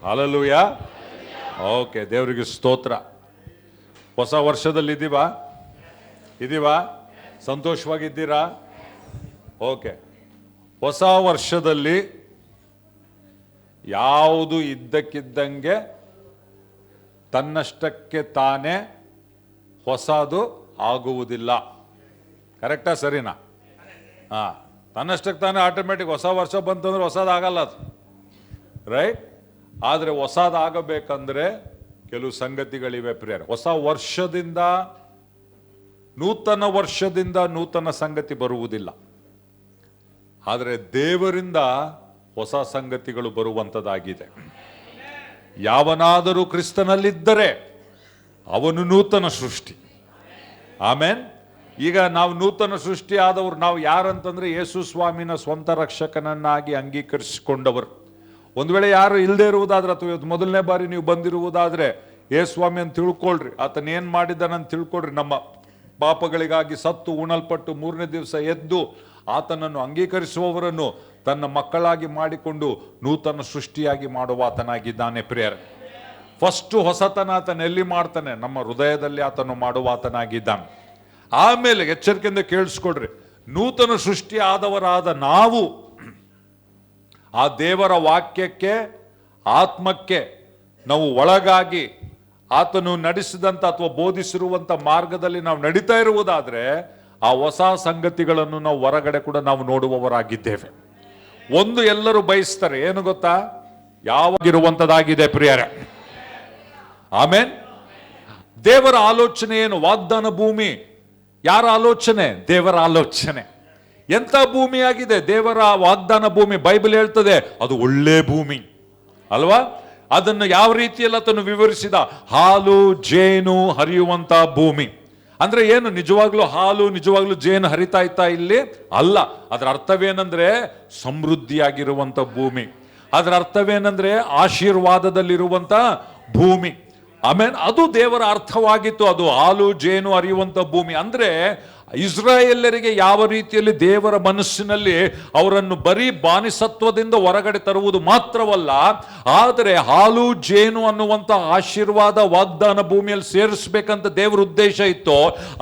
Hallelujah. Okay, ದೇವರಿಗೆ ಸ್ತೋತ್ರ. ಹೊಸ ವರ್ಷದಲ್ಲಿ ಇದೀವಾ? ಸಂತೋಷವಾಗಿದ್ದೀರಾ? ಓಕೆ. ಹೊಸ ವರ್ಷದಲ್ಲಿ ಯಾವುದು ಇದ್ದಕ್ಕಿದ್ದಂಗೆ ತನ್ನಷ್ಟಕ್ಕೆ ತಾನೇ ಹೊಸದು ಆಗುವುದಿಲ್ಲ. ಕರೆಕ್ಟಾ? ಸರಿನಾ? ತನ್ನಷ್ಟಕ್ಕೆ ತಾನೇ ಆಟೋಮೆಟಿಕ್ ಹೊಸ ವರ್ಷ ಬಂತಂದ್ರೆ ಹೊಸದಾಗಲ್ಲ ಅದು, ರೈಟ್? ಆದರೆ ಹೊಸದಾಗಬೇಕಂದ್ರೆ ಕೆಲವು ಸಂಗತಿಗಳಿವೆ ಪ್ರಿಯರೇ. ಹೊಸ ವರ್ಷದಿಂದ, ನೂತನ ವರ್ಷದಿಂದ ನೂತನ ಸಂಗತಿ ಬರುವುದಿಲ್ಲ. ಆದರೆ ದೇವರಿಂದ ಹೊಸ ಸಂಗತಿಗಳು ಬರುವಂಥದ್ದಾಗಿದೆ. ಯಾವನಾದರೂ ಕ್ರಿಸ್ತನಲ್ಲಿದ್ದರೆ ಅವನು ನೂತನ ಸೃಷ್ಟಿ. ಆಮೇನ್. ಈಗ ನಾವು ನೂತನ ಸೃಷ್ಟಿ ಆದವರು ನಾವು ಯಾರಂತಂದ್ರೆ ಯೇಸು ಸ್ವಾಮಿನ ಸ್ವಂತ ರಕ್ಷಕನನ್ನಾಗಿ ಅಂಗೀಕರಿಸಿಕೊಂಡವರು. ಒಂದು ವೇಳೆ ಯಾರು ಇಲ್ಲದೆ ಇರುವುದಾದ್ರೆ, ಅಥವಾ ಇವತ್ತು ಮೊದಲನೇ ಬಾರಿ ನೀವು ಬಂದಿರುವುದಾದ್ರೆ, ಯೇಸು ಸ್ವಾಮಿ ಅಂತ ತಿಳ್ಕೊಳ್ರಿ, ಆತನ ಏನು ಮಾಡಿದ್ದಾನಂತ ತಿಳ್ಕೊಳ್ರಿ. ನಮ್ಮ ಪಾಪಗಳಿಗಾಗಿ ಸತ್ತು ಉಣಲ್ಪಟ್ಟು ಮೂರನೇ ದಿವಸ ಎದ್ದು ಆತನನ್ನು ಅಂಗೀಕರಿಸುವವರನ್ನು ತನ್ನ ಮಕ್ಕಳಾಗಿ ಮಾಡಿಕೊಂಡು ನೂತನ ಸೃಷ್ಟಿಯಾಗಿ ಮಾಡುವ ಆತನಾಗಿದ್ದಾನೆ ಪ್ರಿಯರೇ. ಫಸ್ಟು ಹೊಸತನ ಆತನ ಎಲ್ಲಿ ಮಾಡ್ತಾನೆ? ನಮ್ಮ ಹೃದಯದಲ್ಲಿ ಆತನು ಮಾಡುವ ಆತನಾಗಿದ್ದಾನೆ. ಆಮೇಲೆ ಎಚ್ಚರಿಕೆಯಿಂದ ಕೇಳಿಸ್ಕೊಡ್ರಿ, ನೂತನ ಸೃಷ್ಟಿ ಆದವರಾದ ನಾವು ಆ ದೇವರ ವಾಕ್ಯಕ್ಕೆ, ಆತ್ಮಕ್ಕೆ ನಾವು ಒಳಗಾಗಿ ಆತನು ನಡೆಸಿದಂಥ ಅಥವಾ ಬೋಧಿಸಿರುವಂಥ ಮಾರ್ಗದಲ್ಲಿ ನಾವು ನಡೀತಾ ಇರುವುದಾದ್ರೆ ಆ ಹೊಸ ಸಂಗತಿಗಳನ್ನು ನಾವು ಹೊರಗಡೆ ಕೂಡ ನಾವು ನೋಡುವವರಾಗಿದ್ದೇವೆ. ಒಂದು ಎಲ್ಲರೂ ಬಯಸ್ತಾರೆ, ಏನು ಗೊತ್ತಾ? ಯಾವಾಗಿರುವಂಥದ್ದಾಗಿದೆ ಪ್ರಿಯರೇ. ಆಮೇನ್. ದೇವರ ಆಲೋಚನೆ ಏನು? ವಾಗ್ದಾನ ಭೂಮಿ. ಯಾರ ಆಲೋಚನೆ? ದೇವರ ಆಲೋಚನೆ. ಎಂಥ ಭೂಮಿಯಾಗಿದೆ ದೇವರ ವಾಗ್ದಾನ ಭೂಮಿ? ಬೈಬಲ್ ಹೇಳ್ತದೆ ಅದು ಒಳ್ಳೆ ಭೂಮಿ ಅಲ್ವಾ? ಅದನ್ನು ಯಾವ ರೀತಿಯಲ್ಲಿ ಅದನ್ನು ವಿವರಿಸಿದ? ಹಾಲು ಜೇನು ಹರಿಯುವಂತ ಭೂಮಿ. ಅಂದ್ರೆ ಏನು? ನಿಜವಾಗ್ಲೂ ಹಾಲು, ನಿಜವಾಗ್ಲೂ ಜೇನು ಹರಿತಾ ಇತ್ತಾ ಇಲ್ಲಿ? ಅಲ್ಲ. ಅದರ ಅರ್ಥವೇನಂದ್ರೆ ಸಮೃದ್ಧಿಯಾಗಿರುವಂತ ಭೂಮಿ. ಅದರ ಅರ್ಥವೇನಂದ್ರೆ ಆಶೀರ್ವಾದದಲ್ಲಿರುವಂತ ಭೂಮಿ. ಆಮೇಲೆ ಅದು ದೇವರ ಅರ್ಥವಾಗಿತ್ತು. ಅದು ಹಾಲು ಜೇನು ಹರಿಯುವಂತ ಭೂಮಿ ಅಂದ್ರೆ ಇಸ್ರಾಯೇಲರಿಗೆ ಯಾವ ರೀತಿಯಲ್ಲಿ ದೇವರ ಮನಸ್ಸಿನಲ್ಲಿ ಅವರನ್ನು ಬರೀ ಬಾನಿಸತ್ವದಿಂದ ಹೊರಗಡೆ ತರುವುದು ಮಾತ್ರವಲ್ಲ, ಆದರೆ ಹಾಲು ಜೇನು ಅನ್ನುವಂಥ ಆಶೀರ್ವಾದ ವಾಗ್ದಾನ ಭೂಮಿಯಲ್ಲಿ ಸೇರಿಸಬೇಕಂತ ದೇವರ ಉದ್ದೇಶ ಇತ್ತು.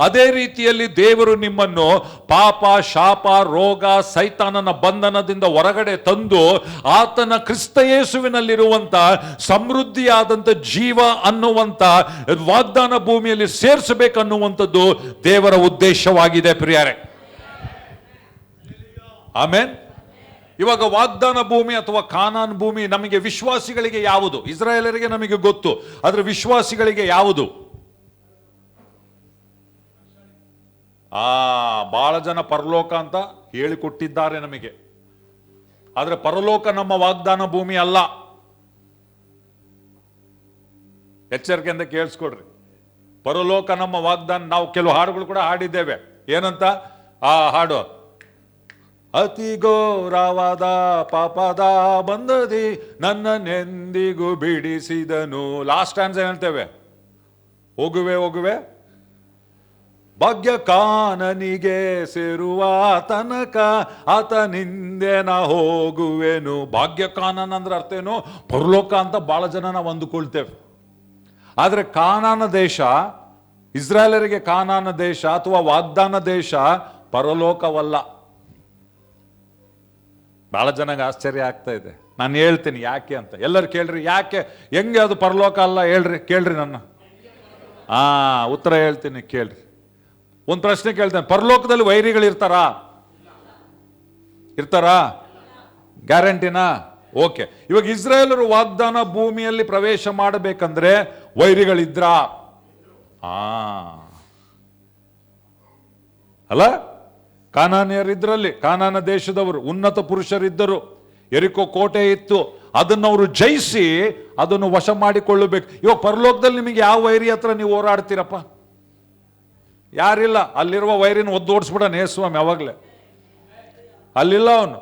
ಅದೇ ರೀತಿಯಲ್ಲಿ ದೇವರು ನಿಮ್ಮನ್ನು ಪಾಪ, ಶಾಪ, ರೋಗ, ಸೈತಾನನ ಬಂಧನದಿಂದ ಹೊರಗಡೆ ತಂದು ಆತನ ಕ್ರಿಸ್ತ ಯೇಸುವಿನಲ್ಲಿರುವಂತ ಸಮೃದ್ಧಿಯಾದಂಥ ಜೀವ ಅನ್ನುವಂಥ ವಾಗ್ದಾನ ಭೂಮಿಯಲ್ಲಿ ಸೇರಿಸಬೇಕನ್ನುವಂಥದ್ದು ದೇವರ ಉದ್ದೇಶ ವಾಗಿದೆ ಪ್ರಿಯರೇ. ಆಮೇನ್. ಇವಾಗ ವಾಗ್ದಾನ ಭೂಮಿ ಅಥವಾ ಕಾನಾನ್ ಭೂಮಿ ನಮಗೆ ವಿಶ್ವಾಸಿಗಳಿಗೆ ಯಾವುದು? ಇಸ್ರಾಯೇಲರಿಗೆ ನಮಗೆ ಗೊತ್ತು, ಆದ್ರೆ ವಿಶ್ವಾಸಿಗಳಿಗೆ ಯಾವುದು? ಬಹಳ ಜನ ಪರಲೋಕ ಅಂತ ಹೇಳಿಕೊಟ್ಟಿದ್ದಾರೆ ನಮಗೆ, ಆದ್ರೆ ಪರಲೋಕ ನಮ್ಮ ವಾಗ್ದಾನ ಭೂಮಿ ಅಲ್ಲ. ಎಚ್ಚರಿಕೆಯಿಂದ ಕೇಳಿಸ್ಕೊಡ್ರಿ. ಪರಲೋಕ ನಮ್ಮ ವಾಗ್ದಾನ. ನಾವು ಕೆಲವು ಹಾಡುಗಳು ಕೂಡ ಹಾಡಿದ್ದೇವೆ. ಏನಂತ ಆ ಹಾಡು? ಅತಿ ಘೋರವಾದ ಪಾಪದ ಬಂದದಿ ನನ್ನನ್ನೆಂದಿಗೂ ಬಿಡಿಸಿದನು. ಲಾಸ್ಟ್ ಆನ್ಸರ್ ಹೇಳ್ತೇವೆ, ಹೋಗುವೆ ಹೋಗುವೆ ಭಾಗ್ಯ ಕಾನನಿಗೆ ಸೇರುವ ತನಕ ಆತನಿಂದೆ ನಾ ಹೋಗುವೆನು. ಭಾಗ್ಯ ಕಾನನ್ ಅಂದ್ರೆ ಅರ್ಥ ಏನು? ಪರಲೋಕ ಅಂತ ಬಹಳ ಜನ ನಾವು ಅಂದುಕೊಳ್ತೇವೆ. ಆದರೆ ಕಾನಾನ ದೇಶ, ಇಸ್ರಾಯೇಲರಿಗೆ ಕಾನಾನ ದೇಶ ಅಥವಾ ವಾಗ್ದಾನ ದೇಶ ಪರಲೋಕವಲ್ಲ. ಬಹಳ ಜನಗೆ ಆಶ್ಚರ್ಯ ಆಗ್ತಾ ಇದೆ. ನಾನು ಹೇಳ್ತೀನಿ ಯಾಕೆ ಅಂತ. ಎಲ್ಲರೂ ಕೇಳ್ರಿ, ಯಾಕೆ, ಹೆಂಗೆ ಅದು ಪರಲೋಕ ಅಲ್ಲ? ಹೇಳ್ರಿ, ಕೇಳ್ರಿ ನನ್ನ. ಉತ್ತರ ಹೇಳ್ತೀನಿ, ಕೇಳ್ರಿ. ಒಂದು ಪ್ರಶ್ನೆ ಕೇಳ್ತೇನೆ, ಪರಲೋಕದಲ್ಲಿ ವೈರಿಗಳು ಇರ್ತಾರಾ? ಗ್ಯಾರಂಟಿನಾ? ಓಕೆ. ಇವಾಗ ಇಸ್ರಾಯೇಲರು ವಾಗ್ದಾನ ಭೂಮಿಯಲ್ಲಿ ಪ್ರವೇಶ ಮಾಡಬೇಕಂದ್ರೆ ವೈರಿಗಳಿದ್ರಾ? ಅಲ್ಲ, ಕಾನಾನ್ಯರಿದ್ರಲ್ಲಿ, ಕಾನಾನ ದೇಶದವರು ಉನ್ನತ ಪುರುಷರಿದ್ದರು. ಎರಿಕೋ ಕೋಟೆ ಇತ್ತು, ಅದನ್ನು ಅವರು ಜಯಿಸಿ ಅದನ್ನು ವಶ ಮಾಡಿಕೊಳ್ಳಬೇಕು. ಇವಾಗ ಪರಲೋಕದಲ್ಲಿ ನಿಮಗೆ ಯಾವ ವೈರಿ ಹತ್ರ ನೀವು ಹೋರಾಡ್ತೀರಪ್ಪ? ಯಾರಿಲ್ಲ. ಅಲ್ಲಿರುವ ವೈರಿನ ಒದ್ದೋಡಿಸ್ಬಿಡೋಣ ಯೇಸುಸ್ವಾಮಿ ಯಾವಾಗಲೇ. ಅಲ್ಲಿಲ್ಲ ಅವನು.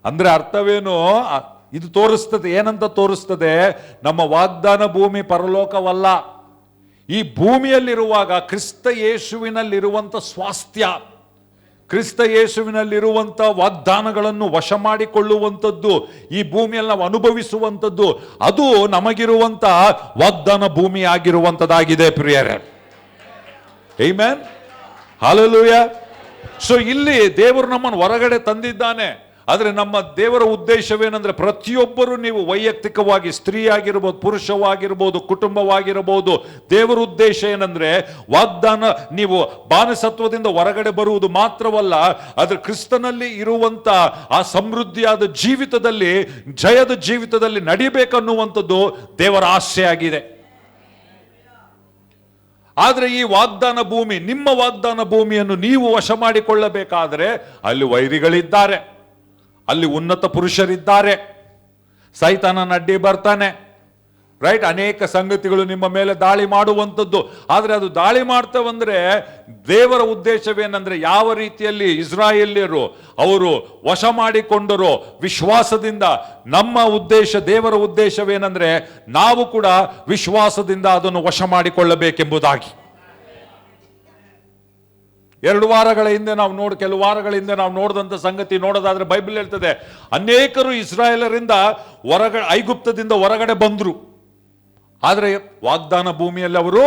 ಅಂದ್ರೆ ಅರ್ಥವೇನು? ಇದು ತೋರಿಸ್ತದೆ, ಏನಂತ ತೋರಿಸ್ತದೆ? ನಮ್ಮ ವಾಗ್ದಾನ ಭೂಮಿ ಪರಲೋಕವಲ್ಲ. ಈ ಭೂಮಿಯಲ್ಲಿರುವಾಗ ಕ್ರಿಸ್ತ ಯೇಸುವಿನಲ್ಲಿರುವಂಥ ಸ್ವಾಸ್ಥ್ಯ, ಕ್ರಿಸ್ತ ಯೇಸುವಿನಲ್ಲಿರುವಂಥ ವಾಗ್ದಾನಗಳನ್ನು ವಶ ಮಾಡಿಕೊಳ್ಳುವಂಥದ್ದು, ಈ ಭೂಮಿಯಲ್ಲಿ ನಾವು ಅನುಭವಿಸುವಂಥದ್ದು, ಅದು ನಮಗಿರುವಂಥ ವಾಗ್ದಾನ ಭೂಮಿ ಆಗಿರುವಂಥದ್ದಾಗಿದೆ ಪ್ರಿಯರೇ. Amen, hallelujah. ಸೊ ಇಲ್ಲಿ ದೇವರು ನಮ್ಮನ್ನು ಹೊರಗಡೆ ತಂದಿದ್ದಾನೆ. ಆದರೆ ನಮ್ಮ ದೇವರ ಉದ್ದೇಶವೇನೆಂದ್ರೆ, ಪ್ರತಿಯೊಬ್ಬರು ನೀವು ವೈಯಕ್ತಿಕವಾಗಿ, ಸ್ತ್ರೀ ಆಗಿರ್ಬೋದು, ಪುರುಷವಾಗಿರ್ಬೋದು, ಕುಟುಂಬವಾಗಿರಬಹುದು, ದೇವರ ಉದ್ದೇಶ ಏನಂದ್ರೆ ವಾಗ್ದಾನ, ನೀವು ಬಾನಸತ್ವದಿಂದ ಹೊರಗಡೆ ಬರುವುದು ಮಾತ್ರವಲ್ಲ, ಅದರ ಕ್ರಿಸ್ತನಲ್ಲಿ ಇರುವಂತ ಆ ಸಮೃದ್ಧಿಯಾದ ಜೀವಿತದಲ್ಲಿ, ಜಯದ ಜೀವಿತದಲ್ಲಿ ನಡಿಬೇಕನ್ನುವಂಥದ್ದು ದೇವರ ಆಸೆ ಆಗಿದೆ. ಆದರೆ ಈ ವಾಗ್ದಾನ ಭೂಮಿ, ನಿಮ್ಮ ವಾಗ್ದಾನ ಭೂಮಿಯನ್ನು ನೀವು ವಶ ಮಾಡಿಕೊಳ್ಳಬೇಕಾದರೆ ಅಲ್ಲಿ ವೈರಿಗಳಿದ್ದಾರೆ, ಅಲ್ಲಿ ಉನ್ನತ ಪುರುಷರಿದ್ದಾರೆ, ಸೈತಾನನ ಅಡ್ಡಿ ಬರ್ತಾನೆ, ರೈಟ್. ಅನೇಕ ಸಂಗತಿಗಳು ನಿಮ್ಮ ಮೇಲೆ ದಾಳಿ ಮಾಡುವಂಥದ್ದು. ಆದರೆ ಅದು ದಾಳಿ ಮಾಡ್ತೇವಂದ್ರೆ ದೇವರ ಉದ್ದೇಶವೇನೆಂದ್ರೆ, ಯಾವ ರೀತಿಯಲ್ಲಿ ಇಸ್ರಾಯೇಲ್ಯರು ಅವರು ವಶ ಮಾಡಿಕೊಂಡರೋ ವಿಶ್ವಾಸದಿಂದ, ನಮ್ಮ ಉದ್ದೇಶ, ದೇವರ ಉದ್ದೇಶವೇನೆಂದ್ರೆ ನಾವು ಕೂಡ ವಿಶ್ವಾಸದಿಂದ ಅದನ್ನು ವಶ ಮಾಡಿಕೊಳ್ಳಬೇಕೆಂಬುದಾಗಿ. ಕೆಲವು ವಾರಗಳ ಹಿಂದೆ ನಾವು ನೋಡಿದಂಥ ಸಂಗತಿ ನೋಡೋದಾದ್ರೆ, ಬೈಬಲ್ ಹೇಳ್ತದೆ ಅನೇಕರು ಇಸ್ರಾಯೇಲರಿಂದ ಐಗುಪ್ತದಿಂದ ಹೊರಗಡೆ ಬಂದ್ರು, ಆದರೆ ವಾಗ್ದಾನ ಭೂಮಿಯಲ್ಲಿ ಅವರು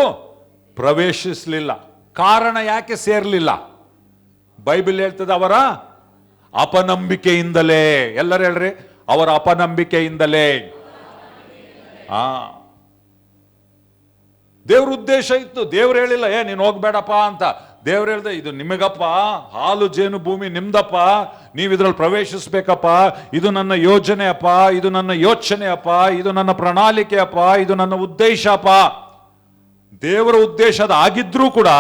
ಪ್ರವೇಶಿಸಲಿಲ್ಲ. ಕಾರಣ ಯಾಕೆ ಸೇರ್ಲಿಲ್ಲ? ಬೈಬಲ್ ಹೇಳ್ತದೆ ಅವರ ಅಪನಂಬಿಕೆಯಿಂದಲೇ. ಎಲ್ಲರೂ ಹೇಳ್ರಿ, ಅವರ ಅಪನಂಬಿಕೆಯಿಂದಲೇ. ದೇವ್ರ ಉದ್ದೇಶ ಇತ್ತು, ದೇವ್ರು ಹೇಳಿಲ್ಲ ನೀನು ಹೋಗ್ಬೇಡಪ್ಪ ಅಂತ. ದೇವ್ರು ಹೇಳ್ದೆ, ಇದು ನಿಮಗಪ್ಪ, ಹಾಲು ಜೇನು ಭೂಮಿ ನಿಮ್ದಪ್ಪ, ನೀವು ಇದ್ರಲ್ಲಿ ಪ್ರವೇಶಿಸ್ಬೇಕಪ್ಪ, ಇದು ನನ್ನ ಯೋಜನೆ ಅಪ್ಪ, ಇದು ನನ್ನ ಯೋಚನೆ ಅಪ್ಪ, ಇದು ನನ್ನ ಪ್ರಣಾಳಿಕೆ ಅಪ್ಪ, ಇದು ನನ್ನ ಉದ್ದೇಶ ಅಪ್ಪ. ದೇವರ ಉದ್ದೇಶದ ಆಗಿದ್ರೂ ಕೂಡ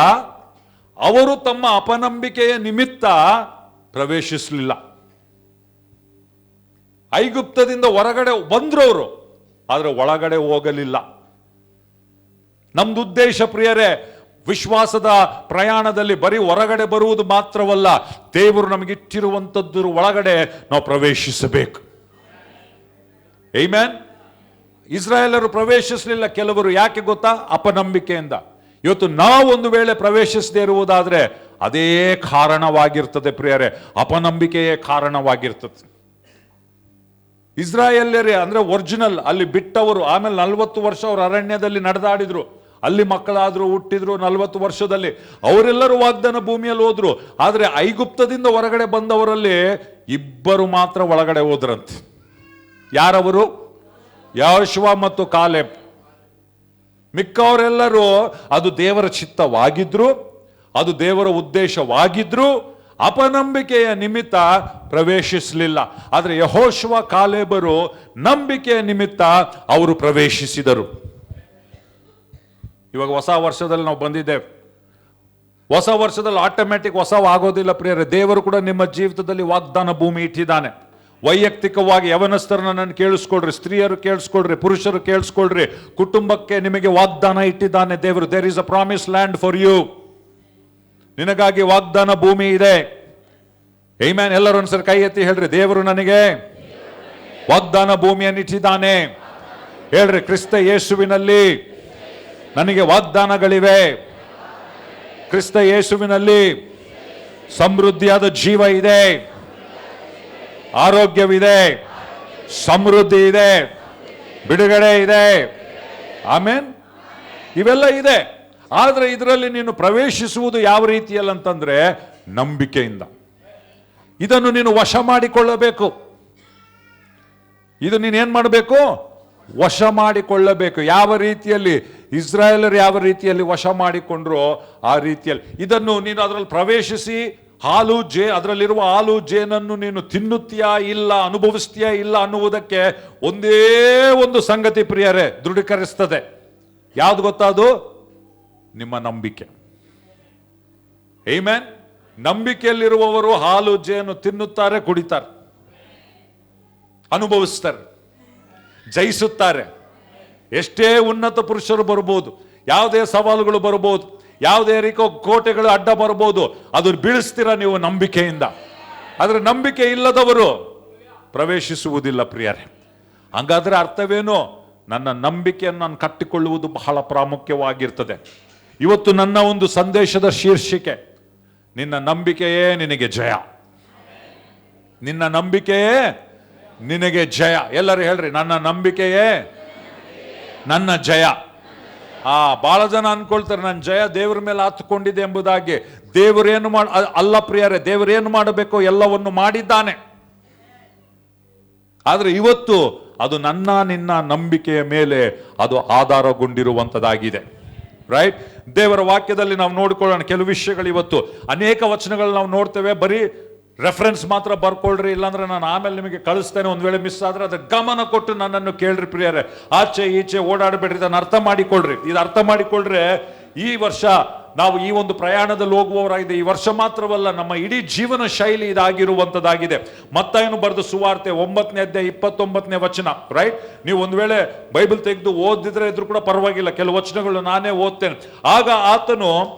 ಅವರು ತಮ್ಮ ಅಪನಂಬಿಕೆಯ ನಿಮಿತ್ತ ಪ್ರವೇಶಿಸಲಿಲ್ಲ. ಐಗುಪ್ತದಿಂದ ಹೊರಗಡೆ ಬಂದ್ರು ಅವರು, ಆದ್ರೆ ಒಳಗಡೆ ಹೋಗಲಿಲ್ಲ. ನಮ್ದು ಉದ್ದೇಶ ಪ್ರಿಯರೇ, ವಿಶ್ವಾಸದ ಪ್ರಯಾಣದಲ್ಲಿ ಬರೀ ಹೊರಗಡೆ ಬರುವುದು ಮಾತ್ರವಲ್ಲ, ದೇವರು ನಮಗಿಟ್ಟಿರುವಂಥದ್ದು ಒಳಗಡೆ ನಾವು ಪ್ರವೇಶಿಸಬೇಕು. ಆಮೆನ್. ಇಸ್ರಾಯೇಲರು ಪ್ರವೇಶಿಸಲಿಲ್ಲ ಕೆಲವರು, ಯಾಕೆ ಗೊತ್ತಾ? ಅಪನಂಬಿಕೆಯಿಂದ. ಇವತ್ತು ನಾವು ಒಂದು ವೇಳೆ ಪ್ರವೇಶಿಸದೇ ಇರುವುದಾದ್ರೆ ಅದೇ ಕಾರಣವಾಗಿರ್ತದೆ ಪ್ರಿಯರೇ, ಅಪನಂಬಿಕೆಯೇ ಕಾರಣವಾಗಿರ್ತದೆ. ಇಸ್ರಾಯೇಲ್ಯರೇ ಅಂದ್ರೆ ಒರಿಜಿನಲ್, ಅಲ್ಲಿ ಬಿಟ್ಟವರು, ಆಮೇಲೆ 40 ವರ್ಷ ಅವರು ಅರಣ್ಯದಲ್ಲಿ ನಡೆದಾಡಿದ್ರು, ಅಲ್ಲಿ ಮಕ್ಕಳಾದ್ರು, ಹುಟ್ಟಿದ್ರು 40 ವರ್ಷದಲ್ಲಿ. ಅವರೆಲ್ಲರೂ ವಾಗ್ದಾನ ಭೂಮಿಯಲ್ಲಿ ಹೋದ್ರು. ಆದ್ರೆ ಐಗುಪ್ತದಿಂದ ಹೊರಗಡೆ ಬಂದವರಲ್ಲಿ 2 ಮಾತ್ರ ಒಳಗಡೆ ಹೋದ್ರಂತೆ. ಯಾರವರು? ಯೆಹೋಶುವ ಮತ್ತು ಕಾಲೇಬ್. ಮಿಕ್ಕವರೆಲ್ಲರೂ ಅದು ದೇವರ ಚಿತ್ತವಾಗಿದ್ರು, ಅದು ದೇವರ ಉದ್ದೇಶವಾಗಿದ್ರು, ಅಪನಂಬಿಕೆಯ ನಿಮಿತ್ತ ಪ್ರವೇಶಿಸಲಿಲ್ಲ. ಆದ್ರೆ ಯೆಹೋಶುವ ಕಾಲೇಬರು ನಂಬಿಕೆಯ ನಿಮಿತ್ತ ಅವರು ಪ್ರವೇಶಿಸಿದರು. ಇವಾಗ ಹೊಸ ವರ್ಷದಲ್ಲಿ ನಾವು ಬಂದಿದ್ದೇವೆ. ಹೊಸ ವರ್ಷದಲ್ಲಿ ಆಟೋಮ್ಯಾಟಿಕ್ ಹೊಸವಾಗೋದಿಲ್ಲ ಪ್ರಿಯರೇ. ದೇವರು ಕೂಡ ನಿಮ್ಮ ಜೀವಿತದಲ್ಲಿ ವಾಗ್ದಾನ ಭೂಮಿ ಇಟ್ಟಿದ್ದಾನೆ. ವೈಯಕ್ತಿಕವಾಗಿ ಯವನಸ್ಥರನ್ನ ನಾನು ಕೇಳಿಸ್ಕೊಳ್ರಿ, ಸ್ತ್ರೀಯರು ಕೇಳಿಸ್ಕೊಳ್ರಿ, ಪುರುಷರು ಕೇಳಿಸ್ಕೊಳ್ರಿ, ಕುಟುಂಬಕ್ಕೆ ನಿಮಗೆ ವಾಗ್ದಾನ ಇಟ್ಟಿದ್ದಾನೆ ದೇವರು. There is a promise land for you. ನಿನಗಾಗಿ ವಾಗ್ದಾನ ಭೂಮಿ ಇದೆ. ಆಮೆನ್. ಎಲ್ಲರೂ ಒಂದ್ಸರಿ ಕೈ ಎತ್ತಿ ಹೇಳ್ರಿ, ದೇವರು ನನಗೆ ವಾಗ್ದಾನ ಭೂಮಿಯನ್ನು ಇಟ್ಟಿದ್ದಾನೆ. ಹೇಳ್ರಿ, ಕ್ರಿಸ್ತ ಯೇಸುವಿನಲ್ಲಿ ನನಗೆ ವಾಗ್ದಾನಗಳಿವೆ. ಕ್ರಿಸ್ತ ಯೇಸುವಿನಲ್ಲಿ ಸಮೃದ್ಧಿಯಾದ ಜೀವ ಇದೆ, ಆರೋಗ್ಯವಿದೆ, ಸಮೃದ್ಧಿ ಇದೆ, ಬಿಡುಗಡೆ ಇದೆ. ಆಮೇನ್. ಇವೆಲ್ಲ ಇದೆ. ಆದ್ರೆ ಇದರಲ್ಲಿ ನೀನು ಪ್ರವೇಶಿಸುವುದು ಯಾವ ರೀತಿಯಲ್ಲಿ ಅಂತಂದ್ರೆ ನಂಬಿಕೆಯಿಂದ. ಇದನ್ನು ನೀನು ವಶ ಮಾಡಿಕೊಳ್ಳಬೇಕು. ಇದು ನೀನೇನ್ ಮಾಡಬೇಕು? ವಶ ಮಾಡಿಕೊಳ್ಳಬೇಕು. ಯಾವ ರೀತಿಯಲ್ಲಿ ಇಸ್ರಾಯೇಲರು ಯಾವ ರೀತಿಯಲ್ಲಿ ವಶ ಮಾಡಿಕೊಂಡ್ರು ಆ ರೀತಿಯಲ್ಲಿ ಇದನ್ನು ನೀನು ಅದರಲ್ಲಿ ಪ್ರವೇಶಿಸಿ ಅದರಲ್ಲಿರುವ ಹಾಲು ಜೇನನ್ನು ನೀನು ತಿನ್ನುತ್ತೀಯಾ ಇಲ್ಲ, ಅನುಭವಿಸ್ತೀಯಾ ಇಲ್ಲ ಅನ್ನುವುದಕ್ಕೆ ಒಂದೇ ಒಂದು ಸಂಗತಿ ಪ್ರಿಯರೇ ದೃಢೀಕರಿಸ್ತದೆ. ಯಾವ್ದು ಗೊತ್ತಾ? ಅದು ನಿಮ್ಮ ನಂಬಿಕೆ. ಆಮೆನ್. ನಂಬಿಕೆಯಲ್ಲಿರುವವರು ಹಾಲು ಜೇನು ತಿನ್ನುತ್ತಾರೆ, ಕುಡಿತಾರೆ, ಅನುಭವಿಸ್ತಾರೆ, ಜಯಿಸುತ್ತಾರೆ. ಎಷ್ಟೇ ಉನ್ನತ ಪುರುಷರು ಬರ್ಬೋದು, ಯಾವುದೇ ಸವಾಲುಗಳು ಬರ್ಬೋದು, ಯಾವುದೇ ರೀತಿಯ ಕೋಟೆಗಳು ಅಡ್ಡ ಬರ್ಬೋದು, ಅದು ಬೀಳಿಸ್ತೀರ ನೀವು ನಂಬಿಕೆಯಿಂದ. ಆದರೆ ನಂಬಿಕೆ ಇಲ್ಲದವರು ಪ್ರವೇಶಿಸುವುದಿಲ್ಲ ಪ್ರಿಯರೇ. ಹಂಗಾದ್ರೆ ಅರ್ಥವೇನು? ನನ್ನ ನಂಬಿಕೆಯನ್ನು ನಾನು ಕಟ್ಟಿಕೊಳ್ಳುವುದು ಬಹಳ ಪ್ರಾಮುಖ್ಯವಾಗಿರ್ತದೆ. ಇವತ್ತು ನನ್ನ ಒಂದು ಸಂದೇಶದ ಶೀರ್ಷಿಕೆ, ನಿನ್ನ ನಂಬಿಕೆಯೇ ನಿನಗೆ ಜಯ. ನಿನ್ನ ನಂಬಿಕೆಯೇ ನಿನಗೆ ಜಯ. ಎಲ್ಲರೂ ಹೇಳ್ರಿ, ನನ್ನ ನಂಬಿಕೆಯೇ ನನ್ನ ಜಯ. ಬಹಳ ಜನ ಅನ್ಕೊಳ್ತಾರೆ ನನ್ನ ಜಯ ದೇವರ ಮೇಲೆ ಹತ್ತುಕೊಂಡಿದೆ ಎಂಬುದಾಗಿ. ದೇವರೇನು ಅಲ್ಲ ಪ್ರಿಯರೇ, ದೇವರೇನು ಮಾಡಬೇಕು ಎಲ್ಲವನ್ನು ಮಾಡಿದ್ದಾನೆ. ಆದ್ರೆ ಇವತ್ತು ಅದು ನನ್ನ ನಿನ್ನ ನಂಬಿಕೆಯ ಮೇಲೆ ಅದು ಆಧಾರಗೊಂಡಿರುವಂತದ್ದಾಗಿದೆ. ರೈಟ್? ದೇವರ ವಾಕ್ಯದಲ್ಲಿ ನಾವು ನೋಡ್ಕೊಳ್ಳೋಣ ಕೆಲವು ವಿಷಯಗಳು. ಇವತ್ತು ಅನೇಕ ವಚನಗಳು ನಾವು ನೋಡ್ತೇವೆ. ಬರೀ ರೆಫರೆನ್ಸ್ ಮಾತ್ರ ಬರ್ಕೊಳ್ರಿ, ಇಲ್ಲಾಂದ್ರೆ ನಾನು ಆಮೇಲೆ ನಿಮಗೆ ಕಳಿಸ್ತೇನೆ. ಒಂದ್ ವೇಳೆ ಮಿಸ್ ಆದ್ರೆ ಅದ್ರ ಗಮನ ಕೊಟ್ಟು ನನ್ನನ್ನು ಕೇಳ್ರಿ ಪ್ರಿಯರೇ. ಆಚೆ ಈಚೆ ಓಡಾಡಬೇಡ್ರಿ, ಇದನ್ನು ಅರ್ಥ ಮಾಡಿಕೊಳ್ಳ್ರಿ. ಇದು ಅರ್ಥ ಮಾಡಿಕೊಳ್ಳ್ರೆ ಈ ವರ್ಷ ನಾವು ಈ ಒಂದು ಪ್ರಯಾಣದಲ್ಲಿ ಹೋಗುವವರಾಗಿದೆ. ಈ ವರ್ಷ ಮಾತ್ರವಲ್ಲ, ನಮ್ಮ ಇಡೀ ಜೀವನ ಶೈಲಿ ಇದಾಗಿರುವಂತದ್ದಾಗಿದೆ. ಮತ್ತಾಯನು ಬರೆದ ಸುವಾರ್ತೆ 9ನೇ ಅಧ್ಯಾಯ 29ನೇ ವಚನ. ರೈಟ್? ನೀವು ಒಂದ್ ವೇಳೆ ಬೈಬಲ್ ತೆಗೆದು ಓದಿದ್ರೆ ಇದ್ರೂ ಕೂಡ ಪರವಾಗಿಲ್ಲ, ಕೆಲವು ವಚನಗಳು ನಾನೇ ಓದ್ತೇನೆ. ಆಗ ಆತನು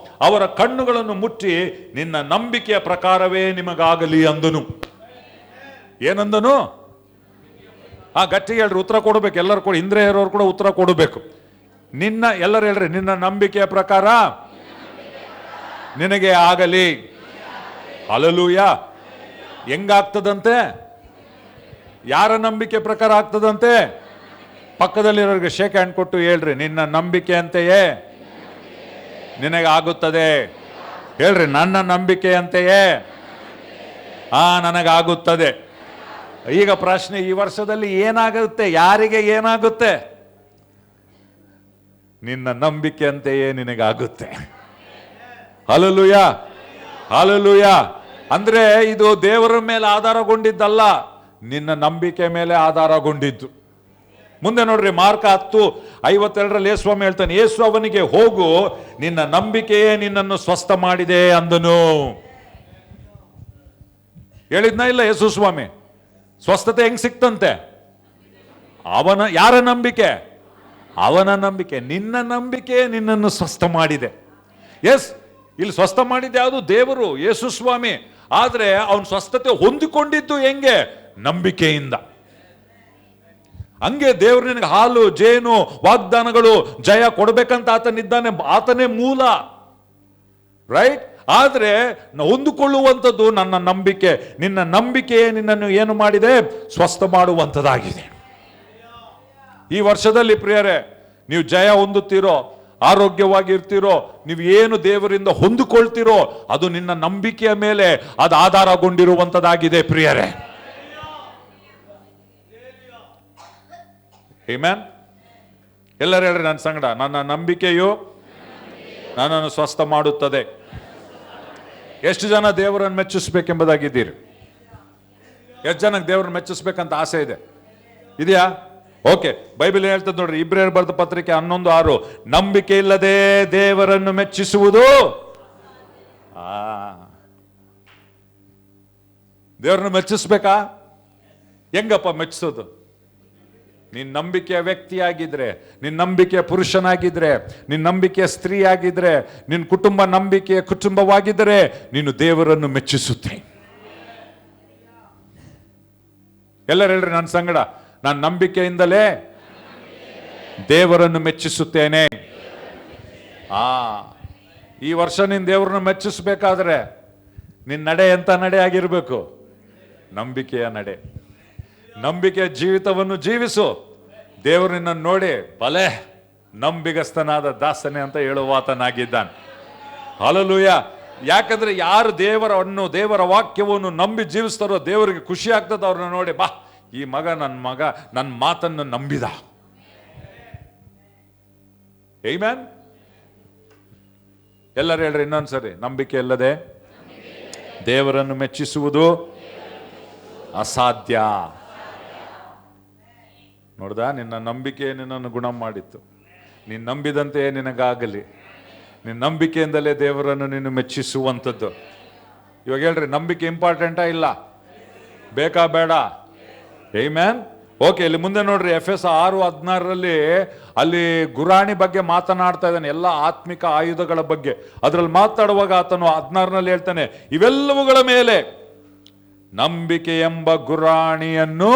ಅವರ ಕಣ್ಣುಗಳನ್ನು ಮುಟ್ಟಿ, ನಿನ್ನ ನಂಬಿಕೆಯ ಪ್ರಕಾರವೇ ನಿಮಗಾಗಲಿ ಅಂದನು. ಏನಂದನು? ಗಟ್ಟಿಗೆ ಹೇಳ್ರಿ, ಉತ್ತರ ಕೊಡಬೇಕು ಎಲ್ಲರೂ ಕೂಡ. ಇಂದ್ರೆ ಇರೋರು ಕೂಡ ಉತ್ತರ ಕೊಡಬೇಕು. ಎಲ್ಲರೂ ಹೇಳ್ರಿ, ನಿನ್ನ ನಂಬಿಕೆಯ ಪ್ರಕಾರ ನಿನಗೆ ಆಗಲಿ. ಹಲ್ಲೆಲೂಯಾ. ಹೆಂಗಾಗ್ತದಂತೆ? ಯಾರ ನಂಬಿಕೆ ಪ್ರಕಾರ ಆಗ್ತದಂತೆ? ಪಕ್ಕದಲ್ಲಿರೋರಿಗೆ ಶೇಕ್ ಹ್ಯಾಂಡ್ ಕೊಟ್ಟು ಹೇಳ್ರಿ, ನಿನ್ನ ನಂಬಿಕೆ ಅಂತೆಯೇ ನಿನಗೆ ಆಗುತ್ತದೆ. ಹೇಳ್ರಿ, ನನ್ನ ನಂಬಿಕೆ ಅಂತೆಯೇ ನನಗಾಗುತ್ತದೆ. ಈಗ ಪ್ರಶ್ನೆ, ಈ ವರ್ಷದಲ್ಲಿ ಏನಾಗುತ್ತೆ? ಯಾರಿಗೆ ಏನಾಗುತ್ತೆ? ನಿನ್ನ ನಂಬಿಕೆ ಅಂತೆಯೇ ನಿನಗಾಗುತ್ತೆ. Hallelujah, hallelujah. ಅಂದ್ರೆ ಇದು ದೇವರ ಮೇಲೆ ಆಧಾರಗೊಂಡಿದ್ದಲ್ಲ, ನಿನ್ನ ನಂಬಿಕೆ ಮೇಲೆ ಆಧಾರಗೊಂಡಿದ್ದು. ಮುಂದೆ ನೋಡ್ರಿ, ಮಾರ್ಕ 10:52 ಯೇಸುಸ್ವಾಮಿ ಹೇಳ್ತಾನೆ, ಯೇಸು ಅವನಿಗೆ, ಹೋಗು, ನಿನ್ನ ನಂಬಿಕೆಯೇ ನಿನ್ನನ್ನು ಸ್ವಸ್ಥ ಮಾಡಿದೆ ಅಂದನು. ಹೇಳಿದ್ನ ಇಲ್ಲ ಯೇಸುಸ್ವಾಮಿ? ಸ್ವಸ್ಥತೆ ಹೆಂಗ್ ಸಿಕ್ತಂತೆ? ಯಾರ ನಂಬಿಕೆ? ಅವನ ನಂಬಿಕೆ. ನಿನ್ನ ನಂಬಿಕೆ ನಿನ್ನನ್ನು ಸ್ವಸ್ಥ ಮಾಡಿದೆ. ಎಸ್, ಇಲ್ಲಿ ಸ್ವಸ್ಥ ಮಾಡಿದ್ದೆ ಯಾವುದು? ದೇವರು, ಯೇಸುಸ್ವಾಮಿ. ಆದ್ರೆ ಅವನು ಸ್ವಸ್ಥತೆ ಹೊಂದಿಕೊಂಡಿದ್ದು ಹೆಂಗೆ? ನಂಬಿಕೆಯಿಂದ. ಹಂಗೆ ದೇವರು ನಿನಗೆ ಹಾಲು ಜೇನು ವಾಗ್ದಾನಗಳು ಜಯ ಕೊಡ್ಬೇಕಂತ ಆತನಿದ್ದಾನೆ, ಆತನೇ ಮೂಲ. ರೈಟ್? ಆದ್ರೆ ಹೊಂದಿಕೊಳ್ಳುವಂಥದ್ದು ನನ್ನ ನಂಬಿಕೆ. ನಿನ್ನ ನಂಬಿಕೆಯೇ ನಿನ್ನನ್ನು ಏನು ಮಾಡಿದೆ? ಸ್ವಸ್ಥ ಮಾಡುವಂಥದ್ದಾಗಿದೆ. ಈ ವರ್ಷದಲ್ಲಿ ಪ್ರಿಯರೇ, ನೀವು ಜಯ ಹೊಂದುತ್ತೀರೋ, ಆರೋಗ್ಯವಾಗಿರ್ತೀರೋ, ನೀವು ಏನು ದೇವರಿಂದ ಹೊಂದಿಕೊಳ್ತೀರೋ ಅದು ನಿನ್ನ ನಂಬಿಕೆಯ ಮೇಲೆ ಅದು ಆಧಾರಗೊಂಡಿರುವಂತದ್ದಾಗಿದೆ ಪ್ರಿಯರೇ. ಆಮೆನ್. ಎಲ್ಲರೂ ಹೇಳ್ರಿ ನನ್ನ ಸಂಗಡ, ನನ್ನ ನಂಬಿಕೆಯು ನನ್ನನ್ನು ಸ್ವಸ್ಥ ಮಾಡುತ್ತದೆ. ಎಷ್ಟು ಜನ ದೇವರನ್ನು ಮೆಚ್ಚಿಸ್ಬೇಕೆಂಬುದಾಗಿದ್ದೀರಿ? ಎಷ್ಟು ಜನಕ್ಕೆ ದೇವರನ್ನು ಮೆಚ್ಚಿಸ್ಬೇಕಂತ ಆಸೆ ಇದೆ? ಇದೆಯಾ? ಓಕೆ, ಬೈಬಲ್ ಹೇಳ್ತದೆ ನೋಡ್ರಿ, ಇಬ್ರಿಯರು ಬರೆದ ಪತ್ರಿಕೆ 11:6, ನಂಬಿಕೆ ಇಲ್ಲದೆ ದೇವರನ್ನು ಮೆಚ್ಚಿಸುವುದು. ದೇವರನ್ನು ಮೆಚ್ಚಿಸ್ಬೇಕಾ? ಹೆಂಗಪ್ಪ ಮೆಚ್ಚಿಸೋದು? ನಿನ್ನ ನಂಬಿಕೆಯ ವ್ಯಕ್ತಿಯಾಗಿದ್ರೆ, ನಿನ್ನ ನಂಬಿಕೆಯ ಪುರುಷನಾಗಿದ್ರೆ, ನಿನ್ನ ನಂಬಿಕೆಯ ಸ್ತ್ರೀ ಆಗಿದ್ರೆ, ನಿನ್ನ ಕುಟುಂಬ ನಂಬಿಕೆಯ ಕುಟುಂಬವಾಗಿದ್ದರೆ ನೀನು ದೇವರನ್ನು ಮೆಚ್ಚಿಸುತ್ತೆ. ಎಲ್ಲರೂ ಹೇಳ್ರಿ ನನ್ನ ಸಂಗಡ, ನಾನು ನಂಬಿಕೆಯಿಂದಲೇ ದೇವರನ್ನು ಮೆಚ್ಚಿಸುತ್ತೇನೆ. ಈ ವರ್ಷ ನೀನು ದೇವರನ್ನು ಮೆಚ್ಚಿಸ್ಬೇಕಾದ್ರೆ ನಿನ್ನ ನಡೆ ಎಂತ ನಡೆ ಆಗಿರ್ಬೇಕು? ನಂಬಿಕೆಯ ನಡೆ. ನಂಬಿಕೆಯ ಜೀವಿತವನ್ನು ಜೀವಿಸು. ದೇವರು ನಿನ್ನನ್ನು ನೋಡಿ, ಬಲೆ ನಂಬಿಗಸ್ತನಾದ ದಾಸನೆ ಅಂತ ಹೇಳುವಾತನಾಗಿದ್ದಾನೆ. ಹಲ್ಲೆಲೂಯಾ. ಯಾಕಂದ್ರೆ ಯಾರು ದೇವರ ವಾಕ್ಯವನ್ನು ನಂಬಿ ಜೀವಿಸ್ತಾರೋ ದೇವರಿಗೆ ಖುಷಿ ಆಗ್ತದೆ. ಅವ್ರನ್ನ ನೋಡಿ, ಬಾ, ಈ ಮಗ ನನ್ನ ಮಾತನ್ನು ನಂಬಿದ. ಆಮೆನ್. ಎಲ್ಲರೂ ಹೇಳ್ರಿ ಇನ್ನೊಂದ್ಸರಿ, ನಂಬಿಕೆ ಇಲ್ಲದೆ ದೇವರನ್ನು ಮೆಚ್ಚಿಸುವುದು ಅಸಾಧ್ಯ. ನೋಡ್ದ, ನಿನ್ನ ನಂಬಿಕೆ ನಿನ್ನನ್ನು ಗುಣ ಮಾಡಿತ್ತು. ನೀನು ನಂಬಿದಂತೆ ನಿನಗಾಗಲಿ. ನಿನ್ನ ನಂಬಿಕೆಯಿಂದಲೇ ದೇವರನ್ನು ನೀನು ಮೆಚ್ಚಿಸುವಂಥದ್ದು. ಇವಾಗ ಹೇಳ್ರಿ, ನಂಬಿಕೆ ಇಂಪಾರ್ಟೆಂಟಾ ಇಲ್ಲ? ಬೇಕಾ ಬೇಡ? ಆಮೆನ್. ಓಕೆ, ಇಲ್ಲಿ ಮುಂದೆ ನೋಡ್ರಿ, ಎಫೆಸ 6:16 ಅಲ್ಲಿ ಗುರಾಣಿ ಬಗ್ಗೆ ಮಾತನಾಡ್ತಾ ಇದ್ದಾನೆ, ಎಲ್ಲ ಆತ್ಮಿಕ ಆಯುಧಗಳ ಬಗ್ಗೆ. ಅದರಲ್ಲಿ ಮಾತಾಡುವಾಗ ಆತನು 16 ಹೇಳ್ತಾನೆ, ಇವೆಲ್ಲವುಗಳ ಮೇಲೆ ನಂಬಿಕೆ ಎಂಬ ಗುರಾಣಿಯನ್ನು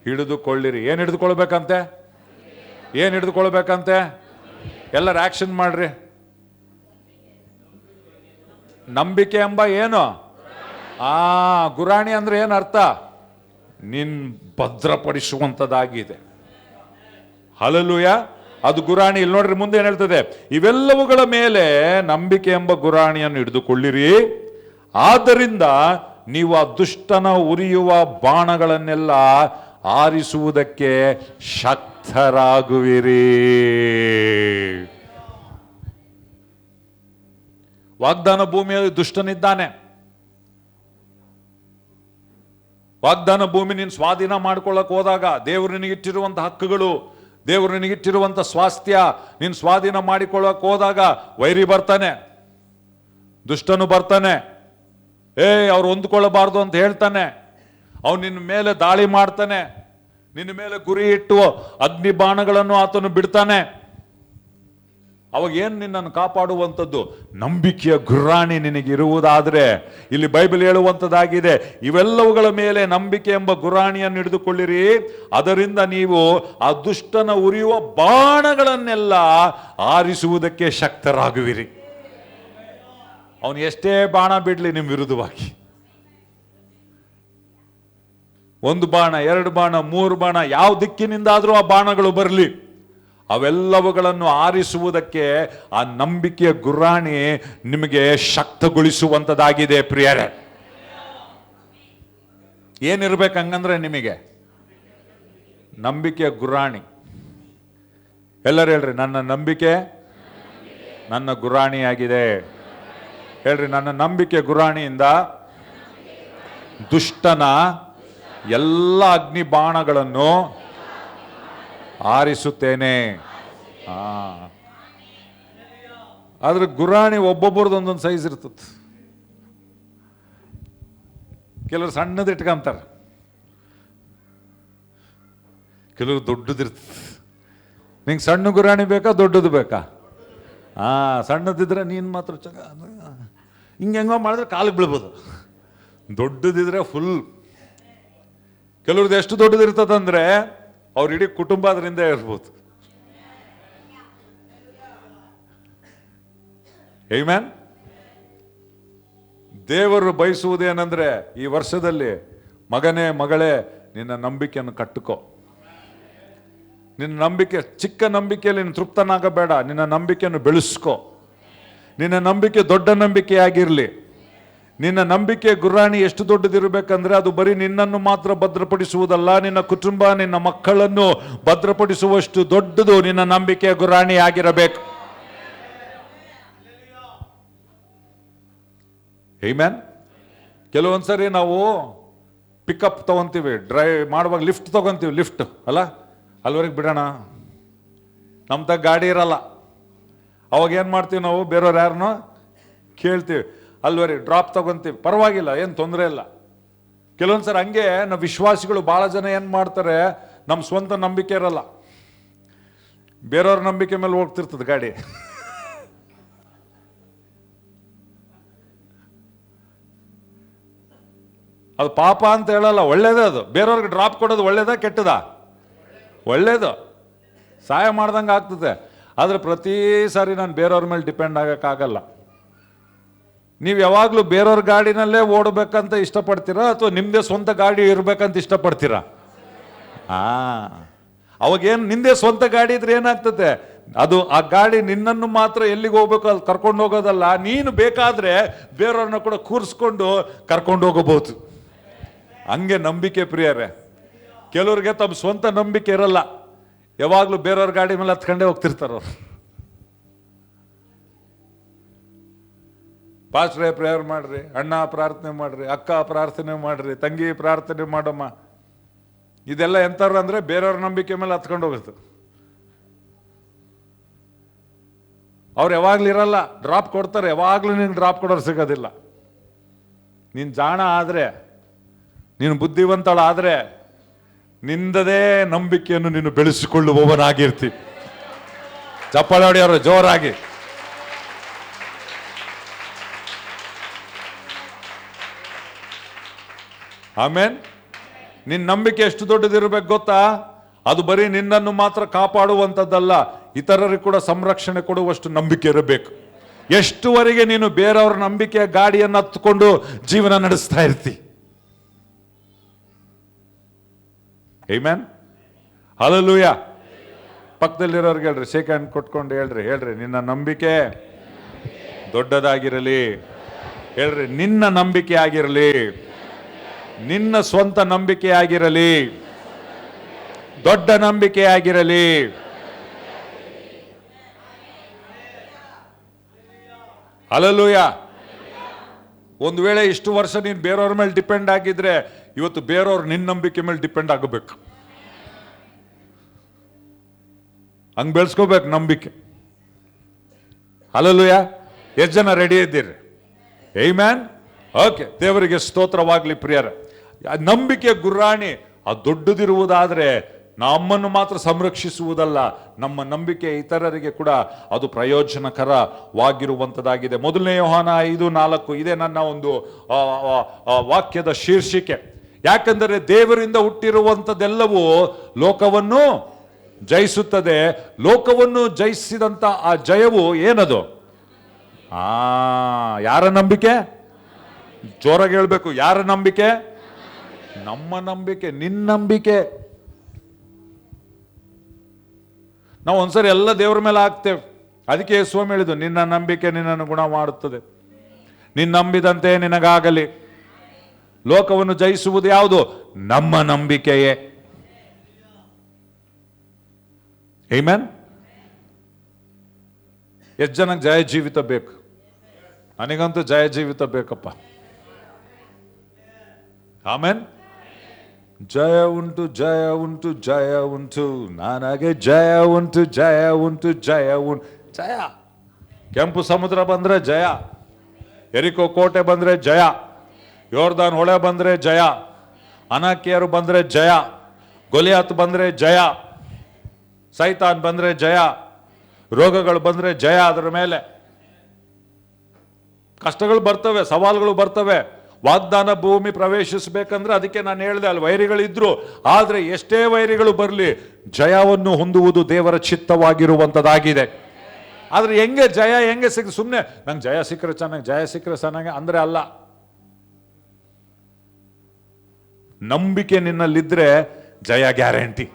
ಹಿಡಿದುಕೊಳ್ಳಿರಿ. ಏನ್ ಹಿಡಿದುಕೊಳ್ಬೇಕಂತೆ? ಏನ್ ಹಿಡಿದುಕೊಳ್ಬೇಕಂತೆ? ಎಲ್ಲರ ಆಕ್ಷನ್ ಮಾಡ್ರಿ. ನಂಬಿಕೆ ಎಂಬ ಏನು ಗುರಾಣಿ ಅಂದ್ರೆ ಏನು ಅರ್ಥ? ನಿನ್ ಭದ್ರಪಡಿಸುವಂಥದ್ದಾಗಿದೆ. ಹಲ್ಲೆಲೂಯ. ಅದು ಗುರಾಣಿ. ಇಲ್ಲಿ ನೋಡ್ರಿ ಮುಂದೆ ಏನ್ ಹೇಳ್ತದೆ, ಇವೆಲ್ಲವುಗಳ ಮೇಲೆ ನಂಬಿಕೆ ಎಂಬ ಗುರಾಣಿಯನ್ನು ಹಿಡಿದುಕೊಳ್ಳಿರಿ, ಆದ್ದರಿಂದ ನೀವು ಆ ದುಷ್ಟನ ಉರಿಯುವ ಬಾಣಗಳನ್ನೆಲ್ಲ ಆರಿಸುವುದಕ್ಕೆ ಶಕ್ತರಾಗುವಿರಿ. ವಾಗ್ದಾನ ಭೂಮಿಯಲ್ಲಿ ದುಷ್ಟನಿದ್ದಾನೆ. ವಾಗ್ದಾನ ಭೂಮಿ ನೀನು ಸ್ವಾಧೀನ ಮಾಡ್ಕೊಳ್ಳಕ್ ಹೋದಾಗ, ದೇವರು ನಿನಗಿಟ್ಟಿರುವಂತ ಹಕ್ಕುಗಳು, ದೇವರು ನಿನಗಿಟ್ಟಿರುವಂತ ಸ್ವಾಸ್ಥ್ಯ ನೀನು ಸ್ವಾಧೀನ ಮಾಡಿಕೊಳ್ಳಕ್ ಹೋದಾಗ ವೈರಿ ಬರ್ತಾನೆ, ದುಷ್ಟನು ಬರ್ತಾನೆ. ಅವ್ರು ಹೊಂದ್ಕೊಳ್ಳಬಾರ್ದು ಅಂತ ಹೇಳ್ತಾನೆ. ಅವನು ನಿನ್ನ ಮೇಲೆ ದಾಳಿ ಮಾಡ್ತಾನೆ, ನಿನ್ನ ಮೇಲೆ ಗುರಿ ಇಟ್ಟು ಅಗ್ನಿ ಬಾಣಗಳನ್ನು ಆತನು ಬಿಡ್ತಾನೆ. ಅವಾಗ ಏನು ನಿನ್ನನ್ನು ಕಾಪಾಡುವಂಥದ್ದು? ನಂಬಿಕೆಯ ಗುರಾಣಿ ನಿನಗಿರುವುದಾದ್ರೆ, ಇಲ್ಲಿ ಬೈಬಲ್ ಹೇಳುವಂಥದ್ದಾಗಿದೆ, ಇವೆಲ್ಲವುಗಳ ಮೇಲೆ ನಂಬಿಕೆ ಎಂಬ ಗುರಾಣಿಯನ್ನು ಹಿಡಿದುಕೊಳ್ಳಿರಿ, ಅದರಿಂದ ನೀವು ಆ ದುಷ್ಟನ ಉರಿಯುವ ಬಾಣಗಳನ್ನೆಲ್ಲ ಆರಿಸುವುದಕ್ಕೆ ಶಕ್ತರಾಗುವಿರಿ. ಅವನು ಎಷ್ಟೇ ಬಾಣ ಬಿಡ್ಲಿ ನಿಮ್ಮ ವಿರುದ್ಧವಾಗಿ, 1 ಬಾಣ 2 ಬಾಣ 3 ಬಾಣ ಯಾವ ದಿಕ್ಕಿನಿಂದಾದರೂ ಆ ಬಾಣಗಳು ಬರಲಿ, ಅವೆಲ್ಲವುಗಳನ್ನು ಆರಿಸುವುದಕ್ಕೆ ಆ ನಂಬಿಕೆಯ ಗುರಾಣಿ ನಿಮಗೆ ಶಕ್ತಗೊಳಿಸುವಂಥದ್ದಾಗಿದೆ ಪ್ರಿಯರೇ. ಏನಿರ್ಬೇಕು ಹಂಗಂದ್ರೆ ನಿಮಗೆ ನಂಬಿಕೆಯ ಗುರಾಣಿ. ಎಲ್ಲರೂ ಹೇಳ್ರಿ, ನನ್ನ ನಂಬಿಕೆ ನನ್ನ ಗುರಾಣಿಯಾಗಿದೆ. ಹೇಳ್ರಿ, ನನ್ನ ನಂಬಿಕೆ ಗುರಾಣಿಯಿಂದ ದುಷ್ಟನ ಎಲ್ಲ ಅಗ್ನಿ ಬಾಣಗಳನ್ನು ಆರಿಸುತ್ತೇನೆ. ಆದ್ರೆ ಗುರಾಣಿ ಒಬ್ಬೊಬ್ಬರದ್ದು ಒಂದೊಂದು ಸೈಜ್ ಇರ್ತದೆ. ಕೆಲವರು ಸಣ್ಣದು ಇಟ್ಕೊಂತಾರೆ, ಕೆಲವರು ದೊಡ್ಡದಿರ್ತದೆ. ನಿಂಗೆ ಸಣ್ಣ ಗುರಾಣಿ ಬೇಕಾ ದೊಡ್ಡದು ಬೇಕಾ? ಸಣ್ಣದಿದ್ರೆ ನೀನು ಮಾತ್ರ ಹೆಂಗೋ ಮಾಡಿದ್ರೆ ಕಾಲಿಗೆ ಬೀಳ್ಬೋದು. ದೊಡ್ಡದಿದ್ರೆ ಫುಲ್. ಕೆಲವ್ರದ್ದು ಎಷ್ಟು ದೊಡ್ಡದಿರ್ತದಂದ್ರೆ ಅವ್ರ ಇಡೀ ಕುಟುಂಬ ಅದರಿಂದ ಇರ್ಬೋದು. ಆಮೆನ್. ದೇವರು ಬಯಸುವುದೇನೆಂದ್ರೆ, ಈ ವರ್ಷದಲ್ಲಿ ಮಗನೇ ಮಗಳೇ ನಿನ್ನ ನಂಬಿಕೆಯನ್ನು ಕಟ್ಟುಕೋ. ನಿನ್ನ ನಂಬಿಕೆ, ಚಿಕ್ಕ ನಂಬಿಕೆಯಲ್ಲಿ ನೀನು ತೃಪ್ತನಾಗಬೇಡ, ನಿನ್ನ ನಂಬಿಕೆಯನ್ನು ಬೆಳೆಸ್ಕೋ. ನಿನ್ನ ನಂಬಿಕೆ ದೊಡ್ಡ ನಂಬಿಕೆಯಾಗಿರಲಿ. ನಿನ್ನ ನಂಬಿಕೆ ಗುರಾಣಿ ಎಷ್ಟು ದೊಡ್ಡದಿರಬೇಕಂದ್ರೆ, ಅದು ಬರೀ ನಿನ್ನನ್ನು ಮಾತ್ರ ಭದ್ರಪಡಿಸುವುದಲ್ಲ, ನಿನ್ನ ಕುಟುಂಬ ನಿನ್ನ ಮಕ್ಕಳನ್ನು ಭದ್ರಪಡಿಸುವಷ್ಟು ದೊಡ್ಡದು ನಿನ್ನ ನಂಬಿಕೆಯ ಗುರಾಣಿ ಆಗಿರಬೇಕು. ಆಮೆನ್. ಕೆಲವೊಂದ್ಸರಿ ನಾವು ಪಿಕಪ್ ತಗೊಂತೀವಿ, ಡ್ರೈವ್ ಮಾಡುವಾಗ ಲಿಫ್ಟ್ ತಗೊಂತೀವಿ. ಲಿಫ್ಟ್ ಅಲ್ಲ, ಅಲ್ಲಿವರೆಗೆ ಬಿಡೋಣ, ನಮ್ಮ ತಗ ಗಾಡಿ ಇರಲ್ಲ. ಅವಾಗ ಏನು ಮಾಡ್ತೀವಿ ನಾವು, ಬೇರೆಯವ್ರು ಯಾರನ್ನೋ ಕೇಳ್ತೀವಿ, ಅಲ್ಲಿವರೆಗೆ ಡ್ರಾಪ್ ತಗೊಂತೀವಿ, ಪರವಾಗಿಲ್ಲ, ಏನು ತೊಂದರೆ ಇಲ್ಲ. ಕೆಲವೊಂದ್ಸರಿ ಹಂಗೆ ನಾವು ವಿಶ್ವಾಸಿಗಳು ಭಾಳ ಜನ ಏನು ಮಾಡ್ತಾರೆ, ನಮ್ಮ ಸ್ವಂತ ನಂಬಿಕೆ ಇರಲ್ಲ, ಬೇರೆಯವ್ರ ನಂಬಿಕೆ ಮೇಲೆ ಹೋಗ್ತಿರ್ತದೆ ಗಾಡಿ. ಅದು ಪಾಪ ಅಂತ ಹೇಳಲ್ಲ, ಒಳ್ಳೇದೇ ಅದು. ಬೇರೆಯವ್ರಿಗೆ ಡ್ರಾಪ್ ಕೊಡೋದು ಒಳ್ಳೇದಾ ಕೆಟ್ಟದಾ? ಒಳ್ಳೇದು, ಸಹಾಯ ಮಾಡ್ದಂಗೆ ಆಗ್ತದೆ. ಆದರೆ ಪ್ರತಿ ಸಾರಿ ನಾನು ಬೇರೆಯವ್ರ ಮೇಲೆ ಡಿಪೆಂಡ್ ಆಗೋಕ್ಕಾಗಲ್ಲ. ನೀವು ಯಾವಾಗಲೂ ಬೇರೆಯವ್ರ ಗಾಡಿನಲ್ಲೇ ಓಡಬೇಕಂತ ಇಷ್ಟಪಡ್ತೀರಾ ಅಥವಾ ನಿಮ್ಮದೇ ಸ್ವಂತ ಗಾಡಿ ಇರಬೇಕಂತ ಇಷ್ಟಪಡ್ತೀರಾ? ಅವಾಗೇನು ನಿಂದೇ ಸ್ವಂತ ಗಾಡಿ ಇದ್ರೆ ಏನಾಗ್ತದೆ, ಅದು ಆ ಗಾಡಿ ನಿನ್ನನ್ನು ಮಾತ್ರ ಎಲ್ಲಿಗೆ ಹೋಗ್ಬೇಕು ಅಲ್ಲಿ ಕರ್ಕೊಂಡು ಹೋಗೋದಲ್ಲ, ನೀನು ಬೇಕಾದರೆ ಬೇರೆಯವ್ರನ್ನ ಕೂಡ ಕೂರಿಸ್ಕೊಂಡು ಕರ್ಕೊಂಡು ಹೋಗಬಹುದು. ಹಂಗೆ ನಂಬಿಕೆ ಪ್ರಿಯರೇ, ಕೆಲವ್ರಿಗೆ ತಮ್ಮ ಸ್ವಂತ ನಂಬಿಕೆ ಇರಲ್ಲ, ಯಾವಾಗಲೂ ಬೇರೆಯವ್ರ ಗಾಡಿ ಮೇಲೆ ಹತ್ಕೊಂಡೇ ಹೋಗ್ತಿರ್ತಾರ. ಪಾಸ್ಟ್ರೇ ಪ್ರೇಯರ್ ಮಾಡ್ರಿ, ಅಣ್ಣ ಪ್ರಾರ್ಥನೆ ಮಾಡ್ರಿ, ಅಕ್ಕ ಪ್ರಾರ್ಥನೆ ಮಾಡ್ರಿ, ತಂಗಿ ಪ್ರಾರ್ಥನೆ ಮಾಡಮ್ಮ, ಇದೆಲ್ಲ ಎಂಥವ್ರು ಅಂದರೆ ಬೇರೆಯವ್ರ ನಂಬಿಕೆ ಮೇಲೆ ಹತ್ಕೊಂಡು ಹೋಗುತ್ತೆ. ಅವ್ರು ಯಾವಾಗಲೂ ಇರಲ್ಲ, ಡ್ರಾಪ್ ಕೊಡ್ತಾರೆ, ಯಾವಾಗಲೂ ನೀನು ಡ್ರಾಪ್ ಕೊಡೋರು ಸಿಗೋದಿಲ್ಲ. ನೀನು ಜಾಣ ಆದರೆ, ನೀನು ಬುದ್ಧಿವಂತಳಾದರೆ ನಿಂದದೇ ನಂಬಿಕೆಯನ್ನು ನೀನು ಬೆಳೆಸಿಕೊಳ್ಳುವವನಾಗಿರ್ತಿ. ಚಪ್ಪಾಳೆ ಹೊಡೆಯೋರು ಜೋರಾಗಿ. ಆಮೇನ್. ನಿನ್ನ ನಂಬಿಕೆ ಎಷ್ಟು ದೊಡ್ಡದಿರಬೇಕು ಗೊತ್ತಾ? ಅದು ಬರೀ ನಿನ್ನನ್ನು ಮಾತ್ರ ಕಾಪಾಡುವಂಥದ್ದಲ್ಲ, ಇತರರಿಗೆ ಕೂಡ ಸಂರಕ್ಷಣೆ ಕೊಡುವಷ್ಟು ನಂಬಿಕೆ ಇರಬೇಕು. ಎಷ್ಟುವರೆಗೆ ನೀನು ಬೇರೆಯವ್ರ ನಂಬಿಕೆಯ ಗಾಡಿಯನ್ನು ಹತ್ಕೊಂಡು ಜೀವನ ನಡೆಸ್ತಾ ಇರ್ತಿ? ಆಮೆನ್. ಹಲ್ಲೆಲೂಯ. ಪಕ್ಕದಲ್ಲಿರೋರ್ಗೆ ಹೇಳ್ರಿ, ಶೇಕ್ ಹ್ಯಾಂಡ್ ಕೊಟ್ಕೊಂಡು ಹೇಳ್ರಿ, ನಿನ್ನ ನಂಬಿಕೆ ದೊಡ್ಡದಾಗಿರಲಿ. ಹೇಳ್ರಿ, ನಿನ್ನ ನಂಬಿಕೆ ಆಗಿರಲಿ, ನಿನ್ನ ಸ್ವಂತ ನಂಬಿಕೆ ಆಗಿರಲಿ, ದೊಡ್ಡ ನಂಬಿಕೆ ಆಗಿರಲಿ. ಹಲ್ಲೆಲೂಯ. ಒಂದು ವೇಳೆ ಇಷ್ಟು ವರ್ಷ ನೀನು ಬೇರೆಯವ್ರ ಮೇಲೆ ಡಿಪೆಂಡ್ ಆಗಿದ್ರೆ, ಇವತ್ತು ಬೇರೆಯವ್ರು ನಿನ್ನ ನಂಬಿಕೆ ಮೇಲೆ ಡಿಪೆಂಡ್ ಆಗಬೇಕು. ಹಂಗೆ ಬೆಳೆಸ್ಕೋಬೇಕು ನಂಬಿಕೆ. ಹಲ್ಲೆಲೂಯ. ಎಷ್ಟು ಜನ ರೆಡಿ ಇದ್ದೀರಿ? ಆಮೆನ್. ಓಕೆ, ದೇವರಿಗೆ ಸ್ತೋತ್ರವಾಗಲಿ ಪ್ರಿಯರೇ. ನಂಬಿಕೆ ಗುರಾಣಿ ಆ ದೊಡ್ಡದಿರುವುದಾದ್ರೆ ನಮ್ಮನ್ನು ಮಾತ್ರ ಸಂರಕ್ಷಿಸುವುದಲ್ಲ, ನಮ್ಮ ನಂಬಿಕೆ ಇತರರಿಗೆ ಕೂಡ ಅದು ಪ್ರಯೋಜನಕರವಾಗಿರುವಂಥದ್ದಾಗಿದೆ. 1 ಯೋಹಾನ 5:4 ಇದೇ ನನ್ನ ಒಂದು ವಾಕ್ಯದ ಶೀರ್ಷಿಕೆ. ಯಾಕಂದರೆ ದೇವರಿಂದ ಹುಟ್ಟಿರುವಂಥದ್ದೆಲ್ಲವೂ ಲೋಕವನ್ನು ಜಯಿಸುತ್ತದೆ. ಲೋಕವನ್ನು ಜಯಿಸಿದಂಥ ಆ ಜಯವು ಏನದು? ಯಾರ ನಂಬಿಕೆ? ಜೋರಾಗಿ ಹೇಳ್ಬೇಕು. ಯಾರ ನಂಬಿಕೆ? ನಮ್ಮ ನಂಬಿಕೆ, ನಿನ್ನ ನಂಬಿಕೆ. ನಾವು ಒಂದ್ಸರಿ ಎಲ್ಲ ದೇವರ ಮೇಲೆ ಹಾಕ್ತೇವೆ. ಅದಕ್ಕೆ ಸ್ವಾಮಿ ಹೇಳಿದ್ದು, ನಿನ್ನ ನಂಬಿಕೆ ನಿನ್ನನ್ನು ಗುಣ ಮಾಡುತ್ತದೆ, ನಿನ್ನ ನಂಬಿದಂತೆ ನಿನಗಾಗಲಿ. ಲೋಕವನ್ನು ಜಯಿಸುವುದು ಯಾವುದು? ನಮ್ಮ ನಂಬಿಕೆಯೇ. ಆಮೆನ್. ಎಷ್ಟು ಜನಕ್ಕೆ ಜಯ ಜೀವಿತ ಬೇಕು? ನನಗಂತೂ ಜಯ ಜೀವಿತ ಬೇಕಪ್ಪ. ಆಮೆನ್. ಜಯ ಉಂಟು, ಜಯ ಉಂಟು, ಜಯ ಉಂಟು, ನನಗೆ ಜಯ ಉಂಟು, ಜಯ ಉಂಟು, ಜಯ ಉಂಟು. ಜಯ. ಕೆಂಪು ಸಮುದ್ರ ಬಂದ್ರೆ ಜಯ, ಎರಿಕೋ ಕೋಟೆ ಬಂದ್ರೆ ಜಯ, ಯೋರ್ದಾನ್ ಹೊಳೆ ಬಂದ್ರೆ ಜಯ, ಅನಾಕಿಯರು ಬಂದ್ರೆ ಜಯ, ಗೊಲಿಯಾತ್ ಬಂದ್ರೆ ಜಯ, ಸೈತಾನ್ ಬಂದ್ರೆ ಜಯ, ರೋಗಗಳು ಬಂದ್ರೆ ಜಯ. ಅದರ ಮೇಲೆ ಕಷ್ಟಗಳು ಬರ್ತವೆ, ಸವಾಲುಗಳು ಬರ್ತವೆ. ವಾಗ್ದಾನ ಭೂಮಿ ಪ್ರವೇಶಿಸಬೇಕಂದ್ರೆ ಅದಕ್ಕೆ ನಾನು ಹೇಳಿದೆ, ಅಲ್ಲಿ ವೈರಿಗಳಿದ್ರು. ಆದರೆ ಎಷ್ಟೇ ವೈರಿಗಳು ಬರಲಿ, ಜಯವನ್ನು ಹೊಂದುವುದು ದೇವರ ಚಿತ್ತವಾಗಿರುವಂಥದ್ದಾಗಿದೆ. ಆದರೆ ಹೆಂಗೆ ಸಿಕ್ಕ ಸುಮ್ಮನೆ ನಂಗೆ ಜಯ ಸಿಕ್ಕರೆ ಚೆನ್ನಾಗಿ, ಜಯ ಸಿಕ್ಕರೆ ಚೆನ್ನಾಗಿ ಅಂದರೆ ಅಲ್ಲ. ನಂಬಿಕೆ ನಿನ್ನಲ್ಲಿದ್ರೆ ಜಯ ಗ್ಯಾರಂಟಿ.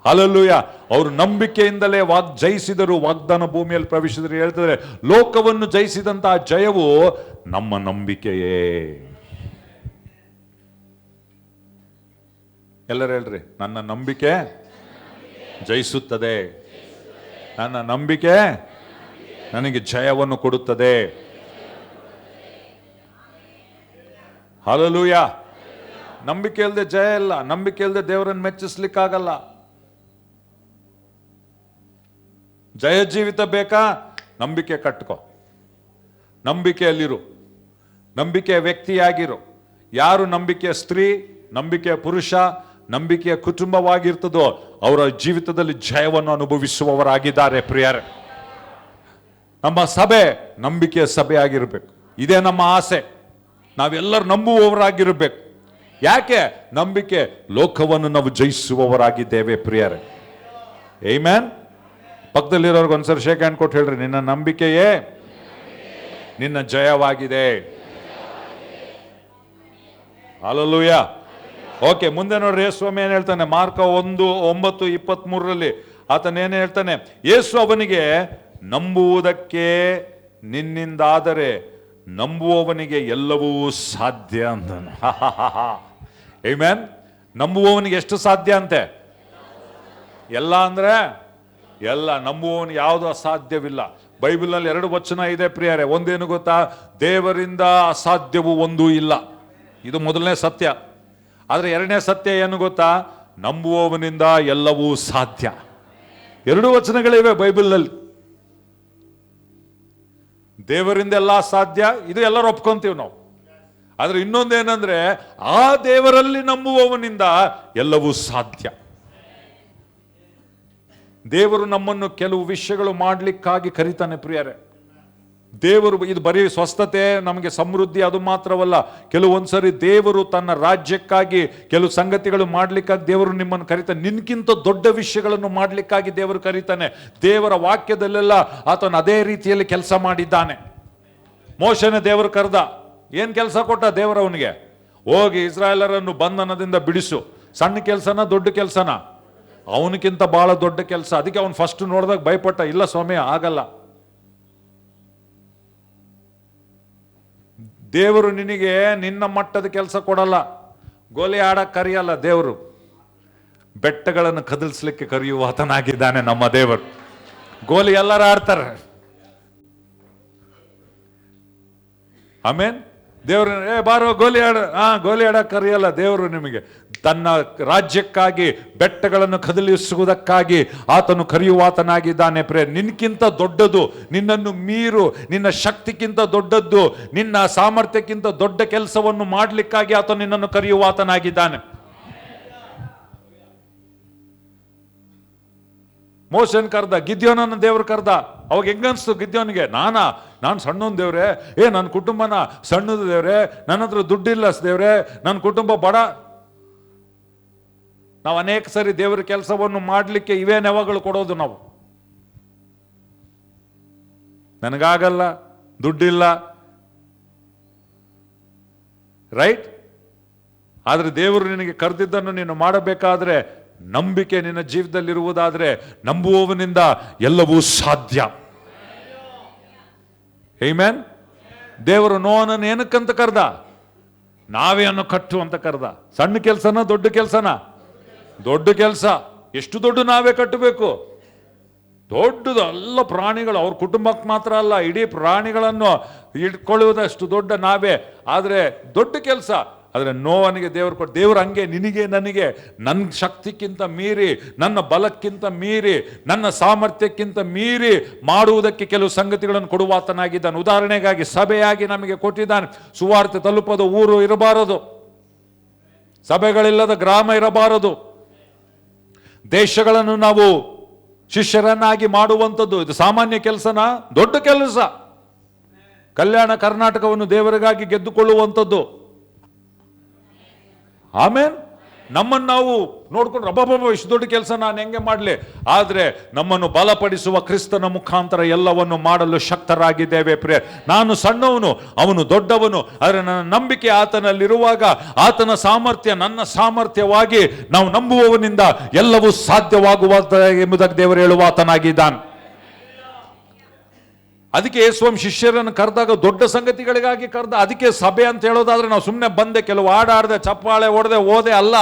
ಹಲ್ಲೆಲೂಯ. ಅವರು ನಂಬಿಕೆಯಿಂದಲೇ ಜಯಿಸಿದರು, ವಾಗ್ದಾನ ಭೂಮಿಯಲ್ಲಿ ಪ್ರವೇಶಿಸಿದರು. ಹೇಳ್ತಾರೆ, ಲೋಕವನ್ನು ಜಯಿಸಿದಂತಹ ಜಯವು ನಮ್ಮ ನಂಬಿಕೆಯೇ. ಎಲ್ಲರೂ ಹೇಳ್ರಿ, ನನ್ನ ನಂಬಿಕೆ ಜಯಿಸುತ್ತದೆ, ನನ್ನ ನಂಬಿಕೆ ನನಗೆ ಜಯವನ್ನು ಕೊಡುತ್ತದೆ. ಹಲ್ಲೆಲೂಯ. ನಂಬಿಕೆ ಇಲ್ಲದೆ ಜಯ ಇಲ್ಲ. ನಂಬಿಕೆ ಇಲ್ಲದೆ ದೇವರನ್ನು ಮೆಚ್ಚಿಸ್ಲಿಕ್ಕಾಗಲ್ಲ. ಜಯ ಜೀವಿತ ಬೇಕಾ? ನಂಬಿಕೆ ಕಟ್ಕೋ, ನಂಬಿಕೆಯಲ್ಲಿರು, ನಂಬಿಕೆಯ ವ್ಯಕ್ತಿಯಾಗಿರು. ಯಾರು ನಂಬಿಕೆಯ ಸ್ತ್ರೀ, ನಂಬಿಕೆಯ ಪುರುಷ, ನಂಬಿಕೆಯ ಕುಟುಂಬವಾಗಿರ್ತದೋ ಅವರ ಜೀವಿತದಲ್ಲಿ ಜಯವನ್ನು ಅನುಭವಿಸುವವರಾಗಿದ್ದಾರೆ ಪ್ರಿಯರೇ. ನಮ್ಮ ಸಭೆ ನಂಬಿಕೆಯ ಸಭೆ ಆಗಿರಬೇಕು. ಇದೇ ನಮ್ಮ ಆಸೆ. ನಾವೆಲ್ಲರೂ ನಂಬುವವರಾಗಿರಬೇಕು. ಯಾಕೆ? ನಂಬಿಕೆ ಲೋಕವನ್ನು ನಾವು ಜಯಿಸುವವರಾಗಿದ್ದೇವೆ ಪ್ರಿಯರೇ. ಆಮೆನ್. ಪಕ್ಕದಲ್ಲಿರೋರ್ಗೆ ಒಂದ್ಸರಿ ಶೇಕ್ ಹ್ಯಾಂಡ್ ಕೊಟ್ಟು ಹೇಳ್ರಿ, ನಿನ್ನ ನಂಬಿಕೆಯೇ ನಿನ್ನ ಜಯವಾಗಿದೆ. ಹಲ್ಲೆಲೂಯ. ಓಕೆ, ಮುಂದೆ ನೋಡ್ರಿ, ಯೇಸು ಏನ್ ಹೇಳ್ತಾನೆ? ಮಾರ್ಕ 1:9-23 ಆತನೇನು ಹೇಳ್ತಾನೆ? ಯೇಸು ಅವನಿಗೆ, ನಂಬುವುದಕ್ಕೆ ನಿನ್ನಿಂದಾದರೆ ನಂಬುವವನಿಗೆ ಎಲ್ಲವೂ ಸಾಧ್ಯ ಅಂತಾನೆ. ಆಮೆನ್. ನಂಬುವವನಿಗೆ ಎಷ್ಟು ಸಾಧ್ಯ ಅಂತೆ? ಎಲ್ಲ ಅಂದ್ರೆ ಎಲ್ಲ. ನಂಬುವವನು ಯಾವುದು ಅಸಾಧ್ಯವಿಲ್ಲ. ಬೈಬಲ್ನಲ್ಲಿ 2 ವಚನ ಇದೆ ಪ್ರಿಯರೇ. ಒಂದೇನು ಗೊತ್ತಾ? ದೇವರಿಂದ ಅಸಾಧ್ಯವೂ ಒಂದೂ ಇಲ್ಲ. ಇದು ಮೊದಲನೇ ಸತ್ಯ. ಆದರೆ 2ನೇ ಸತ್ಯ ಏನು ಗೊತ್ತಾ? ನಂಬುವವನಿಂದ ಎಲ್ಲವೂ ಸಾಧ್ಯ. 2 ವಚನಗಳಿವೆ ಬೈಬಲ್ನಲ್ಲಿ. ದೇವರಿಂದ ಎಲ್ಲ ಸಾಧ್ಯ, ಇದು ಎಲ್ಲರೂ ಒಪ್ಕೊಂತೀವಿ ನಾವು. ಆದ್ರೆ ಇನ್ನೊಂದೇನಂದ್ರೆ, ಆ ದೇವರಲ್ಲಿ ನಂಬುವವನಿಂದ ಎಲ್ಲವೂ ಸಾಧ್ಯ. ದೇವರು ನಮ್ಮನ್ನು ಕೆಲವು ವಿಷಯಗಳು ಮಾಡ್ಲಿಕ್ಕಾಗಿ ಕರೀತಾನೆ ಪ್ರಿಯರೇ. ದೇವರು ಇದು ಬರೀ ಸ್ವಸ್ಥತೆ, ನಮಗೆ ಸಮೃದ್ಧಿ ಅದು ಮಾತ್ರವಲ್ಲ. ಕೆಲವೊಂದ್ಸರಿ ದೇವರು ತನ್ನ ರಾಜ್ಯಕ್ಕಾಗಿ ಕೆಲವು ಸಂಗತಿಗಳು ಮಾಡ್ಲಿಕ್ಕಾಗಿ ದೇವರು ನಿಮ್ಮನ್ನು ಕರೀತಾನೆ. ನಿನ್ಗಿಂತ ದೊಡ್ಡ ವಿಷಯಗಳನ್ನು ಮಾಡ್ಲಿಕ್ಕಾಗಿ ದೇವರು ಕರೀತಾನೆ. ದೇವರ ವಾಕ್ಯದಲ್ಲೆಲ್ಲ ಆತನು ಅದೇ ರೀತಿಯಲ್ಲಿ ಕೆಲಸ ಮಾಡಿದ್ದಾನೆ. ಮೋಶೆನ ದೇವರು ಕರೆದ, ಏನ್ ಕೆಲಸ ಕೊಟ್ಟ ದೇವರವನಿಗೆ? ಹೋಗಿ ಇಸ್ರಾಯೇಲರನ್ನು ಬಂಧನದಿಂದ ಬಿಡಿಸು. ಸಣ್ಣ ಕೆಲಸನ ದೊಡ್ಡ ಕೆಲಸನ? ಅವನಕ್ಕಿಂತ ಬಹಳ ದೊಡ್ಡ ಕೆಲಸ. ಅದಕ್ಕೆ ಅವನು ಫಸ್ಟ್ ನೋಡಿದಾಗ ಭಯಪಟ್ಟ, ಇಲ್ಲ ಸ್ವಾಮಿ ಆಗಲ್ಲ. ದೇವರು ನಿನಗೆ ನಿನ್ನ ಮಟ್ಟದ ಕೆಲಸ ಕೊಡಲ್ಲ. ಗೋಲಿ ಆಡಕ್ಕೆ ಕರೆಯಲ್ಲ ದೇವರು, ಬೆಟ್ಟಗಳನ್ನು ಕದಲಿಸ್ಲಿಕ್ಕೆ ಕರೆಯುವ ಆತನಾಗಿದ್ದಾನೆ ನಮ್ಮ ದೇವರು. ಗೋಲಿ ಎಲ್ಲರೂ ಆಡ್ತಾರೆ. ಆಮೇನ್. ದೇವರು ಬಾರೋ ಗೋಲಿ ಆಡ, ಗೋಲಿ ಆಡಕ್ಕೆ ಕರೆಯಲ್ಲ ದೇವರು. ನಿಮಗೆ ತನ್ನ ರಾಜ್ಯಕ್ಕಾಗಿ ಬೆಟ್ಟಗಳನ್ನು ಕದಲಿಸುವುದಕ್ಕಾಗಿ ಆತನು ಕರೆಯುವಾತನಾಗಿದ್ದಾನೆ. ನಿನ್ಕಿಂತ ದೊಡ್ಡದು, ನಿನ್ನನ್ನು ಮೀರು, ನಿನ್ನ ಶಕ್ತಿಗಿಂತ ದೊಡ್ಡದ್ದು, ನಿನ್ನ ಸಾಮರ್ಥ್ಯಕ್ಕಿಂತ ದೊಡ್ಡ ಕೆಲಸವನ್ನು ಮಾಡಲಿಕ್ಕಾಗಿ ಆತನು ನಿನ್ನನ್ನು ಕರೆಯುವಾತನಾಗಿದ್ದಾನೆ. ಮೋಶನ್ ಕರ್ದ, ಗಿದ್ಯೋನನ್ನು ದೇವರು ಕರ್ದ. ಅವಾಗ ಹೆಂಗನ್ಸ್ತು ಗಿದ್ಯೋನಿಗೆ? ನಾನು ಸಣ್ಣನ್ ದೇವ್ರೆ, ನನ್ನ ಕುಟುಂಬನ ಸಣ್ಣದು ದೇವ್ರೆ, ನನ್ನ ಹತ್ರ ದುಡ್ಡಿಲ್ಲ ದೇವ್ರೆ, ನನ್ನ ಕುಟುಂಬ ಬಡ. ನಾವು ಅನೇಕ ಸರಿ ದೇವರ ಕೆಲಸವನ್ನು ಮಾಡಲಿಕ್ಕೆ ಇವೇ ನೆವಗಳು ಕೊಡೋದು ನಾವು. ನನಗಾಗಲ್ಲ, ದುಡ್ಡಿಲ್ಲ, ರೈಟ್? ಆದ್ರೆ ದೇವರು ನಿನಗೆ ಕರೆದಿದ್ದನ್ನು ನೀನು ಮಾಡಬೇಕಾದ್ರೆ, ನಂಬಿಕೆ ನಿನ್ನ ಜೀವಿತದಲ್ಲಿರುವುದಾದ್ರೆ, ನಂಬುವವನಿಂದ ಎಲ್ಲವೂ ಸಾಧ್ಯ. ಆಮೆನ್. ದೇವರು ನೋಹನನ್ನು ಏನಕ್ಕಂತ ಕರೆದ? ನಾವೇ ಅನ್ನು ಕಟ್ಟು ಅಂತ ಕರೆದ. ಸಣ್ಣ ಕೆಲಸನ ದೊಡ್ಡ ಕೆಲಸನ? ದೊಡ್ಡ ಕೆಲಸ. ಎಷ್ಟು ದೊಡ್ಡ ನಾವೇ ಕಟ್ಟಬೇಕು? ದೊಡ್ಡದು. ಎಲ್ಲ ಪ್ರಾಣಿಗಳು, ಅವ್ರ ಕುಟುಂಬಕ್ಕೆ ಮಾತ್ರ ಅಲ್ಲ, ಇಡೀ ಪ್ರಾಣಿಗಳನ್ನು ಇಟ್ಕೊಳ್ಳುವುದಷ್ಟು ದೊಡ್ಡ ನಾವೇ. ಆದರೆ ದೊಡ್ಡ ಕೆಲಸ. ಆದರೆ ನೋವನಿಗೆ ದೇವರು ಕೊಟ್ಟು, ದೇವರು ಹಂಗೆ ನಿನಗೆ ನನಗೆ ನನ್ನ ಶಕ್ತಿಕ್ಕಿಂತ ಮೀರಿ, ನನ್ನ ಬಲಕ್ಕಿಂತ ಮೀರಿ, ನನ್ನ ಸಾಮರ್ಥ್ಯಕ್ಕಿಂತ ಮೀರಿ ಮಾಡುವುದಕ್ಕೆ ಕೆಲವು ಸಂಗತಿಗಳನ್ನು ಕೊಡುವಾತನಾಗಿದ್ದಾನೆ. ಉದಾಹರಣೆಗಾಗಿ ಸಭೆಯಾಗಿ ನಮಗೆ ಕೊಟ್ಟಿದ್ದಾನೆ. ಸುವಾರ್ತೆ ತಲುಪೋದು ಊರು ಇರಬಾರದು, ಸಭೆಗಳಿಲ್ಲದ ಗ್ರಾಮ ಇರಬಾರದು. ದೇಶಗಳನ್ನು ನಾವು ಶಿಷ್ಯರನ್ನಾಗಿ ಮಾಡುವಂಥದ್ದು ಇದು ಸಾಮಾನ್ಯ ಕೆಲಸನ? ದೊಡ್ಡ ಕೆಲಸ. ಕಲ್ಯಾಣ ಕರ್ನಾಟಕವನ್ನು ದೇವರಿಗಾಗಿ ಗೆದ್ದುಕೊಳ್ಳುವಂಥದ್ದು. ಆಮೇನ್. ನಮ್ಮನ್ನು ನಾವು ನೋಡ್ಕೊಂಡು ಅಬ್ಬಬ್ಬ ಇಷ್ಟು ದೊಡ್ಡ ಕೆಲಸ ನಾನು ಹೆಂಗೆ ಮಾಡಲಿ? ಆದರೆ ನಮ್ಮನ್ನು ಬಲಪಡಿಸುವ ಕ್ರಿಸ್ತನ ಮುಖಾಂತರ ಎಲ್ಲವನ್ನು ಮಾಡಲು ಶಕ್ತರಾಗಿದ್ದೇವೆ. ನಾನು ಸಣ್ಣವನು, ಅವನು ದೊಡ್ಡವನು. ಆದರೆ ನನ್ನ ನಂಬಿಕೆ ಆತನಲ್ಲಿರುವಾಗ ಆತನ ಸಾಮರ್ಥ್ಯ ನನ್ನ ಸಾಮರ್ಥ್ಯವಾಗಿ ನಾವು ನಂಬುವವನಿಂದ ಎಲ್ಲವೂ ಸಾಧ್ಯವಾಗುವ ಎಂಬುದಕ್ಕೆ ದೇವರು ಹೇಳುವ ಆತನಾಗಿದ್ದಾನೆ. ಅದಕ್ಕೆ ಯೇಸುವಂ ಶಿಷ್ಯರನ್ನು ಕರೆದಾಗ ದೊಡ್ಡ ಸಂಗತಿಗಳಿಗಾಗಿ ಕರೆದ. ಅದಕ್ಕೆ ಸಭೆ ಅಂತ ಹೇಳೋದಾದ್ರೆ ನಾವು ಸುಮ್ಮನೆ ಬಂದೆ, ಕೆಲವು ಆಡಾಡದೆ, ಚಪ್ಪಾಳೆ ಹೊಡೆದೆ, ಓದೆ ಅಲ್ಲ.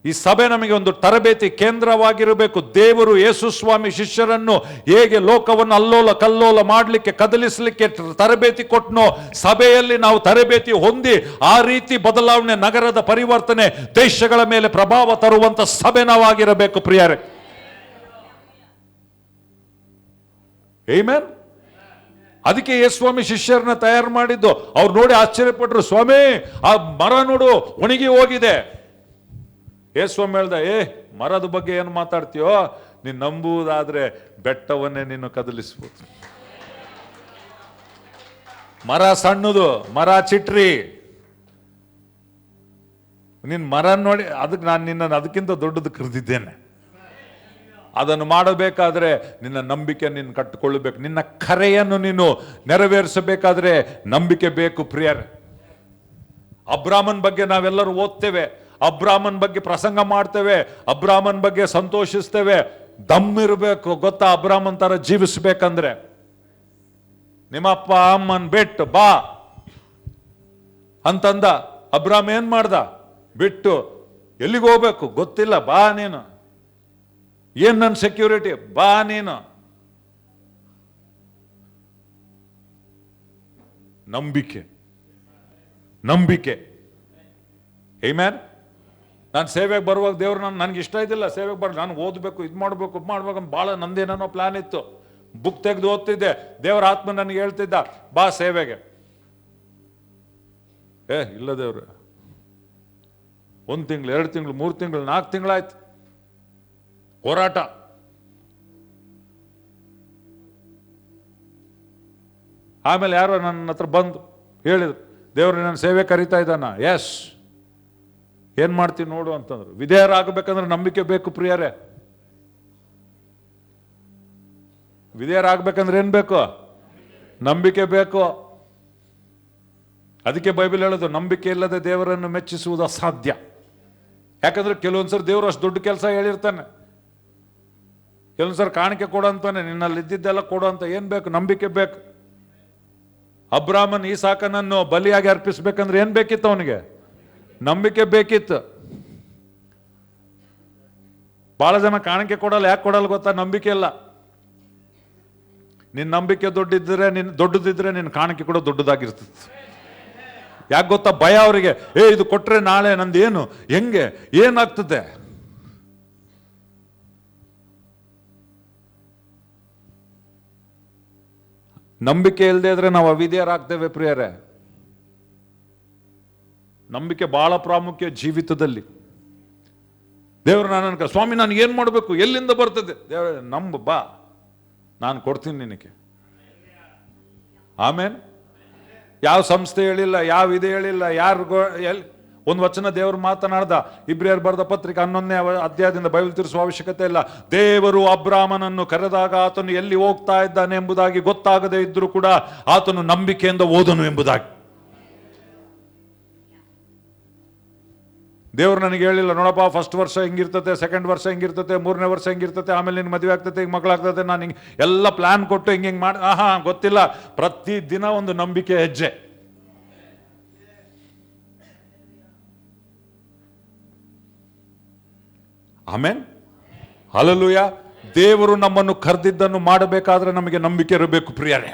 ಈ ಸಭೆ ನಮಗೆ ಒಂದು ತರಬೇತಿ ಕೇಂದ್ರವಾಗಿರಬೇಕು. ದೇವರು ಯೇಸು ಸ್ವಾಮಿ ಶಿಷ್ಯರನ್ನು ಹೇಗೆ ಲೋಕವನ್ನು ಅಲ್ಲೋಲ ಕಲ್ಲೋಲ ಮಾಡಲಿಕ್ಕೆ, ಕದಲಿಸಲಿಕ್ಕೆ ತರಬೇತಿ ಕೊಟ್ಟನೋ, ಸಭೆಯಲ್ಲಿ ನಾವು ತರಬೇತಿ ಹೊಂದಿ ಆ ರೀತಿ ಬದಲಾವಣೆ, ನಗರದ ಪರಿವರ್ತನೆ, ದೇಶಗಳ ಮೇಲೆ ಪ್ರಭಾವ ತರುವಂತ ಸಭೆ ನಾವಾಗಿರಬೇಕು ಪ್ರಿಯರೇ. ಆಮೆನ್. ಅದಕ್ಕೆ ಯೇಸುಸ್ವಾಮಿ ಶಿಷ್ಯರನ್ನ ತಯಾರು ಮಾಡಿದ್ದು. ಅವ್ರು ನೋಡಿ ಆಶ್ಚರ್ಯಪಟ್ರು, ಸ್ವಾಮಿ ಆ ಮರ ನೋಡು ಒಣಗಿ ಹೋಗಿದೆ. ಯೇಸುಸ್ವಾಮಿ ಹೇಳ್ದ, ಮರದ ಬಗ್ಗೆ ಏನು ಮಾತಾಡ್ತೀಯೋ? ನೀನು ನಂಬುವುದಾದ್ರೆ ಬೆಟ್ಟವನ್ನೇ ನೀನು ಕದಲಿಸ್ಬೋದು. ಮರ ಸಣ್ಣದು, ಮರ ಚಿಟ್ರಿ. ನಿನ್ ಮರ ನೋಡಿ, ಅದಕ್ಕೆ ನಾನು ನಿನ್ನನ್ನು ಅದಕ್ಕಿಂತ ದೊಡ್ಡದು ಕರೆದಿದ್ದೇನೆ. ಅದನ್ನು ಮಾಡಬೇಕಾದ್ರೆ ನಿನ್ನ ನಂಬಿಕೆ ನೀನು ಕಟ್ಟಿಕೊಳ್ಳಬೇಕು. ನಿನ್ನ ಕರೆಯನ್ನು ನೀನು ನೆರವೇರಿಸಬೇಕಾದ್ರೆ ನಂಬಿಕೆ ಬೇಕು ಪ್ರಿಯರೇ. ಅಬ್ರಾಮನ್ ಬಗ್ಗೆ ನಾವೆಲ್ಲರೂ ಓದ್ತೇವೆ, ಅಬ್ರಾಮನ್ ಬಗ್ಗೆ ಪ್ರಸಂಗ ಮಾಡ್ತೇವೆ, ಅಬ್ರಾಮನ್ ಬಗ್ಗೆ ಸಂತೋಷಿಸ್ತೇವೆ. ದಮ್ಮಿರಬೇಕು ಗೊತ್ತಾ? ಅಬ್ರಾಮನ್ ತರ ಜೀವಿಸ್ಬೇಕಂದ್ರೆ ನಿಮ್ಮಪ್ಪ ಅಮ್ಮನ್ ಬಿಟ್ಟು ಬಾ ಅಂತಂದ. ಅಬ್ರಾಮ್ ಏನ್ ಮಾಡ್ದ? ಬಿಟ್ಟು ಎಲ್ಲಿಗೆ ಹೋಗ್ಬೇಕು ಗೊತ್ತಿಲ್ಲ, ಬಾ ನೀನು. ಏನ್ ನನ್ನ ಸೆಕ್ಯೂರಿಟಿ? ಬಾ ನೀನು. ನಂಬಿಕೆ, ನಂಬಿಕೆ. ಆಮೆನ್. ನಾನು ಸೇವೆಗೆ ಬರುವಾಗ ದೇವ್ರು ನನ್ಗೆ ಇಷ್ಟ ಇದ್ದಿಲ್ಲ ಸೇವೆಗೆ ಬರ್, ನಾನು ಓದಬೇಕು, ಇದು ಮಾಡಬೇಕು, ಅಂತ ಭಾಳ ನಂದೇನೋ ಪ್ಲಾನ್ ಇತ್ತು. ಬುಕ್ ತೆಗೆದು ಓದ್ತಿದ್ದೆ. ದೇವರ ಆತ್ಮ ನನಗೆ ಹೇಳ್ತಿದ್ದ, ಬಾ ಸೇವೆಗೆ. ಇಲ್ಲ ದೇವ್ರು, 1 ತಿಂಗಳು, 2 ತಿಂಗಳು, 3 ತಿಂಗಳು, 4 ತಿಂಗಳಾಯ್ತು ಹೋರಾಟ. ಆಮೇಲೆ ಯಾರೋ ನನ್ನ ಹತ್ರ ಬಂದು ಹೇಳಿದ್ರು, ದೇವರು ನನ್ನ ಸೇವೆ ಕರೀತಾ ಇದ್ದಾನ. ಎಸ್, ಏನು ಮಾಡ್ತೀನಿ ನೋಡು ಅಂತಂದ್ರು. ವಿಧೇಯರಾಗಬೇಕಂದ್ರೆ ನಂಬಿಕೆ ಬೇಕು ಪ್ರಿಯರೇ. ವಿಧೇಯರಾಗಬೇಕಂದ್ರೆ ಏನು ಬೇಕು? ನಂಬಿಕೆ ಬೇಕು. ಅದಕ್ಕೆ ಬೈಬಲ್ ಹೇಳೋದು, ನಂಬಿಕೆ ಇಲ್ಲದೆ ದೇವರನ್ನು ಮೆಚ್ಚಿಸುವುದು ಅಸಾಧ್ಯ. ಯಾಕಂದ್ರೆ ಕೆಲವೊಂದ್ಸರಿ ದೇವರು ಅಷ್ಟು ದೊಡ್ಡ ಕೆಲಸ ಹೇಳಿರ್ತಾನೆ, ಕೆಲವೊಂದ್ಸರಿ ಕಾಣಿಕೆ ಕೊಡು ಅಂತಾನೆ, ನಿನ್ನಲ್ಲಿ ಇದ್ದಿದ್ದೆಲ್ಲ ಕೊಡು ಅಂತ. ಏನು ಬೇಕು? ನಂಬಿಕೆ ಬೇಕು. ಅಬ್ರಾಮನ್ ಈಸಾಕನನ್ನು ಬಲಿಯಾಗಿ ಅರ್ಪಿಸ್ಬೇಕಂದ್ರೆ ಏನು ಬೇಕಿತ್ತು ಅವನಿಗೆ? ನಂಬಿಕೆ ಬೇಕಿತ್ತು. ಬಹಳ ಜನ ಕಾಣಿಕೆ ಕೊಡಲ್ಲ. ಯಾಕೆ ಕೊಡಲ್ಲ ಗೊತ್ತಾ? ನಂಬಿಕೆ ಇಲ್ಲ. ನಿನ್ನ ನಂಬಿಕೆ ದೊಡ್ಡದಿದ್ರೆ ನಿನ್ನ ಕಾಣಿಕೆ ಕೂಡ ದೊಡ್ಡದಾಗಿರ್ತದೆ. ಯಾಕೆ ಗೊತ್ತಾ? ಭಯ ಅವರಿಗೆ. ಇದು ಕೊಟ್ರೆ ನಾಳೆ ನಂದು ಏನು, ಹೆಂಗೆ, ಏನಾಗ್ತದೆ? ನಂಬಿಕೆ ಇಲ್ಲದೆ ಇದ್ರೆ ನಾವು ಅವಿಧೇಯರಾಗ್ತೇವೆ ಪ್ರಿಯರೇ. ನಂಬಿಕೆ ಬಹಳ ಪ್ರಾಮುಖ್ಯ ಜೀವಿತದಲ್ಲಿ. ದೇವರು ನನ್ನ ಸ್ವಾಮಿ ನಾನು ಏನು ಮಾಡಬೇಕು, ಎಲ್ಲಿಂದ ಬರ್ತದೆ? ದೇವರ ನಂಬ ಬಾ, ನಾನು ಕೊಡ್ತೀನಿ ನಿನಗೆ. ಆಮೇಲೆ ಯಾವ ಸಂಸ್ಥೆ ಹೇಳಿಲ್ಲ, ಯಾವ ಇದೆ ಹೇಳಿಲ್ಲ, ಎಲ್ಲಿ ಒಂದು ವಚನ ದೇವರು ಮಾತನಾಡ್ದ. ಇಬ್ರಿಯರು ಬರೆದ ಪತ್ರಿಕೆ 11ನೇ ಅಧ್ಯಾಯದಿಂದ ಬೈಬಲ್ ತಿರ್ಸುವ ಅವಶ್ಯಕತೆ ಇಲ್ಲ. ದೇವರು ಅಬ್ರಾಮನನ್ನು ಕರೆದಾಗ ಆತನು ಎಲ್ಲಿ ಹೋಗ್ತಾ ಇದ್ದಾನೆ ಎಂಬುದಾಗಿ ಗೊತ್ತಾಗದೇ ಇದ್ರೂ ಕೂಡ ಆತನು ನಂಬಿಕೆಯಿಂದ ಓದನು ಎಂಬುದಾಗಿ. ದೇವರು ನನಗೆ ಹೇಳಿಲ್ಲ, ನೋಡಪ್ಪ ಫಸ್ಟ್ ವರ್ಷ ಹಿಂಗಿರ್ತತೆ, ಸೆಕೆಂಡ್ ವರ್ಷ ಹಿಂಗಿರ್ತತೆ, 3ನೇ ವರ್ಷ ಹಿಂಗಿರ್ತತೆ, ಆಮೇಲೆ ನಿನ್ನ ಮದುವೆ ಆಗ್ತತೆ, ಹಿಂಗೆ ಮಕ್ಕಳಾಗ್ತದೆ, ನಾನು ಹಿಂಗೆ ಎಲ್ಲ ಪ್ಲಾನ್ ಕೊಟ್ಟು ಹಿಂಗೆ ಮಾಡಿ ಗೊತ್ತಿಲ್ಲ. ಪ್ರತಿ ದಿನ ಒಂದು ನಂಬಿಕೆ ಹೆಜ್ಜೆ. Amen, hallelujah. ದೇವರು ನಮ್ಮನ್ನು ಕರೆದಿದ್ದನ್ನು ಮಾಡಬೇಕಾದ್ರೆ ನಮಗೆ ನಂಬಿಕೆ ಇರಬೇಕು ಪ್ರಿಯರೇ.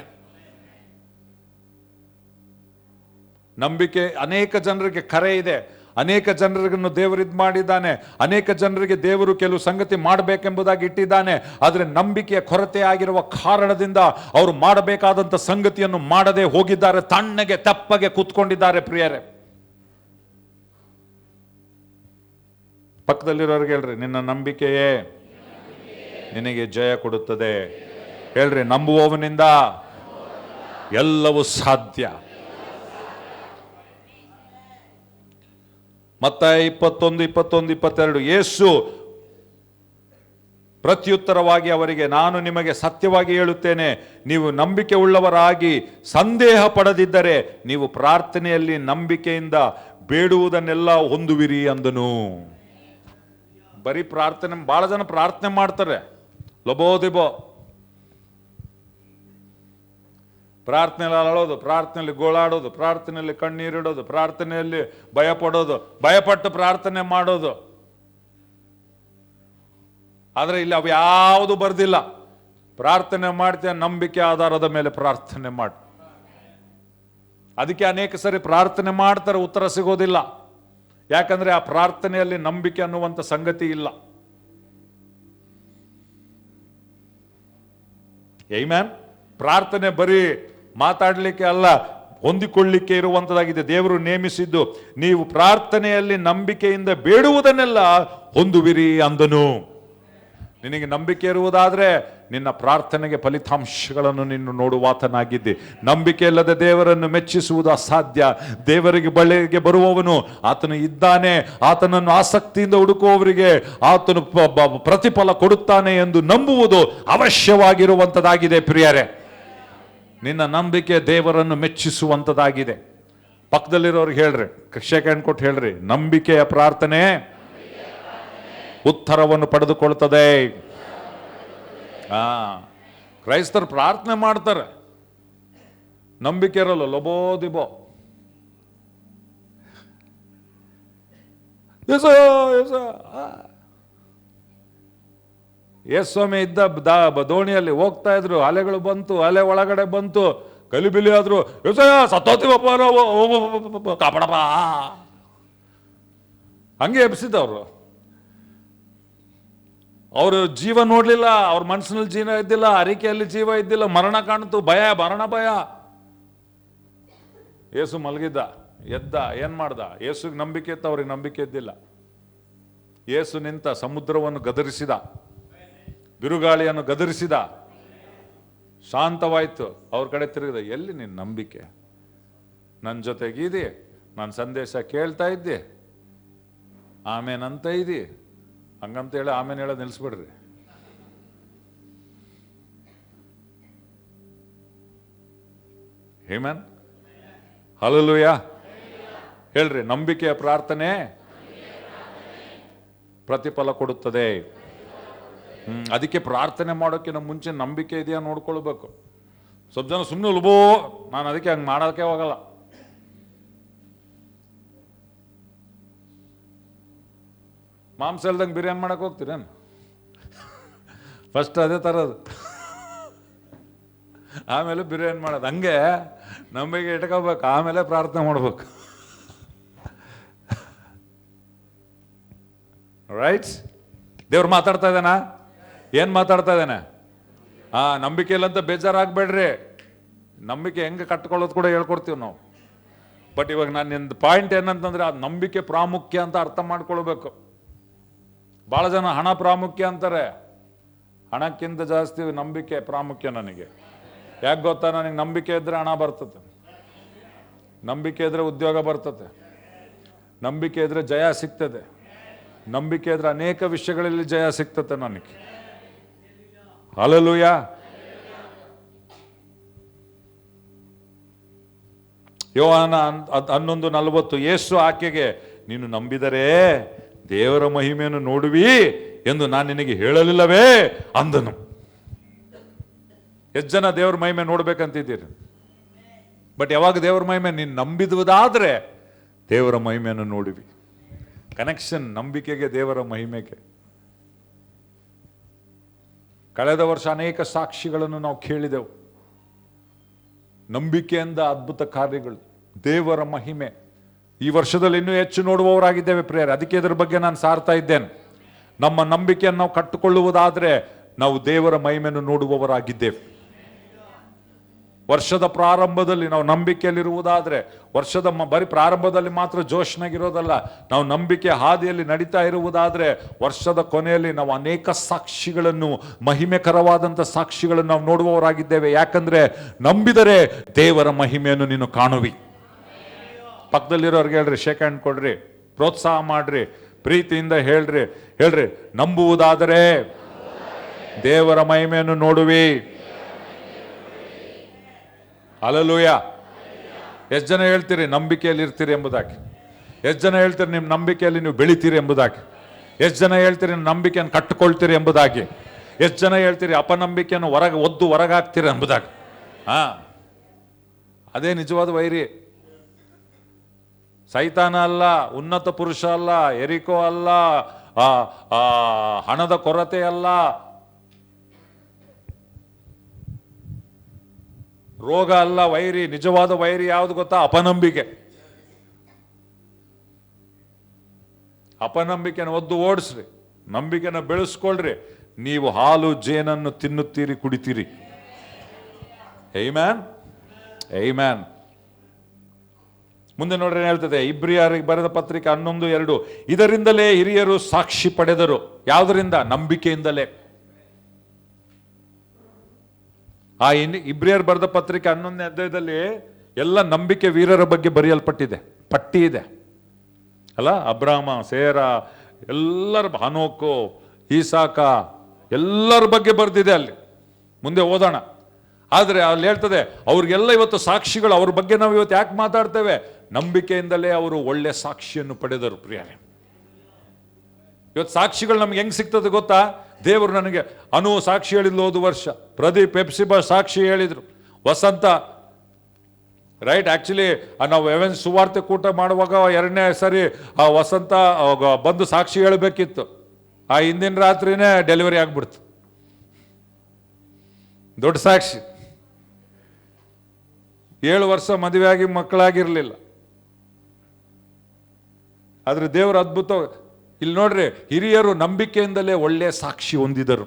ನಂಬಿಕೆ. ಅನೇಕ ಜನರಿಗೆ ಕರೆ ಇದೆ, ಅನೇಕ ಜನರಿಗೂ ದೇವರು ಇದು ಮಾಡಿದ್ದಾನೆ, ಅನೇಕ ಜನರಿಗೆ ದೇವರು ಕೆಲವು ಸಂಗತಿ ಮಾಡಬೇಕೆಂಬುದಾಗಿ ಇಟ್ಟಿದ್ದಾನೆ. ಆದರೆ ನಂಬಿಕೆಯ ಕೊರತೆ ಆಗಿರುವ ಕಾರಣದಿಂದ ಅವರು ಮಾಡಬೇಕಾದಂಥ ಸಂಗತಿಯನ್ನು ಮಾಡದೆ ಹೋಗಿದ್ದಾರೆ, ತಣ್ಣಗೆ ತಪ್ಪಗೆ ಕೂತ್ಕೊಂಡಿದ್ದಾರೆ ಪ್ರಿಯರೇ. ಪಕ್ಕದಲ್ಲಿರೋರಿಗೆ ಹೇಳ್ರಿ, ನಿನ್ನ ನಂಬಿಕೆಯೇ ನಿನಗೆ ಜಯ ಕೊಡುತ್ತದೆ. ಹೇಳ್ರಿ, ನಂಬುವವನಿಂದ ಎಲ್ಲವೂ ಸಾಧ್ಯ. ಮತ್ತಾಯ 21:22 ಯೇಸು ಪ್ರತ್ಯುತ್ತರವಾಗಿ ಅವರಿಗೆ, ನಾನು ನಿಮಗೆ ಸತ್ಯವಾಗಿ ಹೇಳುತ್ತೇನೆ, ನೀವು ನಂಬಿಕೆ ಉಳ್ಳವರಾಗಿ ಸಂದೇಹ ಪಡದಿದ್ದರೆ ನೀವು ಪ್ರಾರ್ಥನೆಯಲ್ಲಿ ನಂಬಿಕೆಯಿಂದ ಬೇಡುವುದನ್ನೆಲ್ಲ ಹೊಂದುವಿರಿ ಅಂದನು. ಬರೀ ಪ್ರಾರ್ಥನೆ, ಬಹಳ ಜನ ಪ್ರಾರ್ಥನೆ ಮಾಡ್ತಾರೆ, ಲಬೋದಿಬೋ, ಪ್ರಾರ್ಥನೆಯಲ್ಲಿ ಅಳೋದು, ಪ್ರಾರ್ಥನೆಯಲ್ಲಿ ಗೋಳಾಡೋದು, ಪ್ರಾರ್ಥನೆಯಲ್ಲಿ ಕಣ್ಣೀರಿಡೋದು, ಪ್ರಾರ್ಥನೆಯಲ್ಲಿ ಭಯಪಡೋದು, ಭಯಪಟ್ಟು ಪ್ರಾರ್ಥನೆ ಮಾಡೋದು. ಆದರೆ ಇಲ್ಲಿ ಅವು ಯಾವುದು ಬರ್ದಿಲ್ಲ. ಪ್ರಾರ್ಥನೆ ಮಾಡ್ತೀಯ, ನಂಬಿಕೆ ಆಧಾರದ ಮೇಲೆ ಪ್ರಾರ್ಥನೆ ಮಾಡಿ. ಅದಕ್ಕೆ ಅನೇಕ ಸರಿ ಪ್ರಾರ್ಥನೆ ಮಾಡ್ತಾರೆ, ಉತ್ತರ ಸಿಗೋದಿಲ್ಲ. ಯಾಕಂದ್ರೆ ಆ ಪ್ರಾರ್ಥನೆಯಲ್ಲಿ ನಂಬಿಕೆ ಅನ್ನುವಂಥ ಸಂಗತಿ ಇಲ್ಲ. ಆಮೆನ್. ಪ್ರಾರ್ಥನೆ ಬರೀ ಮಾತಾಡಲಿಕ್ಕೆ ಅಲ್ಲ, ಹೊಂದಿಕೊಳ್ಳಿಕ್ಕೆ ಇರುವಂಥದ್ದಾಗಿದೆ. ದೇವರು ನೇಮಿಸಿದ್ದು, ನೀವು ಪ್ರಾರ್ಥನೆಯಲ್ಲಿ ನಂಬಿಕೆಯಿಂದ ಬೇಡುವುದನ್ನೆಲ್ಲ ಹೊಂದುವಿರಿ ಅಂದನು. ನಿನಗೆ ನಂಬಿಕೆ ಇರುವುದಾದ್ರೆ ನಿನ್ನ ಪ್ರಾರ್ಥನೆಗೆ ಫಲಿತಾಂಶಗಳನ್ನು ನೀನು ನೋಡುವಾತನಾಗಿದ್ದೆ. ನಂಬಿಕೆ ಇಲ್ಲದೆ ದೇವರನ್ನು ಮೆಚ್ಚಿಸುವುದು ಅಸಾಧ್ಯ. ದೇವರಿಗೆ ಬಳಿಗೆ ಬರುವವನು ಆತನು ಇದ್ದಾನೆ, ಆತನನ್ನು ಆಸಕ್ತಿಯಿಂದ ಹುಡುಕುವವರಿಗೆ ಆತನು ಪ್ರತಿಫಲ ಕೊಡುತ್ತಾನೆ ಎಂದು ನಂಬುವುದು ಅವಶ್ಯವಾಗಿರುವಂಥದ್ದಾಗಿದೆ ಪ್ರಿಯರೇ. ನಿನ್ನ ನಂಬಿಕೆ ದೇವರನ್ನು ಮೆಚ್ಚಿಸುವಂಥದ್ದಾಗಿದೆ. ಪಕ್ಕದಲ್ಲಿರೋರಿಗೆ ಹೇಳ್ರಿ, ಶೇಕ್ ಹ್ಯಾಂಡ್ ಕೊಟ್ಟು ಹೇಳ್ರಿ, ನಂಬಿಕೆಯ ಪ್ರಾರ್ಥನೆ ಉತ್ತರವನ್ನು ಪಡೆದುಕೊಳ್ಳುತ್ತದೆ. ಕ್ರೈಸ್ತರು ಪ್ರಾರ್ಥನೆ ಮಾಡ್ತಾರೆ, ನಂಬಿಕೆ ಇರಲ್ಲ, ಲಬೋದಿಬೋ. ಸ್ವಾಮಿ ಇದ್ದ ದೋಣಿಯಲ್ಲಿ ಹೋಗ್ತಾ ಇದ್ರು, ಅಲೆಗಳು ಬಂತು, ಅಲೆ ಒಳಗಡೆ ಬಂತು, ಕಲಿಬಿಲಿ ಆದ್ರು, ಸತ್ತೋತಿವಪ್ಪ ಕಾಪಾಡಪ್ಪ, ಹಂಗೆ ಎಬ್ಸಿದ್ದವ್ರು. ಅವರು ಜೀವ ನೋಡ್ಲಿಲ್ಲ, ಅವ್ರ ಮನಸ್ಸಿನಲ್ಲಿ ಜೀವ ಇದ್ದಿಲ್ಲ, ಅರಿಕೆಯಲ್ಲಿ ಜೀವ ಇದ್ದಿಲ್ಲ, ಮರಣ ಕಾಣ್ತು, ಭಯ, ಮರಣ ಭಯ. ಯೇಸು ಮಲಗಿದ್ದ, ಎದ್ದ, ಏನ್ ಮಾಡ್ದ? ಯೇಸುಗೆ ನಂಬಿಕೆ ಇತ್ತು, ಅವ್ರಿಗೆ ನಂಬಿಕೆ ಇದ್ದಿಲ್ಲ. ಯೇಸು ನಿಂತ, ಸಮುದ್ರವನ್ನು ಗದರಿಸಿದ, ಬಿರುಗಾಳಿಯನ್ನು ಗದರಿಸಿದ, ಶಾಂತವಾಯ್ತು. ಅವ್ರ ಕಡೆ ತಿರುಗಿದೆ, ಎಲ್ಲಿ ನಿನ್ನ ನಂಬಿಕೆ? ನನ್ನ ಜೊತೆಗಿದಿ, ನಾನು ಸಂದೇಶ ಕೇಳ್ತಾ ಇದ್ದೆ, ಆಮೇನಂತ ಇದಿ, ಹಂಗಂತ ಹೇಳಿ ಆಮೇಲೆ ಹೇಳೋದು ನಿಲ್ಲಿಸ್ಬಿಡ್ರಿ. ಹೇಮನ್, ಹಲ್ಲೆಲೂಯಾ ಹೇಳ್ರಿ. ನಂಬಿಕೆಯ ಪ್ರಾರ್ಥನೆ ಪ್ರತಿಫಲ ಕೊಡುತ್ತದೆ. ಅದಕ್ಕೆ ಪ್ರಾರ್ಥನೆ ಮಾಡೋಕ್ಕಿಂತ ಮುಂಚೆ ನಂಬಿಕೆ ಇದೆಯಾ ನೋಡ್ಕೊಳ್ಬೇಕು. ಸ್ವಲ್ಪ ಜನ ಸುಮ್ಮನೆ ಉಲ್ಬೋ, ನಾನು ಅದಕ್ಕೆ ಹಂಗೆ ಮಾಡೋಕ್ಕೆ ಹೋಗಲ್ಲ. ಮಾಂಸ ಇಲ್ದಂಗೆ ಬಿರಿಯಾನಿ ಮಾಡಕ್ಕೆ ಹೋಗ್ತೀರೇನು? ಫಸ್ಟ್ ಅದೇ ತರೋದು, ಆಮೇಲೆ ಬಿರಿಯಾನಿ ಮಾಡೋದು. ಹಂಗೆ ನಂಬಿಕೆ ಇಟ್ಕೋಬೇಕು, ಆಮೇಲೆ ಪ್ರಾರ್ಥನೆ ಮಾಡ್ಬೇಕು. ರೈಟ್? ದೇವ್ರು ಮಾತಾಡ್ತಾ ಇದ್ದಾನ? ಏನು ಮಾತಾಡ್ತಾ ಇದ್ದಾನೆ? ನಂಬಿಕೆ ಇಲ್ಲಂತ ಬೇಜಾರಾಗಬೇಡ್ರಿ. ನಂಬಿಕೆ ಹೆಂಗೆ ಕಟ್ಕೊಳ್ಳೋದು ಕೂಡ ಹೇಳ್ಕೊಡ್ತೀವಿ ನಾವು. ಬಟ್ ಇವಾಗ ನಾನು ನಿಂದು ಪಾಯಿಂಟ್ ಏನಂತಂದ್ರೆ, ಆ ನಂಬಿಕೆ ಪ್ರಾಮುಖ್ಯ ಅಂತ ಅರ್ಥ ಮಾಡ್ಕೊಳ್ಬೇಕು. ಭಾಳ ಜನ ಹಣ ಪ್ರಾಮುಖ್ಯ ಅಂತಾರೆ. ಹಣಕ್ಕಿಂತ ಜಾಸ್ತಿ ನಂಬಿಕೆ ಪ್ರಾಮುಖ್ಯ ನನಗೆ. ಯಾಕೆ ಗೊತ್ತಾ? ನನಗೆ ನಂಬಿಕೆ ಇದ್ರೆ ಹಣ ಬರ್ತದೆ, ನಂಬಿಕೆ ಇದ್ರೆ ಉದ್ಯೋಗ ಬರ್ತದೆ, ನಂಬಿಕೆ ಇದ್ರೆ ಜಯ ಸಿಗ್ತದೆ, ನಂಬಿಕೆ ಇದ್ರೆ ಅನೇಕ ವಿಷಯಗಳಲ್ಲಿ ಜಯ ಸಿಗ್ತದೆ ನನಗೆ. ಹಲ್ಲೆಲೂಯಾ. ಯೋಹಾನ 11:40, ಯೇಸು ಆಕೆಗೆ, ನೀನು ನಂಬಿದರೆ ದೇವರ ಮಹಿಮೆಯನ್ನು ನೋಡುವಿ ಎಂದು ನಾನು ನಿನಗೆ ಹೇಳಲಿಲ್ಲವೇ ಅಂದನು. ಎಷ್ಟು ಜನ ದೇವರ ಮಹಿಮೆ ನೋಡ್ಬೇಕಂತಿದ್ದೀರಿ? ಬಟ್ ಯಾವಾಗ ದೇವರ ಮಹಿಮೆ ನೀನು ನಂಬಿದುವುದಾದ್ರೆ ದೇವರ ಮಹಿಮೆಯನ್ನು ನೋಡುವಿ. ಕನೆಕ್ಷನ್ ನಂಬಿಕೆಗೆ, ದೇವರ ಮಹಿಮೆಗೆ. ಕಳೆದ ವರ್ಷ ಅನೇಕ ಸಾಕ್ಷಿಗಳನ್ನು ನಾವು ಕೇಳಿದೆವು. ನಂಬಿಕೆಯಿಂದ ಅದ್ಭುತ ಕಾರ್ಯಗಳು, ದೇವರ ಮಹಿಮೆ. ಈ ವರ್ಷದಲ್ಲಿ ಇನ್ನೂ ಹೆಚ್ಚು ನೋಡುವವರಾಗಿದ್ದೇವೆ ಪ್ರೇಯರ್. ಅದಕ್ಕೆ ಇದರ ಬಗ್ಗೆ ನಾನು ಸಾರ್ತಾ ಇದ್ದೇನೆ. ನಮ್ಮ ನಂಬಿಕೆಯನ್ನು ನಾವು ಕಟ್ಟಿಕೊಳ್ಳುವುದಾದ್ರೆ ನಾವು ದೇವರ ಮಹಿಮೆಯನ್ನು ನೋಡುವವರಾಗಿದ್ದೇವೆ. ವರ್ಷದ ಪ್ರಾರಂಭದಲ್ಲಿ ನಾವು ನಂಬಿಕೆಯಲ್ಲಿರುವುದಾದ್ರೆ, ವರ್ಷದ ಬರೀ ಪ್ರಾರಂಭದಲ್ಲಿ ಮಾತ್ರ ಜೋಶ್ನಾಗಿರೋದಲ್ಲ, ನಾವು ನಂಬಿಕೆ ಹಾದಿಯಲ್ಲಿ ನಡೀತಾ ಇರುವುದಾದ್ರೆ ವರ್ಷದ ಕೊನೆಯಲ್ಲಿ ನಾವು ಅನೇಕ ಸಾಕ್ಷಿಗಳನ್ನು, ಮಹಿಮೆಕರವಾದಂಥ ಸಾಕ್ಷಿಗಳನ್ನು ನಾವು ನೋಡುವವರಾಗಿದ್ದೇವೆ. ಯಾಕಂದ್ರೆ ನಂಬಿದರೆ ದೇವರ ಮಹಿಮೆಯನ್ನು ನೀನು ಕಾಣುವಿ. ಪಕ್ಕದಲ್ಲಿರೋರ್ಗೆ ಹೇಳ್ರಿ, ಶೇಕ್ ಹ್ಯಾಂಡ್ ಕೊಡ್ರಿ, ಪ್ರೋತ್ಸಾಹ ಮಾಡ್ರಿ, ಪ್ರೀತಿಯಿಂದ ಹೇಳ್ರಿ. ನಂಬುವುದಾದರೆ ದೇವರ ಮಹಿಮೆಯನ್ನು ನೋಡುವಿ. ಹಲ್ಲೆಲೂಯಾ. ಎಷ್ಟು ಜನ ಹೇಳ್ತೀರಿ ನಂಬಿಕೆಯಲ್ಲಿ ಇರ್ತೀರಿ ಎಂಬುದಾಗಿ? ಎಷ್ಟು ಜನ ಹೇಳ್ತೀರಿ ನಿಮ್ಮ ನಂಬಿಕೆಯಲ್ಲಿ ನೀವು ಬೆಳಿತೀರಿ ಎಂಬುದಾಗಿ? ಎಷ್ಟು ಜನ ಹೇಳ್ತೀರಿ ನಂಬಿಕೆಯನ್ನು ಕಟ್ಟಿಕೊಳ್ತೀರಿ ಎಂಬುದಾಗಿ? ಎಷ್ಟು ಜನ ಹೇಳ್ತೀರಿ ಅಪನಂಬಿಕೆಯನ್ನು ಹೊರಗಾಗ್ತೀರಿ ಎಂಬುದಾಗಿ? ಅದೇ ನಿಜವಾದ ವೈರಿ. ಸೈತಾನ ಅಲ್ಲ, ಉನ್ನತ ಪುರುಷ ಅಲ್ಲ, ಎರಿಕೋ ಅಲ್ಲ, ಹಣದ ಕೊರತೆ ಅಲ್ಲ, ರೋಗ ಅಲ್ಲ. ವೈರಿ, ನಿಜವಾದ ವೈರಿ ಯಾವುದು ಗೊತ್ತಾ? ಅಪನಂಬಿಕೆ. ಅಪನಂಬಿಕೆನ ಓಡಿಸ್ರಿ, ನಂಬಿಕೆನ ಬೆಳೆಸ್ಕೊಳ್ರಿ. ನೀವು ಹಾಲು ಜೇನನ್ನು ತಿನ್ನುತ್ತೀರಿ, ಕುಡಿತೀರಿ. Amen, amen. ಮುಂದೆ ನೋಡ್ರಿ ಏನ್ ಹೇಳ್ತದೆ, ಇಬ್ರಿಯರಿಗೆ ಬರೆದ ಪತ್ರಿಕೆ 11:2, ಇದರಿಂದಲೇ ಹಿರಿಯರು ಸಾಕ್ಷಿ ಪಡೆದರು. ಯಾವುದರಿಂದ? ನಂಬಿಕೆಯಿಂದಲೇ. ಇಬ್ರಿಯರ್ ಬರೆದ ಪತ್ರಿಕೆ 11ನೇ ಅಧ್ಯಾಯದಲ್ಲಿ ಎಲ್ಲ ನಂಬಿಕೆ ವೀರರ ಬಗ್ಗೆ ಬರೆಯಲ್ಪಟ್ಟಿದೆ, ಪಟ್ಟಿ ಇದೆ ಅಲ್ಲ. ಅಬ್ರಾಮ, ಸೇರ, ಎಲ್ಲರ, ಹನೋಕು, ಈಸಾಕ, ಎಲ್ಲರ ಬಗ್ಗೆ ಬರೆದಿದೆ ಅಲ್ಲಿ. ಮುಂದೆ ಓದೋಣ. ಆದರೆ ಅಲ್ಲಿ ಹೇಳ್ತದೆ ಅವ್ರಿಗೆಲ್ಲ ಇವತ್ತು ಸಾಕ್ಷಿಗಳು. ಅವ್ರ ಬಗ್ಗೆ ನಾವು ಇವತ್ತು ಯಾಕೆ ಮಾತಾಡ್ತೇವೆ? ನಂಬಿಕೆಯಿಂದಲೇ ಅವರು ಒಳ್ಳೆ ಸಾಕ್ಷಿಯನ್ನು ಪಡೆದರು ಪ್ರಿಯರೇ. ಇವತ್ತು ಸಾಕ್ಷಿಗಳು ನಮ್ಗೆ ಹೆಂಗ್ ಸಿಗ್ತದೆ ಗೊತ್ತಾ? ದೇವರು ನನಗೆ ಅನು ಸಾಕ್ಷಿ ಹೇಳಿದ್ಲು ಹೋದ ವರ್ಷ, ಪ್ರದೀಪ್ ಎಪ್ಸಿಬಾ ಸಾಕ್ಷಿ ಹೇಳಿದ್ರು, ವಸಂತ ರೈಟ್. ಆಕ್ಚುಲಿ ನಾವು ಎವೆನ್ಸ್ ಸುವಾರ್ತೆ ಕೂಟ ಮಾಡುವಾಗ 2ನೇ ಸರಿ ಆ ವಸಂತ ಬಂದು ಸಾಕ್ಷಿ ಹೇಳಬೇಕಿತ್ತು. ಹಿಂದಿನ ರಾತ್ರಿನೇ ಡೆಲಿವರಿ ಆಗ್ಬಿಡ್ತು. ದೊಡ್ಡ ಸಾಕ್ಷಿ. 7 ವರ್ಷ ಮದುವೆಯಾಗಿ ಮಕ್ಕಳಾಗಿರ್ಲಿಲ್ಲ. ಆದ್ರೆ ದೇವರ ಅದ್ಭುತ. ಇಲ್ಲಿ ನೋಡ್ರಿ, ಹಿರಿಯರು ನಂಬಿಕೆಯಿಂದಲೇ ಒಳ್ಳೆಯ ಸಾಕ್ಷಿ ಹೊಂದಿದರು.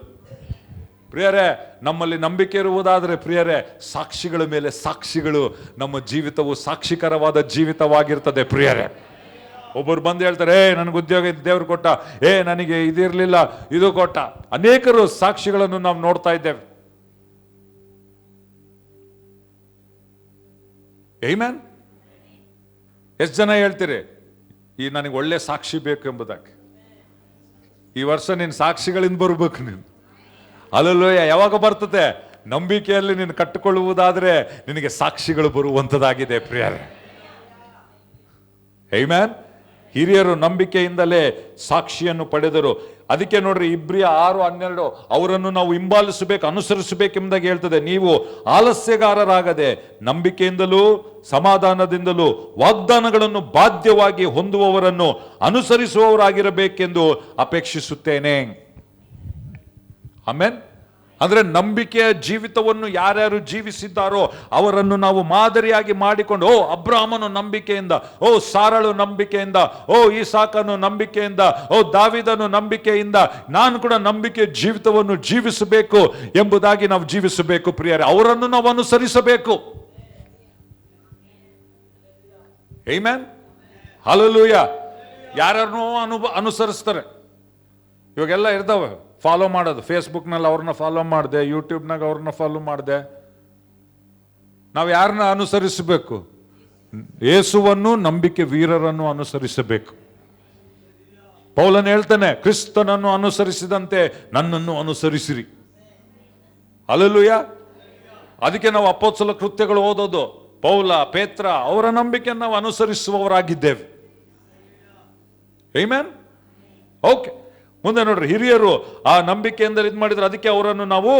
ಪ್ರಿಯರೇ, ನಮ್ಮಲ್ಲಿ ನಂಬಿಕೆ ಇರುವುದಾದರೆ ಪ್ರಿಯರೇ, ಸಾಕ್ಷಿಗಳ ಮೇಲೆ ಸಾಕ್ಷಿಗಳು, ನಮ್ಮ ಜೀವಿತವು ಸಾಕ್ಷಿಕರವಾದ ಜೀವಿತವಾಗಿರ್ತದೆ ಪ್ರಿಯರೇ. ಒಬ್ಬರು ಬಂದು ಹೇಳ್ತಾರೆ, ನನಗೆ ಉದ್ಯೋಗ ದೇವ್ರು ಕೊಟ್ಟ, ನನಗೆ ಇದಿರಲಿಲ್ಲ, ಇದು ಕೊಟ್ಟ. ಅನೇಕರು ಸಾಕ್ಷಿಗಳನ್ನು ನಾವು ನೋಡ್ತಾ ಇದ್ದೇವೆ. ಆಮೆನ್. ಎಷ್ಟು ಜನ ಹೇಳ್ತೀರಿ ಈ ನನಗೆ ಒಳ್ಳೆ ಸಾಕ್ಷಿ ಬೇಕು ಎಂಬುದಾಗಿ? ಈ ವರ್ಷ ನಿನ್ನ ಸಾಕ್ಷಿಗಳಿಂದ ಬರ್ಬೇಕು ನೀನು. ಅಲ್ಲಲ್ಲೋಯ ಯಾವಾಗ ಬರ್ತದೆ? ನಂಬಿಕೆಯಲ್ಲಿ ನೀನು ಕಟ್ಟಿಕೊಳ್ಳುವುದಾದ್ರೆ ನಿನಗೆ ಸಾಕ್ಷಿಗಳು ಬರುವಂಥದ್ದಾಗಿದೆ ಪ್ರಿಯರೇ. ಆಮೆನ್. ಹಿರಿಯರು ನಂಬಿಕೆಯಿಂದಲೇ ಸಾಕ್ಷಿಯನ್ನು ಪಡೆದರು. ಅದಕ್ಕೆ ನೋಡ್ರಿ ಇಬ್ರಿಯ 6:12 ಅವರನ್ನು ನಾವು ಹಿಂಬಾಲಿಸಬೇಕು, ಅನುಸರಿಸಬೇಕೆಂಬುದಾಗಿ ಹೇಳ್ತದೆ. ನೀವು ಆಲಸ್ಯಗಾರರಾಗದೆ ನಂಬಿಕೆಯಿಂದಲೂ ಸಮಾಧಾನದಿಂದಲೂ ವಾಗ್ದಾನಗಳನ್ನು ಬಾಧ್ಯವಾಗಿ ಹೊಂದುವವರನ್ನು ಅನುಸರಿಸುವವರಾಗಿರಬೇಕೆಂದು ಅಪೇಕ್ಷಿಸುತ್ತೇನೆ. ಆಮೆನ್. ಅಂದ್ರೆ ನಂಬಿಕೆಯ ಜೀವಿತವನ್ನು ಯಾರ್ಯಾರು ಜೀವಿಸಿದ್ದಾರೋ ಅವರನ್ನು ನಾವು ಮಾದರಿಯಾಗಿ ಮಾಡಿಕೊಂಡು, ಓ ಅಬ್ರಾಮನು ನಂಬಿಕೆಯಿಂದ, ಓ ಸಾರಳು ನಂಬಿಕೆಯಿಂದ, ಓ ಈಸಾಕನು ನಂಬಿಕೆಯಿಂದ, ಓ ದಾವಿದನು ನಂಬಿಕೆಯಿಂದ, ನಾನು ಕೂಡ ನಂಬಿಕೆಯ ಜೀವಿತವನ್ನು ಜೀವಿಸಬೇಕು ಎಂಬುದಾಗಿ ನಾವು ಜೀವಿಸಬೇಕು ಪ್ರಿಯರೇ. ಅವರನ್ನು ನಾವು ಅನುಸರಿಸಬೇಕು. ಆಮೆನ್. ಹಲ್ಲೆಲೂಯ. ಯಾರನ್ನೋ ಅನುಸರಿಸ್ತಾರೆ. ಇವಾಗೆಲ್ಲ ಇರ್ತಾವೆ ಫಾಲೋ ಮಾಡೋದು. ಫೇಸ್ಬುಕ್ನಲ್ಲಿ ಅವ್ರನ್ನ ಫಾಲೋ ಮಾಡಿದೆ, ಯೂಟ್ಯೂಬ್ನಾಗ ಅವ್ರನ್ನ ಫಾಲೋ ಮಾಡಿದೆ. ನಾವು ಯಾರನ್ನ ಅನುಸರಿಸಬೇಕು? ಯೇಸುವನ್ನು, ನಂಬಿಕೆ ವೀರರನ್ನು ಅನುಸರಿಸಬೇಕು. ಪೌಲನು ಹೇಳ್ತಾನೆ, ಕ್ರಿಸ್ತನನ್ನು ಅನುಸರಿಸಿದಂತೆ ನನ್ನನ್ನು ಅನುಸರಿಸಿರಿ. ಹಲ್ಲೆಲೂಯ. ಅದಕ್ಕೆ ನಾವು ಅಪೊಸ್ತಲ ಕೃತ್ಯಗಳು ಓದೋದು. ಪೌಲ, ಪೇತ್ರ ಅವರ ನಂಬಿಕೆಯನ್ನು ನಾವು ಅನುಸರಿಸುವವರಾಗಿದ್ದೇವೆ. ಆಮೆನ್. ಓಕೆ, ಮುಂದೆ ನೋಡ್ರಿ, ಹಿರಿಯರು ಆ ನಂಬಿಕೆಯಿಂದ ಇದು ಮಾಡಿದ್ರು, ಅದಕ್ಕೆ ಅವರನ್ನು ನಾವು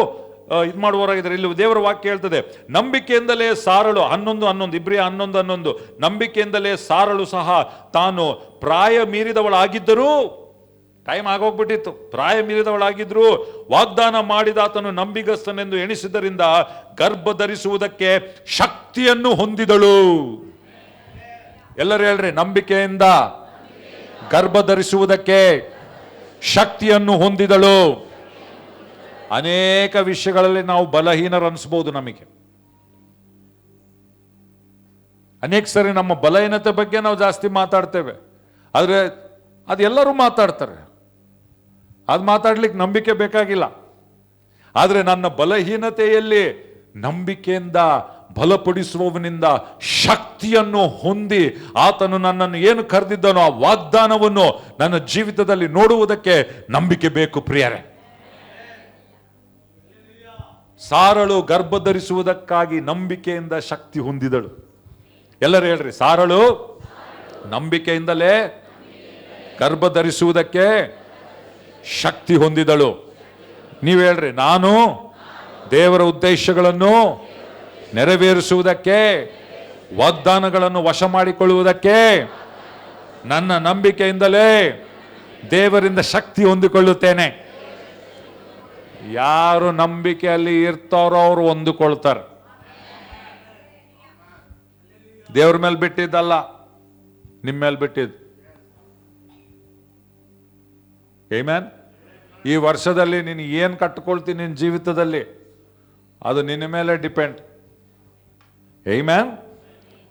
ಇದು ಮಾಡುವವರಾಗಿದ್ದಾರೆ. ಇಲ್ಲಿ ದೇವರ ವಾಕ್ಯ ಹೇಳ್ತದೆ, ನಂಬಿಕೆಯಿಂದಲೇ ಸಾರಳು 11:11 ಇಬ್ರಿಯ 11:11 ನಂಬಿಕೆಯಿಂದಲೇ ಸಾರಳು ಸಹ ತಾನು ಪ್ರಾಯ ಮೀರಿದವಳಾಗಿದ್ದರೂ, ಟೈಮ್ ಆಗೋಗ್ಬಿಟ್ಟಿತ್ತು, ಪ್ರಾಯ ಮೀರಿದವಳಾಗಿದ್ರು ವಾಗ್ದಾನ ಮಾಡಿದಾತನು ನಂಬಿಗಸ್ತನೆಂದು ಎಣಿಸಿದ್ದರಿಂದ ಗರ್ಭ ಧರಿಸುವುದಕ್ಕೆ ಶಕ್ತಿಯನ್ನು ಹೊಂದಿದಳು. ಎಲ್ಲರೂ ಹೇಳ್ರಿ, ನಂಬಿಕೆಯಿಂದ ಗರ್ಭ ಧರಿಸುವುದಕ್ಕೆ ಶಕ್ತಿಯನ್ನು ಹೊಂದಿದಳು. ಅನೇಕ ವಿಷಯಗಳಲ್ಲಿ ನಾವು ಬಲಹೀನರು ಅನಿಸ್ಬೋದು. ನಮಗೆ ಅನೇಕ ಸರಿ ನಮ್ಮ ಬಲಹೀನತೆ ಬಗ್ಗೆ ನಾವು ಜಾಸ್ತಿ ಮಾತಾಡ್ತೇವೆ, ಆದರೆ ಅದೆಲ್ಲರೂ ಮಾತಾಡ್ತಾರೆ. ಅದು ಮಾತಾಡ್ಲಿಕ್ಕೆ ನಂಬಿಕೆ ಬೇಕಾಗಿಲ್ಲ. ಆದರೆ ನನ್ನ ಬಲಹೀನತೆಯಲ್ಲಿ ನಂಬಿಕೆಯಿಂದ ಬಲಪಡಿಸುವವನಿಂದ ಶಕ್ತಿಯನ್ನು ಹೊಂದಿ ಆತನು ನನ್ನನ್ನು ಏನು ಕರೆದಿದ್ದನೋ ಆ ವಾಗ್ದಾನವನ್ನು ನನ್ನ ಜೀವಿತದಲ್ಲಿ ನೋಡುವುದಕ್ಕೆ ನಂಬಿಕೆ ಬೇಕು ಪ್ರಿಯರೇ. ಸಾರಳು ಗರ್ಭ ಧರಿಸುವುದಕ್ಕಾಗಿ ನಂಬಿಕೆಯಿಂದ ಶಕ್ತಿ ಹೊಂದಿದಳು. ಎಲ್ಲರೂ ಹೇಳ್ರಿ, ಸಾರಳು ನಂಬಿಕೆಯಿಂದಲೇ ಗರ್ಭ ಧರಿಸುವುದಕ್ಕೆ ಶಕ್ತಿ ಹೊಂದಿದಳು. ನೀವು ಹೇಳ್ರಿ, ನಾನು ದೇವರ ಉದ್ದೇಶಗಳನ್ನು ನೆರವೇರಿಸುವುದಕ್ಕೆ, ವಾಗ್ದಾನಗಳನ್ನು ವಶ ಮಾಡಿಕೊಳ್ಳುವುದಕ್ಕೆ ನನ್ನ ನಂಬಿಕೆಯಿಂದಲೇ ದೇವರಿಂದ ಶಕ್ತಿ ಹೊಂದಿಕೊಳ್ಳುತ್ತೇನೆ. ಯಾರು ನಂಬಿಕೆಯಲ್ಲಿ ಇರ್ತಾರೋ ಅವರು ಹೊಂದಿಕೊಳ್ತಾರೆ. ದೇವ್ರ ಮೇಲೆ ಬಿಟ್ಟಿದ್ದಲ್ಲ, ನಿಮ್ಮ ಮೇಲೆ ಬಿಟ್ಟಿದ್ದು. ಆಮೆನ್. ಈ ವರ್ಷದಲ್ಲಿ ನೀನು ಏನು ಕಟ್ಟಿಕೊಳ್ತೀನಿ ನಿನ್ನ ಜೀವಿತದಲ್ಲಿ, ಅದು ನಿನ್ನ ಮೇಲೆ ಡಿಪೆಂಡ್. ಆಮೆನ್.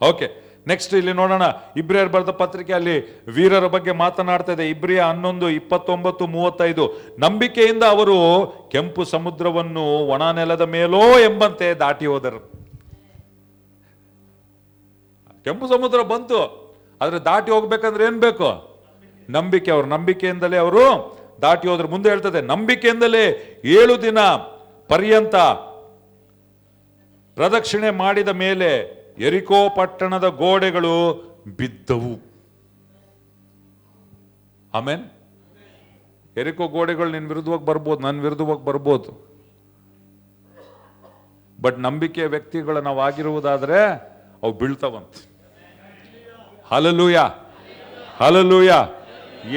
ಓಕೆ, ನೆಕ್ಸ್ಟ್ ಇಲ್ಲಿ ನೋಡೋಣ. ಇಬ್ರಿಯರ್ ಬರೆದ ಪತ್ರಿಕೆಯಲ್ಲಿ ವೀರರ ಬಗ್ಗೆ ಮಾತನಾಡ್ತಾ ಇದೆ. ಇಬ್ರಿಯ 11:29-35 ನಂಬಿಕೆಯಿಂದ ಅವರು ಕೆಂಪು ಸಮುದ್ರವನ್ನು ಒಣ ನೆಲದ ಮೇಲೋ ಎಂಬಂತೆ ದಾಟಿ ಹೋದರು. ಕೆಂಪು ಸಮುದ್ರ ಬಂತು, ಆದ್ರೆ ದಾಟಿ ಹೋಗ್ಬೇಕಂದ್ರೆ ಏನ್ ಬೇಕು? ನಂಬಿಕೆ. ಅವರು ನಂಬಿಕೆಯಿಂದಲೇ ಅವರು ದಾಟಿ ಹೋದ್ರು. ಮುಂದೆ ಹೇಳ್ತದೆ, ನಂಬಿಕೆಯಿಂದಲೇ 7 ದಿನ ಪರ್ಯಂತ ಪ್ರದಕ್ಷಿಣೆ ಮಾಡಿದ ಮೇಲೆ ಯೆರಿಕೋ ಪಟ್ಟಣದ ಗೋಡೆಗಳು ಬಿದ್ದವು. ಆಮೆನ್. ಯೆರಿಕೋ ಗೋಡೆಗಳು ನಿನ್ನ ವಿರುದ್ಧವಾಗಿ ಬರ್ಬೋದು, ನನ್ನ ವಿರುದ್ಧವಾಗಿ ಬರ್ಬೋದು. ಬಟ್ ನಂಬಿಕೆಯ ವ್ಯಕ್ತಿಗಳು ನಾವು ಆಗಿರುವುದಾದ್ರೆ ಅವು ಬೀಳ್ತಾವಂತ. Hallelujah, hallelujah.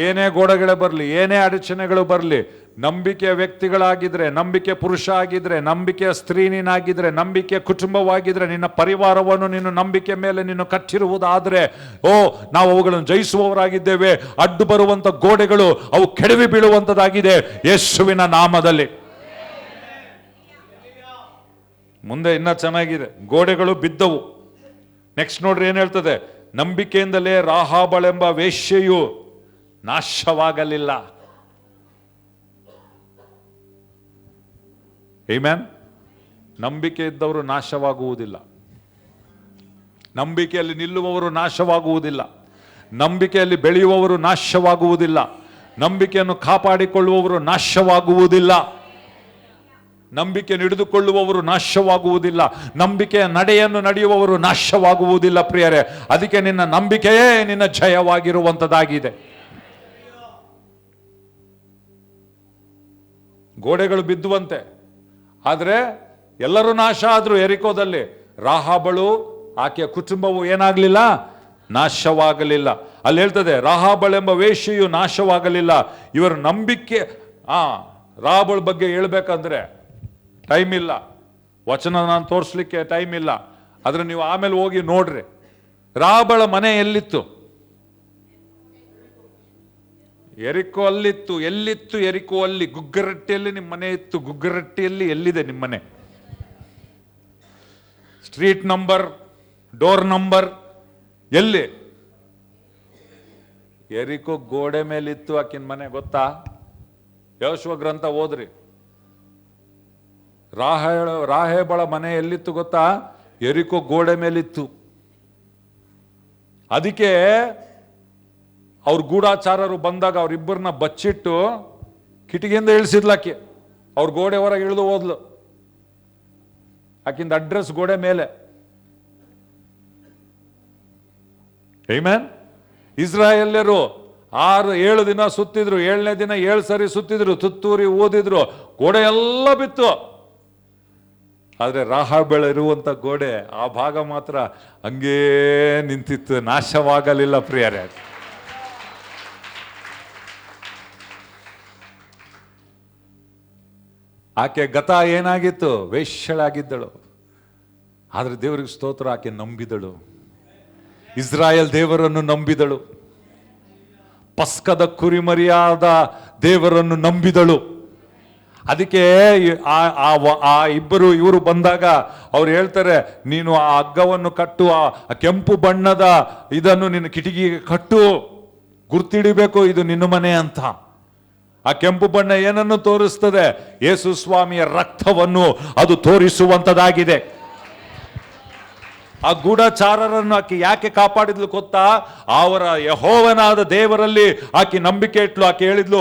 ಏನೇ ಗೋಡೆಗಳೇ ಬರಲಿ, ಏನೇ ಅಡಚಣೆಗಳು ಬರಲಿ, ನಂಬಿಕೆಯ ವ್ಯಕ್ತಿಗಳಾಗಿದ್ರೆ, ನಂಬಿಕೆ ಪುರುಷ ಆಗಿದ್ರೆ, ನಂಬಿಕೆಯ ಸ್ತ್ರೀ ನೀನಾಗಿದ್ರೆ, ನಂಬಿಕೆಯ ಕುಟುಂಬವಾಗಿದ್ರೆ, ನಿನ್ನ ಪರಿವಾರವನ್ನು ನಿನ್ನ ನಂಬಿಕೆ ಮೇಲೆ ನೀನು ಕಟ್ಟಿರುವುದಾದ್ರೆ, ನಾವು ಅವುಗಳನ್ನು ಜಯಿಸುವವರಾಗಿದ್ದೇವೆ. ಅಡ್ಡು ಬರುವಂತ ಗೋಡೆಗಳು ಅವು ಕೆಡವಿ ಬೀಳುವಂತದ್ದಾಗಿದೆ ಯೇಸುವಿನ ನಾಮದಲ್ಲಿ. ಮುಂದೆ ಇನ್ನ ಚೆನ್ನಾಗಿದೆ, ಗೋಡೆಗಳು ಬಿದ್ದವು. ನೆಕ್ಸ್ಟ್ ನೋಡ್ರಿ ಏನ್ ಹೇಳ್ತದೆ, ನಂಬಿಕೆಯಿಂದಲೇ ರಾಹಾಬಳೆಂಬ ವೇಶ್ಯೆಯು ನಾಶವಾಗಲಿಲ್ಲ. ಆಮೆನ್. ನಂಬಿಕೆ ಇದ್ದವರು ನಾಶವಾಗುವುದಿಲ್ಲ. ನಂಬಿಕೆಯಲ್ಲಿ ನಿಲ್ಲುವವರು ನಾಶವಾಗುವುದಿಲ್ಲ, ನಂಬಿಕೆಯಲ್ಲಿ ಬೆಳೆಯುವವರು ನಾಶವಾಗುವುದಿಲ್ಲ, ನಂಬಿಕೆಯನ್ನು ಕಾಪಾಡಿಕೊಳ್ಳುವವರು ನಾಶವಾಗುವುದಿಲ್ಲ, ನಂಬಿಕೆ ಹಿಡಿದುಕೊಳ್ಳುವವರು ನಾಶವಾಗುವುದಿಲ್ಲ, ನಂಬಿಕೆಯ ನಡೆಯನ್ನು ನಡೆಯುವವರು ನಾಶವಾಗುವುದಿಲ್ಲ. ಪ್ರಿಯರೇ, ಅದಕ್ಕೆ ನಿನ್ನ ನಂಬಿಕೆಯೇ ನಿನ್ನ ಜಯವಾಗಿರುವಂಥದ್ದಾಗಿದೆ. ಗೋಡೆಗಳು ಬಿದ್ದುವಂತೆ, ಆದರೆ ಎಲ್ಲರೂ ನಾಶ ಆದ್ರು. ಎರಿಕೋದಲ್ಲಿ ರಾಹಾಬಳು ಆಕೆಯ ಕುಟುಂಬವು ಏನಾಗಲಿಲ್ಲ, ನಾಶವಾಗಲಿಲ್ಲ. ಅಲ್ಲಿ ಹೇಳ್ತದೆ, ರಾಹಾಬಳೆಂಬ ವೇಶ್ಯೆಯು ನಾಶವಾಗಲಿಲ್ಲ. ಇವರ ನಂಬಿಕೆ. ರಾಹಾಬಳ ಬಗ್ಗೆ ಹೇಳ್ಬೇಕಂದ್ರೆ ಟೈಮ್ ಇಲ್ಲ, ವಚನ ನಾನು ತೋರಿಸ್ಲಿಕ್ಕೆ ಟೈಮ್ ಇಲ್ಲ, ಆದ್ರೆ ನೀವು ಆಮೇಲೆ ಹೋಗಿ ನೋಡ್ರಿ. ರಾಹಾಬಳ ಮನೆ ಎಲ್ಲಿತ್ತು? ಎರಿಕೋ ಅಲ್ಲಿತ್ತು. ಎಲ್ಲಿತ್ತು ಎರಿಕೋ? ಅಲ್ಲಿ ಗುಗ್ಗರಟ್ಟಿಯಲ್ಲಿ ನಿಮ್ಮ ಮನೆ ಇತ್ತು. ಗುಗ್ಗರಟ್ಟಿಯಲ್ಲಿ ಎಲ್ಲಿದೆ ನಿಮ್ಮ ಮನೆ? ಸ್ಟ್ರೀಟ್ ನಂಬರ್, ಡೋರ್ ನಂಬರ್ ಎಲ್ಲಿ? ಎರಿಕೋ ಗೋಡೆ ಮೇಲಿತ್ತು ಆಕಿನ ಮನೆ, ಗೊತ್ತಾ? ಯೆಹೋಶುವ ಗ್ರಂಥ ಓದ್ರಿ. ರಾಹೇಬಳ ಮನೆ ಎಲ್ಲಿತ್ತು ಗೊತ್ತಾ? ಎರಿಕೋ ಗೋಡೆ ಮೇಲಿತ್ತು. ಅದಕ್ಕೆ ಅವ್ರ ಗೂಢಾಚಾರರು ಬಂದಾಗ ಅವರಿಬ್ಬರನ್ನ ಬಚ್ಚಿಟ್ಟು ಕಿಟಿಕಿಯಿಂದ ಇಳಿಸಿದ್ಲಾಕಿ. ಅವ್ರ ಗೋಡೆ ಹೊರಗೆ ಇಳಿದು ಹೋದ್ಲು. ಆಕಿಂದ ಅಡ್ರೆಸ್ ಗೋಡೆ ಮೇಲೆ. ಆಮೆನ್. ಇಸ್ರಾಯೇಲ್ಯರು 6-7 ದಿನ ಸುತ್ತಿದ್ರು. 7ನೇ ದಿನ 7 ಸರಿ ಸುತ್ತಿದ್ರು, ತುತ್ತೂರಿ ಓದಿದ್ರು, ಗೋಡೆ ಎಲ್ಲ ಬಿತ್ತು. ಆದ್ರೆ ರಾಹಾಬಳ ಇರುವಂತ ಗೋಡೆ ಆ ಭಾಗ ಮಾತ್ರ ಹಂಗೇ ನಿಂತಿತ್ತು, ನಾಶವಾಗಲಿಲ್ಲ. ಪ್ರಿಯರೇ, ಆಕೆ ಗತ ಏನಾಗಿತ್ತು? ವೇಶ್ಯಳಾಗಿದ್ದಳು. ಆದ್ರೆ ದೇವರಿಗೆ ಸ್ತೋತ್ರ, ಆಕೆ ನಂಬಿದಳು. ಇಸ್ರಾಯೇಲ್ ದೇವರನ್ನು ನಂಬಿದಳು. ಪಸ್ಕದ ಕುರಿಮರಿಯಾದ ದೇವರನ್ನು ನಂಬಿದಳು. ಅದಕ್ಕೆ ಆ ಇಬ್ಬರು ಇವರು ಬಂದಾಗ ಅವ್ರು ಹೇಳ್ತಾರೆ, ನೀನು ಆ ಹಗ್ಗವನ್ನು ಕಟ್ಟು, ಆ ಕೆಂಪು ಬಣ್ಣದ ಇದನ್ನು ನಿನ್ನ ಕಿಟಕಿಗೆ ಕಟ್ಟು, ಗುರ್ತಿಡಿಬೇಕು ಇದು ನಿನ್ನ ಮನೆ ಅಂತ. ಆ ಕೆಂಪು ಬಣ್ಣ ಏನನ್ನು ತೋರಿಸ್ತದೆ? ಯೇಸು ಸ್ವಾಮಿಯ ರಕ್ತವನ್ನು ಅದು ತೋರಿಸುವಂತದಾಗಿದೆ. ಆ ಗೂಢಚಾರರನ್ನು ಆಕೆ ಯಾಕೆ ಕಾಪಾಡಿದ್ಲು ಗೊತ್ತಾ? ಅವರ ಯೆಹೋವನಾದ ದೇವರಲ್ಲಿ ಆಕೆ ನಂಬಿಕೆ ಇಟ್ಲು. ಆಕೆ ಹೇಳಿದ್ಲು,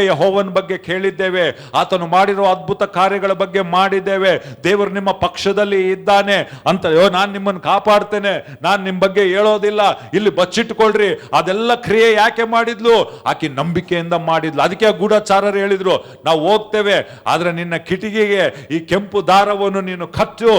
ಯೆಹೋವನ ಬಗ್ಗೆ ಕೇಳಿದ್ದೇವೆ, ಆತನು ಮಾಡಿರೋ ಅದ್ಭುತ ಕಾರ್ಯಗಳ ಬಗ್ಗೆ ಮಾಡಿದ್ದೇವೆ, ದೇವರು ನಿಮ್ಮ ಪಕ್ಷದಲ್ಲಿ ಇದ್ದಾನೆ ಅಂತ. ನಾನು ನಿಮ್ಮನ್ನು ಕಾಪಾಡ್ತೇನೆ, ನಾನು ನಿಮ್ಮ ಬಗ್ಗೆ ಹೇಳೋದಿಲ್ಲ, ಇಲ್ಲಿ ಬಚ್ಚಿಟ್ಕೊಳ್ರಿ. ಅದೆಲ್ಲ ಕ್ರಿಯೆ ಯಾಕೆ ಮಾಡಿದ್ಲು? ಆಕೆ ನಂಬಿಕೆಯಿಂದ ಮಾಡಿದ್ಲು. ಅದಕ್ಕೆ ಆ ಗೂಢಚಾರರು ಹೇಳಿದ್ರು, ನಾವು ಹೋಗ್ತೇವೆ, ಆದ್ರೆ ನಿನ್ನ ಕಿಟಿಕಿಗೆ ಈ ಕೆಂಪು ದಾರವನ್ನು ನೀನು ಕಟ್ಟು.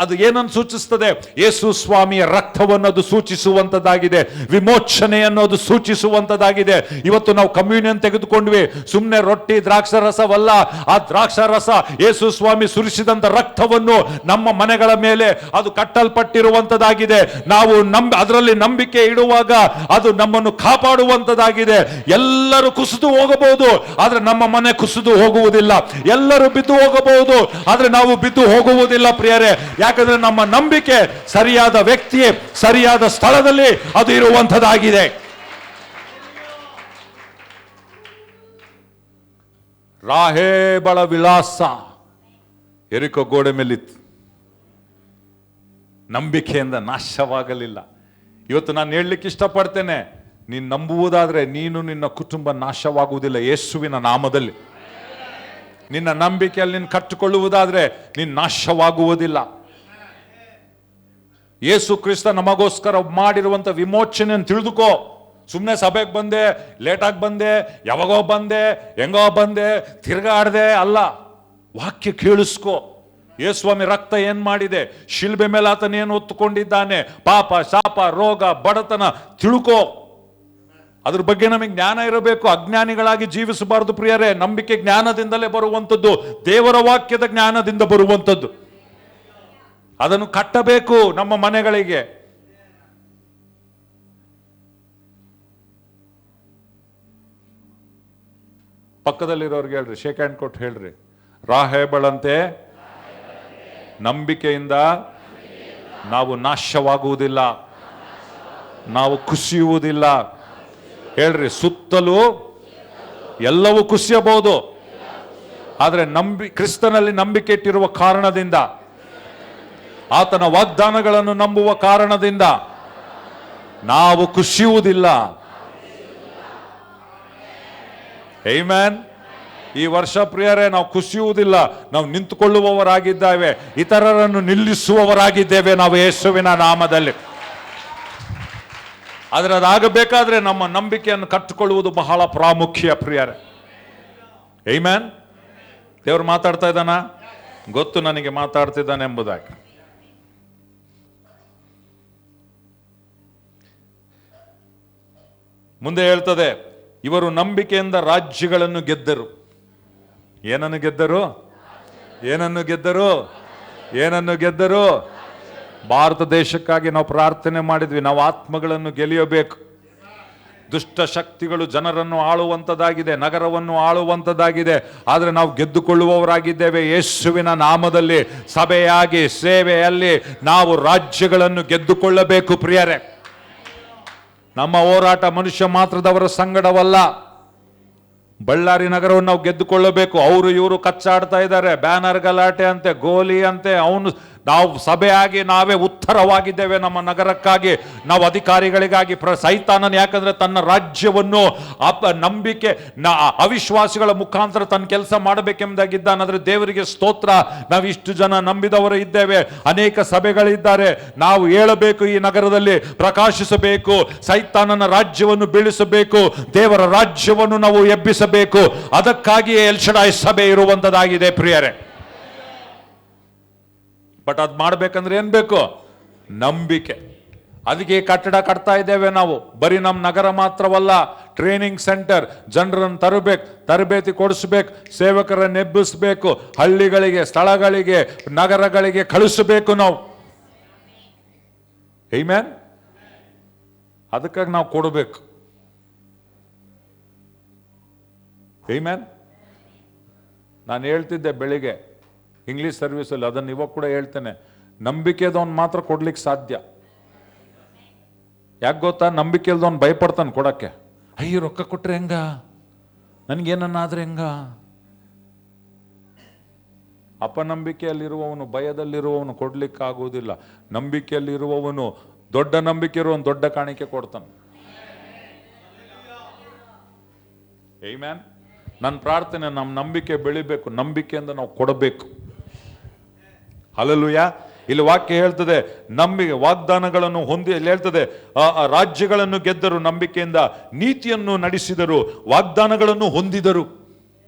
ಅದು ಏನನ್ನು ಸೂಚಿಸ್ತದೆ? ಯೇಸು ಸ್ವಾಮಿಯ ರಕ್ತವನ್ನು ಅದು ಸೂಚಿಸುವಂತದ್ದಾಗಿದೆ, ವಿಮೋಚನೆಯನ್ನು ಅದು ಸೂಚಿಸುವಂತದ್ದಾಗಿದೆ. ಇವತ್ತು ನಾವು ಕಮ್ಯೂನಿಯನ್ ತೆಗೆದುಕೊಂಡ್ವಿ, ಸುಮ್ಮನೆ ರೊಟ್ಟಿ ದ್ರಾಕ್ಷಾರಸವಲ್ಲ. ಆ ದ್ರಾಕ್ಷಾರಸ ಯೇಸು ಸ್ವಾಮಿ ಸುರಿಸಿದಂತ ರಕ್ತವನ್ನು ನಮ್ಮ ಮನೆಗಳ ಮೇಲೆ ಅದು ಕಟ್ಟಲ್ಪಟ್ಟಿರುವಂತದ್ದಾಗಿದೆ. ನಾವು ಅದರಲ್ಲಿ ನಂಬಿಕೆ ಇಡುವಾಗ ಅದು ನಮ್ಮನ್ನು ಕಾಪಾಡುವಂತದ್ದಾಗಿದೆ. ಎಲ್ಲರೂ ಕುಸಿದು ಹೋಗಬಹುದು, ಆದ್ರೆ ನಮ್ಮ ಮನೆ ಕುಸಿದು ಹೋಗುವುದಿಲ್ಲ. ಎಲ್ಲರೂ ಬಿದ್ದು ಹೋಗಬಹುದು, ಆದ್ರೆ ನಾವು ಬಿದ್ದು ಹೋಗುವುದಿಲ್ಲ. ಪ್ರಿಯರೇ, ಯಾಕಂದ್ರೆ ನಮ್ಮ ನಂಬಿಕೆ ಸರಿಯಾದ ವ್ಯಕ್ತಿಯೇ ಸರಿಯಾದ ಸ್ಥಳದಲ್ಲಿ ಅದು ಇರುವಂತದ್ದಾಗಿದೆ. ರಾಹೇಬಳ ವಿಳಾಸ ಎರಿಕೋ ಗೋಡೆ ಮೇಲಿತ್ತು. ನಂಬಿಕೆಯಿಂದ ನಾಶವಾಗಲಿಲ್ಲ. ಇವತ್ತು ನಾನು ಹೇಳಲಿಕ್ಕೆ ಇಷ್ಟಪಡ್ತೇನೆ, ನೀನು ನಂಬುವುದಾದ್ರೆ ನೀನು ನಿನ್ನ ಕುಟುಂಬ ನಾಶವಾಗುವುದಿಲ್ಲ. ಯೇಸುವಿನ ನಾಮದಲ್ಲಿ ನಿನ್ನ ನಂಬಿಕೆಯಲ್ಲಿ ನೀನು ಕಟ್ಟಿಕೊಳ್ಳುವುದಾದ್ರೆ ನೀನು ನಾಶವಾಗುವುದಿಲ್ಲ. ಯೇಸು ಕ್ರಿಸ್ತ ನಮಗೋಸ್ಕರ ಮಾಡಿರುವಂತ ವಿಮೋಚನೆಯನ್ನು ತಿಳಿದುಕೋ. ಸುಮ್ಮನೆ ಸಭೆಗೆ ಬಂದೆ, ಲೇಟಾಗಿ ಬಂದೆ, ಯಾವಾಗೋ ಬಂದೆ, ಹೆಂಗೋ ಬಂದೆ, ತಿರ್ಗಾಡ್ದೆ ಅಲ್ಲ. ವಾಕ್ಯ ಕೇಳಿಸ್ಕೋ. ಯೇಸುಸ್ವಾಮಿ ರಕ್ತ ಏನ್ ಮಾಡಿದೆ, ಶಿಲ್ಬೆ ಮೇಲೆ ಆತನ ಏನು ಹೊತ್ತುಕೊಂಡಿದ್ದಾನೆ, ಪಾಪ ಶಾಪ ರೋಗ ಬಡತನ ತಿಳ್ಕೋ. ಅದ್ರ ಬಗ್ಗೆ ನಮಗೆ ಜ್ಞಾನ ಇರಬೇಕು. ಅಜ್ಞಾನಿಗಳಾಗಿ ಜೀವಿಸಬಾರದು ಪ್ರಿಯರೇ. ನಂಬಿಕೆ ಜ್ಞಾನದಿಂದಲೇ ಬರುವಂಥದ್ದು, ದೇವರ ವಾಕ್ಯದ ಜ್ಞಾನದಿಂದ ಬರುವಂಥದ್ದು. ಅದನ್ನು ಕಟ್ಟಬೇಕು ನಮ್ಮ ಮನೆಗಳಿಗೆ. ಪಕ್ಕದಲ್ಲಿರೋರ್ಗೆ ಹೇಳ್ರಿ, ಶೇಕ್ ಹ್ಯಾಂಡ್ ಕೊಟ್ಟು ಹೇಳ್ರಿ, ರಾಹೇಬಳಂತೆ ನಂಬಿಕೆಯಿಂದ ನಾವು ನಾಶವಾಗುವುದಿಲ್ಲ, ನಾವು ಕುಸಿಯುವುದಿಲ್ಲ. ಹೇಳ್ರಿ, ಸುತ್ತಲೂ ಎಲ್ಲವೂ ಕುಸಿಯಬಹುದು, ಆದರೆ ಕ್ರಿಸ್ತನಲ್ಲಿ ನಂಬಿಕೆ ಇಟ್ಟಿರುವ ಕಾರಣದಿಂದ ಆತನ ವಾಗ್ದಾನಗಳನ್ನು ನಂಬುವ ಕಾರಣದಿಂದ ನಾವು ಕುಸಿಯುವುದಿಲ್ಲ. ಆಮೆನ್. ಈ ವರ್ಷ ಪ್ರಿಯರೇ, ನಾವು ಕುಸಿಯುವುದಿಲ್ಲ, ನಾವು ನಿಂತುಕೊಳ್ಳುವವರಾಗಿದ್ದೇವೆ, ಇತರರನ್ನು ನಿಲ್ಲಿಸುವವರಾಗಿದ್ದೇವೆ ನಾವು ಯೇಸುವಿನ ನಾಮದಲ್ಲಿ. ಆದರೆ ಅದಾಗಬೇಕಾದ್ರೆ ನಮ್ಮ ನಂಬಿಕೆಯನ್ನು ಕಟ್ಟಿಕೊಳ್ಳುವುದು ಬಹಳ ಪ್ರಾಮುಖ್ಯ ಪ್ರಿಯರೇ. ಆಮೆನ್. ದೇವರು ಮಾತಾಡ್ತಾ ಇದ್ದಾನ, ಗೊತ್ತು ನನಗೆ ಮಾತಾಡ್ತಿದ್ದಾನೆ ಎಂಬುದಾಗಿ. ಮುಂದೆ ಹೇಳ್ತದೆ, ಇವರು ನಂಬಿಕೆಯಿಂದ ರಾಜ್ಯಗಳನ್ನು ಗೆದ್ದರು. ಏನನ್ನು ಗೆದ್ದರು? ಏನನ್ನು ಗೆದ್ದರು? ಏನನ್ನು ಗೆದ್ದರು? ಭಾರತ ದೇಶಕ್ಕಾಗಿ ನಾವು ಪ್ರಾರ್ಥನೆ ಮಾಡಿದ್ವಿ. ನಾವು ಆತ್ಮಗಳನ್ನು ಗೆಲ್ಲಿಯಬೇಕು. ದುಷ್ಟ ಶಕ್ತಿಗಳು ಜನರನ್ನು ಆಳುವಂಥದ್ದಾಗಿದೆ, ನಗರವನ್ನು ಆಳುವಂಥದ್ದಾಗಿದೆ. ಆದರೆ ನಾವು ಗೆದ್ದುಕೊಳ್ಳುವವರಾಗಿದ್ದೇವೆ ಯೇಸುವಿನ ನಾಮದಲ್ಲಿ. ಸಭೆಯಾಗಿ, ಸೇವೆಯಲ್ಲಿ ನಾವು ರಾಜ್ಯಗಳನ್ನು ಗೆದ್ದುಕೊಳ್ಳಬೇಕು ಪ್ರಿಯರೇ. ನಮ್ಮ ಹೋರಾಟ ಮನುಷ್ಯ ಮಾತ್ರದವರ ಸಂಗಡವಲ್ಲ. ಬಳ್ಳಾರಿ ನಗರವನ್ನು ನಾವು ಗೆದ್ದುಕೊಳ್ಳಬೇಕು. ಅವರು ಇವರು ಕಚ್ಚಾಡ್ತಾ ಇದ್ದಾರೆ, ಬ್ಯಾನರ್ ಗಲಾಟೆ ಅಂತೆ, ಗೋಲಿ ಅಂತೆ. ನಾವು ಸಭೆಯಾಗಿ ನಾವೇ ಉತ್ತರವಾಗಿದ್ದೇವೆ ನಮ್ಮ ನಗರಕ್ಕಾಗಿ, ನಾವು ಅಧಿಕಾರಿಗಳಿಗಾಗಿ. ಸೈತಾನನ ಯಾಕಂದ್ರೆ ತನ್ನ ರಾಜ್ಯವನ್ನು ನಂಬಿಕೆ ಅವಿಶ್ವಾಸಿಗಳ ಮುಖಾಂತರ ತನ್ನ ಕೆಲಸ ಮಾಡಬೇಕೆಂಬುದಾಗಿದ್ದಾನಾದ್ರೆ ದೇವರಿಗೆ ಸ್ತೋತ್ರ. ನಾವು ಇಷ್ಟು ಜನ ನಂಬಿದವರು ಇದ್ದೇವೆ, ಅನೇಕ ಸಭೆಗಳಿದ್ದಾರೆ. ನಾವು ಹೇಳಬೇಕು, ಈ ನಗರದಲ್ಲಿ ಪ್ರಕಾಶಿಸಬೇಕು, ಸೈತಾನನ ರಾಜ್ಯವನ್ನು ಬೀಳಿಸಬೇಕು, ದೇವರ ರಾಜ್ಯವನ್ನು ನಾವು ಎಬ್ಬಿಸಬೇಕು. ಅದಕ್ಕಾಗಿಯೇ ಎಲ್ ಶಡಾಯ್ ಸಭೆ ಇರುವಂತದ್ದಾಗಿದೆ ಪ್ರಿಯರೇ. ಬಟ್ ಅದು ಮಾಡ್ಬೇಕಂದ್ರೆ ಏನ್ ಬೇಕು? ನಂಬಿಕೆ. ಅದಕ್ಕೆ ಕಟ್ಟಡ ಕಟ್ತಾ ಇದ್ದೇವೆ ನಾವು. ಬರೀ ನಮ್ಮ ನಗರ ಮಾತ್ರವಲ್ಲ, ಟ್ರೈನಿಂಗ್ ಸೆಂಟರ್, ಜನರನ್ನು ತರಬೇತಿ ಕೊಡಿಸ್ಬೇಕು, ಸೇವಕರನ್ನು ಎಬ್ಬಿಸ್ಬೇಕು, ಹಳ್ಳಿಗಳಿಗೆ, ಸ್ಥಳಗಳಿಗೆ, ನಗರಗಳಿಗೆ ಕಳಿಸಬೇಕು ನಾವು. ಆಮೆನ್. ಅದಕ್ಕಾಗಿ ನಾವು ಕೊಡಬೇಕು. ಆಮೆನ್. ನಾನು ಹೇಳ್ತಿದ್ದೆ ಬೆಳಿಗ್ಗೆ ಇಂಗ್ಲಿಷ್ ಸರ್ವಿಸಲ್ಲಿ, ಅದನ್ನು ಇವಾಗ ಕೂಡ ಹೇಳ್ತೇನೆ, ನಂಬಿಕೆ ಇಲ್ದವನು ಮಾತ್ರ ಕೊಡ್ಲಿಕ್ಕೆ ಸಾಧ್ಯ. ಯಾಕೆ ಗೊತ್ತಾ? ನಂಬಿಕೆ ಇಲ್ದವನು ಭಯಪಡ್ತಾನೆ ಕೊಡಕ್ಕೆ. ಅಯ್ಯೋ ರೊಕ್ಕ ಕೊಟ್ರೆ ಹೆಂಗ, ನನಗೇನನ್ನಾದ್ರೆ ಹೆಂಗ? ಅಪನಂಬಿಕೆಯಲ್ಲಿರುವವನು, ಭಯದಲ್ಲಿರುವವನು ಕೊಡ್ಲಿಕ್ಕಾಗುವುದಿಲ್ಲ. ನಂಬಿಕೆಯಲ್ಲಿರುವವನು, ದೊಡ್ಡ ನಂಬಿಕೆ ಇರುವವನು ದೊಡ್ಡ ಕಾಣಿಕೆ ಕೊಡ್ತಾನೆ. ಆಮೆನ್. ನನ್ನ ಪ್ರಾರ್ಥನೆ, ನಮ್ಮ ನಂಬಿಕೆ ಬೆಳಿಬೇಕು, ನಂಬಿಕೆಯಿಂದ ನಾವು ಕೊಡಬೇಕು. ಹಲ್ಲೆಲೂಯಾ. ಇಲ್ಲಿ ವಾಕ್ಯ ಹೇಳ್ತದೆ, ನಂಬಿಕೆ ವಾಗ್ದಾನಗಳನ್ನು ಹೊಂದಿ, ಇಲ್ಲಿ ಹೇಳ್ತದೆ, ರಾಜ್ಯಗಳನ್ನು ಗೆದ್ದರು, ನಂಬಿಕೆಯಿಂದ ನೀತಿಯನ್ನು ನಡೆಸಿದರು, ವಾಗ್ದಾನಗಳನ್ನು ಹೊಂದಿದರು.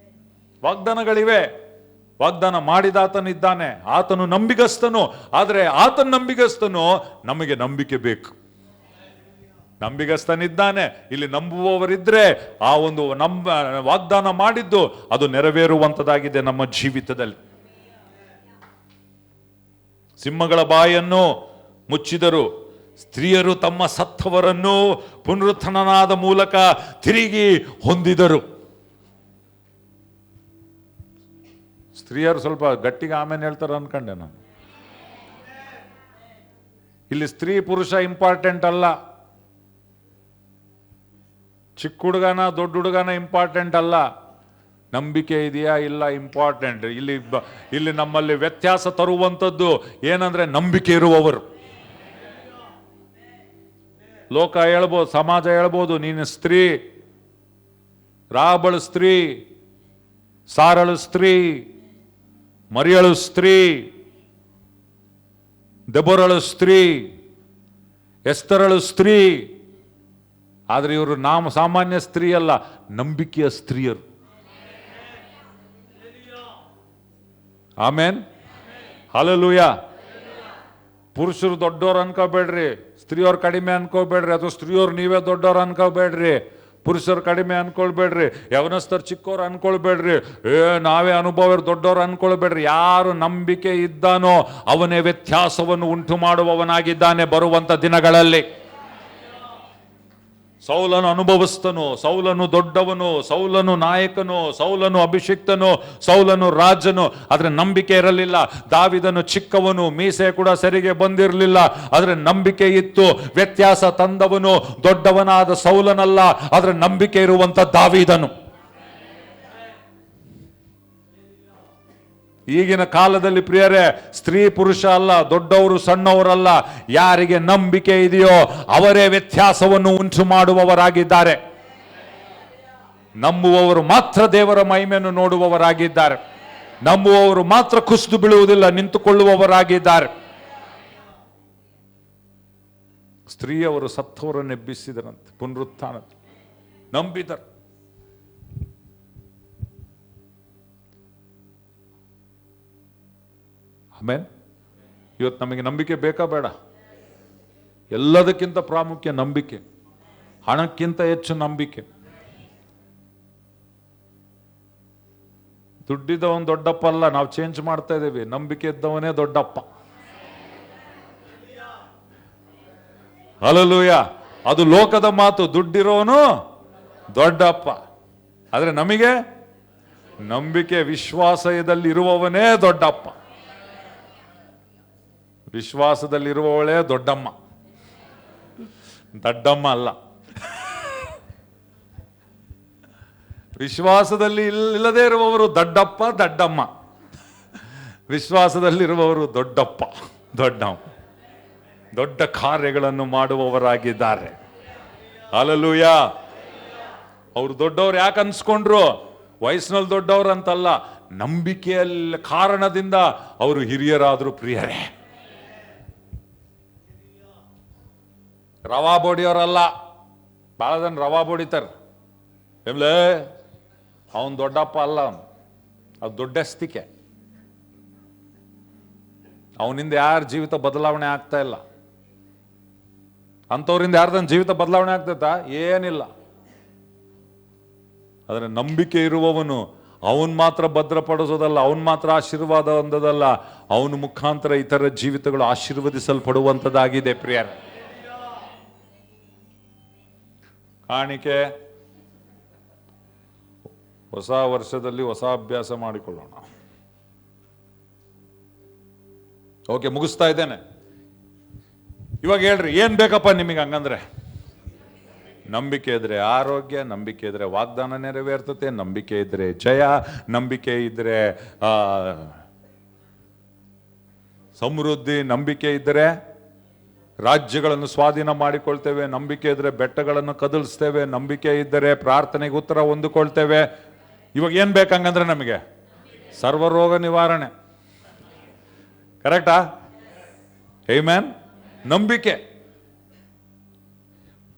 ವಾಗ್ದಾನಗಳಿವೆ, ವಾಗ್ದಾನ ಮಾಡಿದಾತನಿದ್ದಾನೆ, ಆತನು ನಂಬಿಗಸ್ತನು. ಆದರೆ ಆತನ ನಂಬಿಗಸ್ತನು, ನಮಗೆ ನಂಬಿಕೆ ಬೇಕು. ನಂಬಿಗಸ್ತನಿದ್ದಾನೆ, ಇಲ್ಲಿ ನಂಬುವವರಿದ್ರೆ ಆ ಒಂದು ವಾಗ್ದಾನ ಮಾಡಿದ್ದು ಅದು ನೆರವೇರುವಂತದ್ದಾಗಿದೆ ನಮ್ಮ ಜೀವಿತದಲ್ಲಿ. ಸಿಂಹಗಳ ಬಾಯನ್ನು ಮುಚ್ಚಿದರು, ಸ್ತ್ರೀಯರು ತಮ್ಮ ಸತ್ತವರನ್ನು ಪುನರುತ್ಥಾನದ ಮೂಲಕ ತಿರುಗಿ ಹೊಂದಿದರು. ಸ್ತ್ರೀಯರು ಸ್ವಲ್ಪ ಗಟ್ಟಿಗೆ ಆಮೇಲೆ ಹೇಳ್ತಾರೆ ಅನ್ಕೊಂಡೆ ನಾನು. ಇಲ್ಲಿ ಸ್ತ್ರೀ ಪುರುಷ ಇಂಪಾರ್ಟೆಂಟ್ ಅಲ್ಲ, ಚಿಕ್ಕ ಹುಡುಗನ ದೊಡ್ಡ ಹುಡುಗನ ಇಂಪಾರ್ಟೆಂಟ್ ಅಲ್ಲ, ನಂಬಿಕೆ ಇದೆಯಾ ಇಲ್ಲ ಇಂಪಾರ್ಟೆಂಟ್. ಇಲ್ಲಿ ನಮ್ಮಲ್ಲಿ ವ್ಯತ್ಯಾಸ ತರುವಂಥದ್ದು ಏನಂದ್ರೆ ನಂಬಿಕೆ ಇರುವವರು. ಲೋಕ ಹೇಳ್ಬೋದು, ಸಮಾಜ ಹೇಳ್ಬೋದು, ನೀನು ಸ್ತ್ರೀ, ರಾಬಳು ಸ್ತ್ರೀ, ಸಾರಳು ಸ್ತ್ರೀ, ಮರಿಯಳು ಸ್ತ್ರೀ, ದೆಬೋರಳು ಸ್ತ್ರೀ, ಎಸ್ತರಳು ಸ್ತ್ರೀ. ಆದರೆ ಇವರು ಸಾಮಾನ್ಯ ಸ್ತ್ರೀ ಅಲ್ಲ, ನಂಬಿಕೆಯ ಸ್ತ್ರೀಯರು. ಆಮೇನ್. ಹಲ್ಲೆಲೂಯಾ. ಪುರುಷರು ದೊಡ್ಡವ್ರು ಅನ್ಕೋಬೇಡ್ರಿ, ಸ್ತ್ರೀಯವ್ರು ಕಡಿಮೆ ಅನ್ಕೋಬೇಡ್ರಿ, ಅಥವಾ ಸ್ತ್ರೀಯವ್ರು ನೀವೇ ದೊಡ್ಡವ್ರು ಅನ್ಕೋಬೇಡ್ರಿ, ಪುರುಷರು ಕಡಿಮೆ ಅನ್ಕೊಳ್ಬೇಡ್ರಿ, ಯವನಸ್ಥರು ಚಿಕ್ಕವ್ರು ಅನ್ಕೊಳ್ಬೇಡ್ರಿ, ನಾವೇ ಅನುಭವರು ದೊಡ್ಡವ್ರು ಅನ್ಕೊಳ್ಬೇಡ್ರಿ. ಯಾರು ನಂಬಿಕೆ ಇದ್ದಾನೋ ಅವನೇ ವ್ಯತ್ಯಾಸವನ್ನು ಉಂಟು ಮಾಡುವವನಾಗಿದ್ದಾನೆ ಬರುವಂತ ದಿನಗಳಲ್ಲಿ. ಸೌಲನು ಅನುಭವಿಸ್ತನು, ಸೌಲನು ದೊಡ್ಡವನು, ಸೌಲನು ನಾಯಕನು, ಸೌಲನು ಅಭಿಷಿಕ್ತನು, ಸೌಲನು ರಾಜನು. ಆದ್ರೆ ನಂಬಿಕೆ ಇರಲಿಲ್ಲ. ದಾವಿದನು ಚಿಕ್ಕವನು, ಮೀಸೆ ಕೂಡ ಸರಿಗೆ ಬಂದಿರಲಿಲ್ಲ, ಆದ್ರೆ ನಂಬಿಕೆ ಇತ್ತು. ವ್ಯತ್ಯಾಸ ತಂದವನು ದೊಡ್ಡವನಾದ ಸೌಲನಲ್ಲ, ಆದ್ರೆ ನಂಬಿಕೆ ಇರುವಂತ ದಾವಿದನು. ಈಗಿನ ಕಾಲದಲ್ಲಿ ಪ್ರಿಯರೇ, ಸ್ತ್ರೀ ಪುರುಷ ಅಲ್ಲ, ದೊಡ್ಡವರು ಸಣ್ಣವರಲ್ಲ, ಯಾರಿಗೆ ನಂಬಿಕೆ ಇದೆಯೋ ಅವರೇ ವ್ಯತ್ಯಾಸವನ್ನು ಉಂಟು ಮಾಡುವವರಾಗಿದ್ದಾರೆ. ನಂಬುವವರು ಮಾತ್ರ ದೇವರ ಮಹಿಮೆಯನ್ನು ನೋಡುವವರಾಗಿದ್ದಾರೆ. ನಂಬುವವರು ಮಾತ್ರ ಕುಸಿದು ಬೀಳುವುದಿಲ್ಲ, ನಿಂತುಕೊಳ್ಳುವವರಾಗಿದ್ದಾರೆ. ಸ್ತ್ರೀಯವರು ಸತ್ತವರನ್ನು ಎಬ್ಬಿಸಿದರಂತೆ, ಪುನರುತ್ಥಾನ ನಂಬಿದರು. ಆಮೇಲೆ ಇವತ್ತು ನಮಗೆ ನಂಬಿಕೆ ಬೇಕಾ ಬೇಡ? ಎಲ್ಲದಕ್ಕಿಂತ ಪ್ರಾಮುಖ್ಯ ನಂಬಿಕೆ, ಹಣಕ್ಕಿಂತ ಹೆಚ್ಚು ನಂಬಿಕೆ. ದುಡ್ಡಿದ್ದವನು ದೊಡ್ಡಪ್ಪ ಅಲ್ಲ, ನಾವು ಚೇಂಜ್ ಮಾಡ್ತಾ ಇದ್ದೀವಿ. ನಂಬಿಕೆ ಇದ್ದವನೇ ದೊಡ್ಡಪ್ಪ. ಹಲ್ಲೆಲೂಯಾ. ಅದು ಲೋಕದ ಮಾತು, ದುಡ್ಡಿರೋನು ದೊಡ್ಡಪ್ಪ. ಆದರೆ ನಮಗೆ ನಂಬಿಕೆ, ವಿಶ್ವಾಸದಲ್ಲಿರುವವನೇ ದೊಡ್ಡಪ್ಪ. ವಿಶ್ವಾಸದಲ್ಲಿರುವವಳೇ ದೊಡ್ಡಮ್ಮ, ದಡ್ಡಮ್ಮ ಅಲ್ಲ. ವಿಶ್ವಾಸದಲ್ಲಿ ಇಲ್ಲದೇ ಇರುವವರು ದಡ್ಡಪ್ಪ, ದಡ್ಡಮ್ಮ. ವಿಶ್ವಾಸದಲ್ಲಿರುವವರು ದೊಡ್ಡಪ್ಪ, ದೊಡ್ಡಮ್ಮ. ದೊಡ್ಡ ಕಾರ್ಯಗಳನ್ನು ಮಾಡುವವರಾಗಿದ್ದಾರೆ. ಹಲ್ಲೆಲೂಯಾ. ಅವರು ದೊಡ್ಡವ್ರು ಯಾಕೆ ಅನ್ಸ್ಕೊಂಡ್ರು? ವಯಸ್ಸಿನಲ್ಲಿ ದೊಡ್ಡವ್ರು ಅಂತಲ್ಲ, ನಂಬಿಕೆಯಲ್ಲಿ ಕಾರಣದಿಂದ ಅವರು ಹಿರಿಯರಾದ್ರು ಪ್ರಿಯರೇ. ರವಾ ಬೋಡಿಯವರಲ್ಲ. ಬಹಳ ಜನ ರವಾ ಬೋಡಿತಾರೆ. ಏಮ್ಲೇ ಅವನು ದೊಡ್ಡಪ್ಪ ಅಲ್ಲ, ಅದು ದೊಡ್ಡಸ್ತಿಕೆ. ಅವನಿಂದ ಯಾರ ಜೀವಿತ ಬದಲಾವಣೆ ಆಗ್ತಾ ಇಲ್ಲ. ಅಂಥವ್ರಿಂದ ಯಾರ್ದನ್ನ ಜೀವಿತ ಬದಲಾವಣೆ ಆಗ್ತೈತಾ? ಏನಿಲ್ಲ. ಆದರೆ ನಂಬಿಕೆ ಇರುವವನು ಅವನ್ ಮಾತ್ರ ಭದ್ರಪಡಿಸೋದಲ್ಲ, ಅವನ್ ಮಾತ್ರ ಆಶೀರ್ವಾದ ಹೊಂದೋದಲ್ಲ, ಅವನ ಮುಖಾಂತರ ಇತರ ಜೀವಿತಗಳು ಆಶೀರ್ವದಿಸಲ್ಪಡುವಂಥದ್ದಾಗಿದೆ ಪ್ರಿಯರೇ. ಕಾಣಿಕೆ, ಹೊಸ ವರ್ಷದಲ್ಲಿ ಹೊಸ ಅಭ್ಯಾಸ ಮಾಡಿಕೊಳ್ಳೋಣ. ಓಕೆ, ಮುಗಿಸ್ತಾ ಇದ್ದೇನೆ. ಇವಾಗ ಹೇಳ್ರಿ, ಏನ್ ಬೇಕಪ್ಪ ನಿಮಗೆ? ಹಂಗಂದ್ರೆ ನಂಬಿಕೆ ಇದ್ರೆ ಆರೋಗ್ಯ, ನಂಬಿಕೆ ಇದ್ರೆ ವಾಗ್ದಾನ ನೆರವೇರ್ತತೆ, ನಂಬಿಕೆ ಇದ್ರೆ ಜಯ, ನಂಬಿಕೆ ಇದ್ರೆ ಸಮೃದ್ಧಿ, ನಂಬಿಕೆ ಇದ್ರೆ ರಾಜ್ಯಗಳನ್ನು ಸ್ವಾಧೀನ ಮಾಡಿಕೊಳ್ತೇವೆ, ನಂಬಿಕೆ ಇದ್ರೆ ಬೆಟ್ಟಗಳನ್ನು ಕದಲಿಸ್ತೇವೆ, ನಂಬಿಕೆ ಇದ್ದರೆ ಪ್ರಾರ್ಥನೆಗೆ ಉತ್ತರ ಹೊಂದಿಕೊಳ್ತೇವೆ. ಇವಾಗ ಏನ್ ಬೇಕಂಗಂದ್ರೆ ನಮಗೆ ಸರ್ವರೋಗ ನಿವಾರಣೆ. ಕರೆಕ್ಟಾ? ಆಮೆನ್. ನಂಬಿಕೆ.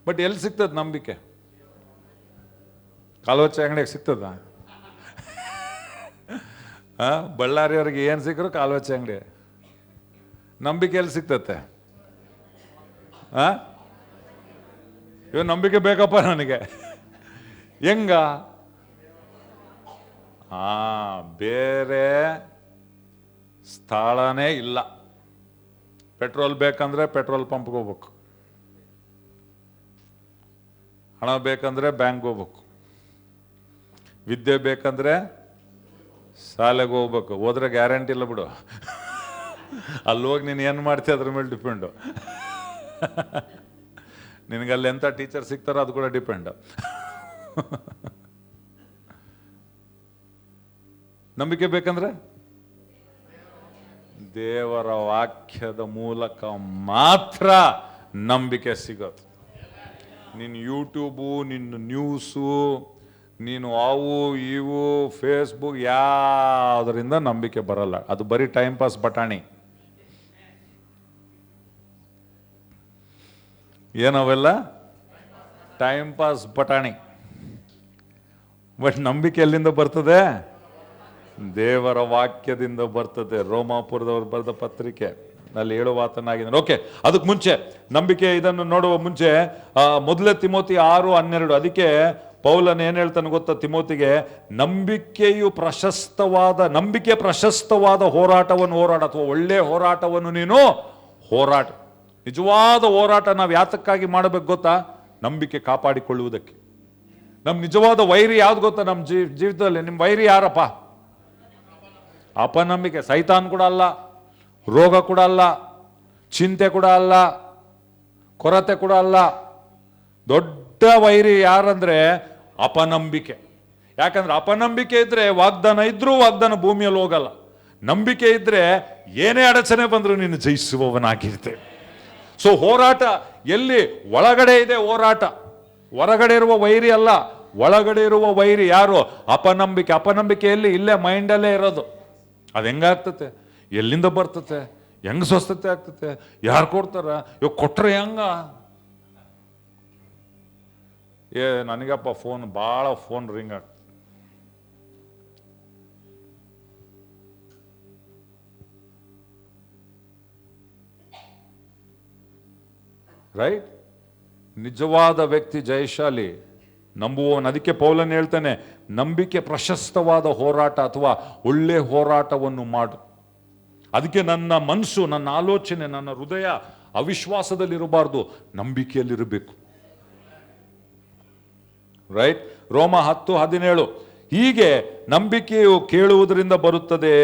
ಬಟ್ ಎಲ್ಲಿ ಸಿಗ್ತದ ನಂಬಿಕೆ? ಕಾಲೋಚ ಅಂಗಡಿಯಾಗ ಸಿಗ್ತದ? ಬಳ್ಳಾರಿಯವ್ರಿಗೆ ಏನ್ ಸಿಕ್ಕರು ಕಾಲೋಚ ಅಂಗಡಿ. ನಂಬಿಕೆ ಎಲ್ಲಿ ಸಿಗ್ತತೆ? ಇವ ನಂಬಿಕೆ ಬೇಕಪ್ಪ ನನಗೆ. ಹೆಂಗ? ಬೇರೆ ಸ್ಥಳನೇ ಇಲ್ಲ. ಪೆಟ್ರೋಲ್ ಬೇಕಂದ್ರೆ ಪೆಟ್ರೋಲ್ ಪಂಪ್ಗೆ ಹೋಗ್ಬೇಕು, ಹಣ ಬೇಕಂದ್ರೆ ಬ್ಯಾಂಕ್ಗೆ ಹೋಗ್ಬೇಕು, ವಿದ್ಯೆ ಬೇಕಂದ್ರೆ ಶಾಲೆಗೆ ಹೋಗ್ಬೇಕು. ಹೋದ್ರೆ ಗ್ಯಾರಂಟಿ ಇಲ್ಲ ಬಿಡು, ಅಲ್ಲಿ ಹೋಗಿ ನೀನು ಏನು ಮಾಡ್ತೀಯ ಅದ್ರ ಮೇಲೆ ಡಿಪೆಂಡು. ನಿನಗಲ್ಲಿ ಎಂಥ ಟೀಚರ್ ಸಿಗ್ತಾರೋ ಅದು ಕೂಡ ಡಿಪೆಂಡ್. ನಂಬಿಕೆ ಬೇಕಂದ್ರೆ ದೇವರ ವಾಕ್ಯದ ಮೂಲಕ ಮಾತ್ರ ನಂಬಿಕೆ ಸಿಗೋದು. ನಿನ್ನ ಯೂಟ್ಯೂಬು, ನಿನ್ನ ನ್ಯೂಸು, ನೀನು ಅವು ಇವು ಫೇಸ್ಬುಕ್ ಯಾವುದರಿಂದ ನಂಬಿಕೆ ಬರಲ್ಲ. ಅದು ಬರೀ ಟೈಮ್ ಪಾಸ್ ಬಟಾಣಿ. ಏನವೆಲ್ಲ ಟೈಮ್ ಪಾಸ್ ಬಟಾಣಿ. ಬಟ್ ನಂಬಿಕೆ ಎಲ್ಲಿಂದ ಬರ್ತದೆ? ದೇವರ ವಾಕ್ಯದಿಂದ ಬರ್ತದೆ. ರೋಮಾಪುರದವ್ರು ಬರೆದ ಪತ್ರಿಕೆ ಅಲ್ಲಿ ಹೇಳುವಾತನಾಗಿದ್ದಾನೆ. ಓಕೆ, ಅದಕ್ಕೆ ಮುಂಚೆ ನಂಬಿಕೆ ಇದನ್ನು ನೋಡುವ ಮುಂಚೆ ಮೊದಲೇ ತಿಮೋತಿ 6:12. ಅದಕ್ಕೆ ಪೌಲನ್ ಏನ್ ಹೇಳ್ತಾನೆ ಗೊತ್ತಾ ತಿಮೋತಿಗೆ? ನಂಬಿಕೆ ಪ್ರಶಸ್ತವಾದ ಹೋರಾಟವನ್ನು ಹೋರಾಡ, ಅಥವಾ ಒಳ್ಳೆ ಹೋರಾಟವನ್ನು ನೀನು ಹೋರಾಟ. ನಿಜವಾದ ಹೋರಾಟ ನಾವು ಯಾತಕ್ಕಾಗಿ ಮಾಡಬೇಕು ಗೊತ್ತಾ? ನಂಬಿಕೆ ಕಾಪಾಡಿಕೊಳ್ಳುವುದಕ್ಕೆ. ನಮ್ಮ ನಿಜವಾದ ವೈರಿ ಯಾವ್ದು ಗೊತ್ತಾ? ನಮ್ಮ ಜೀವಿತದಲ್ಲಿ ನಿಮ್ಮ ವೈರಿ ಯಾರಪ್ಪ? ಅಪನಂಬಿಕೆ. ಸೈತಾನ್ ಕೂಡ ಅಲ್ಲ, ರೋಗ ಕೂಡ ಅಲ್ಲ, ಚಿಂತೆ ಕೂಡ ಅಲ್ಲ, ಕೊರತೆ ಕೂಡ ಅಲ್ಲ. ದೊಡ್ಡ ವೈರಿ ಯಾರಂದ್ರೆ ಅಪನಂಬಿಕೆ. ಯಾಕಂದ್ರೆ ಅಪನಂಬಿಕೆ ಇದ್ರೆ ವಾಗ್ದಾನ ಇದ್ರೂ ವಾಗ್ದಾನ ಭೂಮಿಯಲ್ಲಿ ಹೋಗಲ್ಲ. ನಂಬಿಕೆ ಇದ್ರೆ ಏನೇ ಅಡಚಣೆ ಬಂದರೂ ನೀನು ಜಯಿಸುವವನಾಗಿರ್ತೆ. ಸೊ ಹೋರಾಟ ಎಲ್ಲಿ ಒಳಗಡೆ ಇದೆ ಹೋರಾಟ, ಹೊರಗಡೆ ಇರುವ ವೈರಿ ಅಲ್ಲ, ಒಳಗಡೆ ಇರುವ ವೈರಿ ಯಾರು? ಅಪನಂಬಿಕೆ. ಅಪನಂಬಿಕೆಯಲ್ಲಿ ಇಲ್ಲೇ ಮೈಂಡಲ್ಲೇ ಇರೋದು. ಅದು ಹೆಂಗಾಗ್ತತೆ, ಎಲ್ಲಿಂದ ಬರ್ತತೆ, ಹೆಂಗ್ ಸ್ವಸ್ಥತೆ ಆಗ್ತತೆ, ಯಾರು ಕೊಡ್ತಾರ, ಇವಾಗ ಕೊಟ್ರೆ ಹೆಂಗ? ನನಗಪ್ಪ ಫೋನ್ ಭಾಳ ಫೋನ್ ರಿಂಗ್ ಆಗ್ತದೆ. ರೈಟ್? ನಿಜವಾದ ವ್ಯಕ್ತಿ ಜಯಶಾಲಿ, ನಂಬುವವನು. ಅದಕ್ಕೆ ಪೌಲನ್ ಹೇಳ್ತಾನೆ, ನಂಬಿಕೆ ಪ್ರಶಸ್ತವಾದ ಹೋರಾಟ ಅಥವಾ ಒಳ್ಳೆ ಹೋರಾಟವನ್ನು ಮಾಡು. ಅದಕ್ಕೆ ನನ್ನ ಮನಸ್ಸು, ನನ್ನ ಆಲೋಚನೆ, ನನ್ನ ಹೃದಯ ಅವಿಶ್ವಾಸದಲ್ಲಿರಬಾರ್ದು, ನಂಬಿಕೆಯಲ್ಲಿರಬೇಕು. ರೈಟ್? ರೋಮ 10:17. ಹೀಗೆ ನಂಬಿಕೆಯು ಕೇಳುವುದರಿಂದ ಬರುತ್ತದೆ,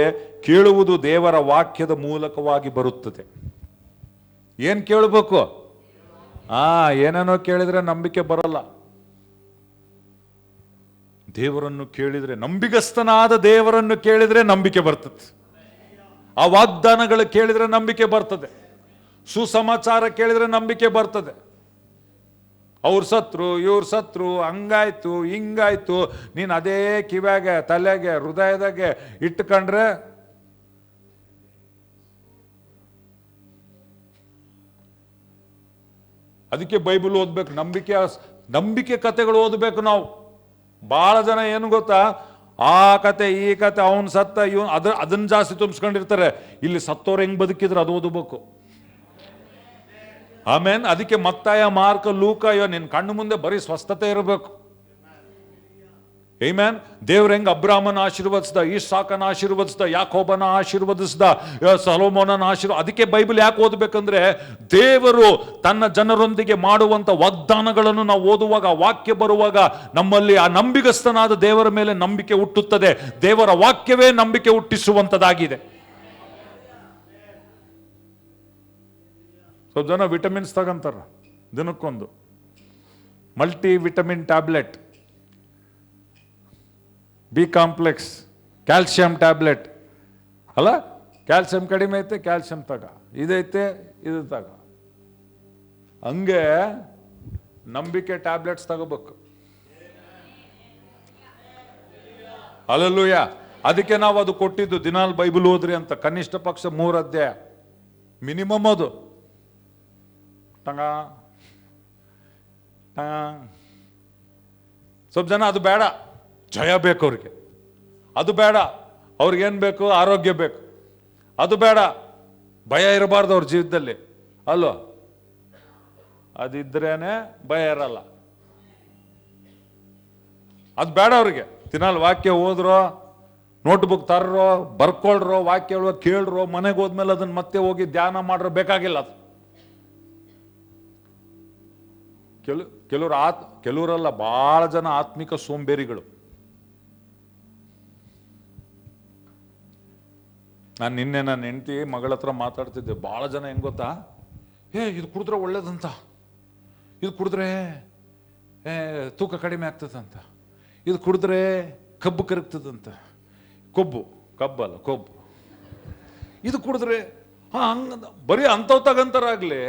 ಕೇಳುವುದು ದೇವರ ವಾಕ್ಯದ ಮೂಲಕವಾಗಿ ಬರುತ್ತದೆ. ಏನ್ ಕೇಳಬೇಕು? ಏನೇನೋ ಕೇಳಿದ್ರೆ ನಂಬಿಕೆ ಬರಲ್ಲ. ದೇವರನ್ನು ಕೇಳಿದ್ರೆ, ನಂಬಿಗಸ್ತನಾದ ದೇವರನ್ನು ಕೇಳಿದ್ರೆ ನಂಬಿಕೆ ಬರ್ತದೆ. ಆ ವಾಗ್ದಾನಗಳು ಕೇಳಿದ್ರೆ ನಂಬಿಕೆ ಬರ್ತದೆ. ಸುಸಮಾಚಾರ ಕೇಳಿದ್ರೆ ನಂಬಿಕೆ ಬರ್ತದೆ. ಅವ್ರು ಸತ್ರು, ಇವ್ರು ಸತ್ರು, ಹಂಗಾಯ್ತು ಹಿಂಗಾಯ್ತು, ನೀನು ಅದೇ ಕಿವ್ಯಾಗೆ, ತಲೆಗೆ, ಹೃದಯದಾಗೆ ಇಟ್ಕೊಂಡ್ರೆ ಅದಕ್ಕೆ ಬೈಬಲ್ ಓದ್ಬೇಕು. ನಂಬಿಕೆ ಕಥೆಗಳು ಓದಬೇಕು ನಾವು. ಬಹಳ ಜನ ಏನು ಗೊತ್ತಾ, ಆ ಕತೆ ಈ ಕತೆ, ಅವನ್ ಸತ್ತ, ಇವನ್ ಅದನ್ನ ಜಾಸ್ತಿ ತುಂಬಿಸ್ಕೊಂಡಿರ್ತಾರೆ. ಇಲ್ಲಿ ಸತ್ತೋರು ಹೆಂಗ್ ಬದುಕಿದ್ರು ಅದು ಓದಬೇಕು. ಆಮೇನ್. ಅದಕ್ಕೆ ಮತ್ತಾಯ, ಮಾರ್ಕ, ಲೂಕ, ನಿನ್ ಕಣ್ಣು ಮುಂದೆ ಬರೀ ಸ್ವಸ್ಥತೆ ಇರಬೇಕು. ಆಮೆನ್. ದೇವ್ರ ಹೆಂಗ್ ಅಬ್ರಾಮನ ಆಶೀರ್ವದಿಸ್ದ, ಇಸಾಕನ ಆಶೀರ್ವದಿಸ್ದ, ಯಾಕೋಬನ ಆಶೀರ್ವದಿಸ್ದ, ಸೊಲೊಮೋನನ ಅದಕ್ಕೆ ಬೈಬಲ್ ಯಾಕೆ ಓದಬೇಕಂದ್ರೆ, ದೇವರು ತನ್ನ ಜನರೊಂದಿಗೆ ಮಾಡುವಂತ ವಾಗ್ದಾನಗಳನ್ನು ನಾವು ಓದುವಾಗ, ವಾಕ್ಯ ಬರುವಾಗ ನಮ್ಮಲ್ಲಿ ಆ ನಂಬಿಗಸ್ತನಾದ ದೇವರ ಮೇಲೆ ನಂಬಿಕೆ ಹುಟ್ಟುತ್ತದೆ. ದೇವರ ವಾಕ್ಯವೇ ನಂಬಿಕೆ ಹುಟ್ಟಿಸುವಂತದಾಗಿದೆ. ಸ್ವಲ್ಪ ಜನ ವಿಟಮಿನ್ಸ್ ತಗೊಂತಾರ, ದಿನಕ್ಕೊಂದು multi vitamin tablet, B complex, calcium tablet ಅಲ್ಲ. ಕ್ಯಾಲ್ಸಿಯಂ ಕಡಿಮೆ ಐತೆ, ಕ್ಯಾಲ್ಸಿಯಂ ತಗ, ಇದೈತೆ ಇದು ತಗ. ಹಂಗೆ ನಂಬಿಕೆ ಟ್ಯಾಬ್ಲೆಟ್ಸ್ ತಗೋಬೇಕು. ಹಲ್ಲೆಲೂಯಾ. ಅದಕ್ಕೆ ನಾವು ಅದು ಕೊಟ್ಟಿದ್ದು, ದಿನಾಲ್ ಬೈಬಲ್ ಓದ್ರಿ ಅಂತ. ಕನಿಷ್ಠ ಪಕ್ಷ 3 ಅಧ್ಯಾಯ ಮಿನಿಮಮ್. ಅದು ಟಂಗ ಸ್ವಲ್ಪ ಜನ ಅದು ಬೇಡ, ಜಯ ಬೇಕು ಅವ್ರಿಗೆ. ಅದು ಬೇಡ, ಅವ್ರಿಗೇನು ಬೇಕು? ಆರೋಗ್ಯ ಬೇಕು. ಅದು ಬೇಡ, ಭಯ ಇರಬಾರ್ದು ಅವ್ರ ಜೀವಿತದಲ್ಲಿ, ಅಲ್ವಾ? ಅದಿದ್ರೇನೆ ಭಯ ಇರಲ್ಲ. ಅದು ಬೇಡ ಅವ್ರಿಗೆ. ದಿನಾಲ್ ವಾಕ್ಯ ಓದ್ರೋ, ನೋಟ್ಬುಕ್ ತರ್ರೋ, ಬರ್ಕೊಳ್ರೋ, ವಾಕ್ಯ ಹೇಳುವ ಕೇಳ್ರೋ, ಮನೆಗೆ ಹೋದ್ಮೇಲೆ ಅದನ್ನ ಮತ್ತೆ ಹೋಗಿ ಧ್ಯಾನ ಮಾಡ್ರೋ, ಬೇಕಾಗಿಲ್ಲ ಅದು. ಕೆಲವರಲ್ಲ, ಬಹಳ ಜನ ಆತ್ಮಿಕ ಸೋಂಬೇರಿಗಳು. ನಾನು ನಿನ್ನೆ ನನ್ನ ಹೆಂಡತಿ ಮಗಳ ಹತ್ರ ಮಾತಾಡ್ತಿದ್ದೆ. ಬಹಳ ಜನ ಹೆಂಗ್ ಗೊತ್ತಾ, ಇದು ಕುಡಿದ್ರೆ ಒಳ್ಳೇದಂತ, ಇದು ಕುಡಿದ್ರೆ ತೂಕ ಕಡಿಮೆ ಆಗ್ತದಂತ, ಇದು ಕುಡಿದ್ರೆ ಕಬ್ಬು ಕರಗ್ತದಂತ. ಕಬ್ಬಲ್ಲ ಕೊಬ್ಬು. ಇದು ಕುಡಿದ್ರೆ ಹಂಗ ಬರೀ ಅಂಥವ್ ತಗಂತಾರಾಗ್ಲಿ.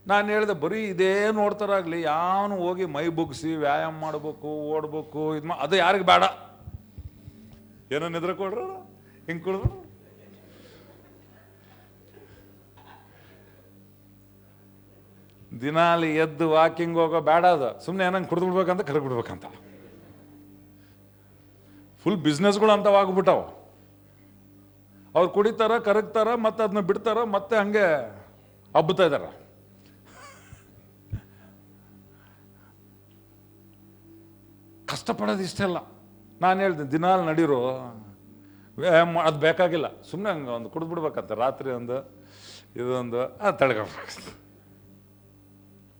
ನಾನು ಹೇಳಿದೆ, ಬರೀ ಇದೇ ನೋಡ್ತಾರಾಗ್ಲಿ, ಯಾವನು ಹೋಗಿ ಮೈ ಬುಗ್ಸಿ ವ್ಯಾಯಾಮ ಮಾಡ್ಬೇಕು, ಓಡ್ಬೇಕು, ಅದು ಯಾರಿಗೆ ಬೇಡ. ಏನೋ ನಿದ್ರೆ ಕೊಡ್ರ, ಹಿಂಗ್ ಕುಡಿದ್ರು. ದಿನಾಲಿ ಎದ್ದು ವಾಕಿಂಗ್ ಹೋಗೋ ಬೇಡ. ಅದು ಸುಮ್ಮನೆ ಏನಂಗೆ ಕುಡಿದು ಬಿಡ್ಬೇಕಂತ ಕರಗಿ ಬಿಡ್ಬೇಕಂತ. ಫುಲ್ ಬಿಸ್ನೆಸ್ಗಳು ಅಂತವಾಗ್ಬಿಟ್ಟವ. ಅವ್ರು ಕುಡಿತಾರ, ಕರಗ್ತಾರ, ಮತ್ತೆ ಅದನ್ನ ಬಿಡ್ತಾರ, ಮತ್ತೆ ಹಂಗೆ ಹಬ್ಬತಾ ಇದಾರ. ಕಷ್ಟಪಡೋದು ಇಷ್ಟೆಲ್ಲ. ನಾನು ಹೇಳ್ತೀನಿ, ದಿನಾಲ್ ನಡೀರು, ಅದು ಬೇಕಾಗಿಲ್ಲ. ಸುಮ್ಮನೆ ಹಂಗೆ ಒಂದು ಕುಡಿದು ಬಿಡ್ಬೇಕಂತ, ರಾತ್ರಿ ಒಂದು ಇದೊಂದು ತಡ್ಕೊಬೇಕು.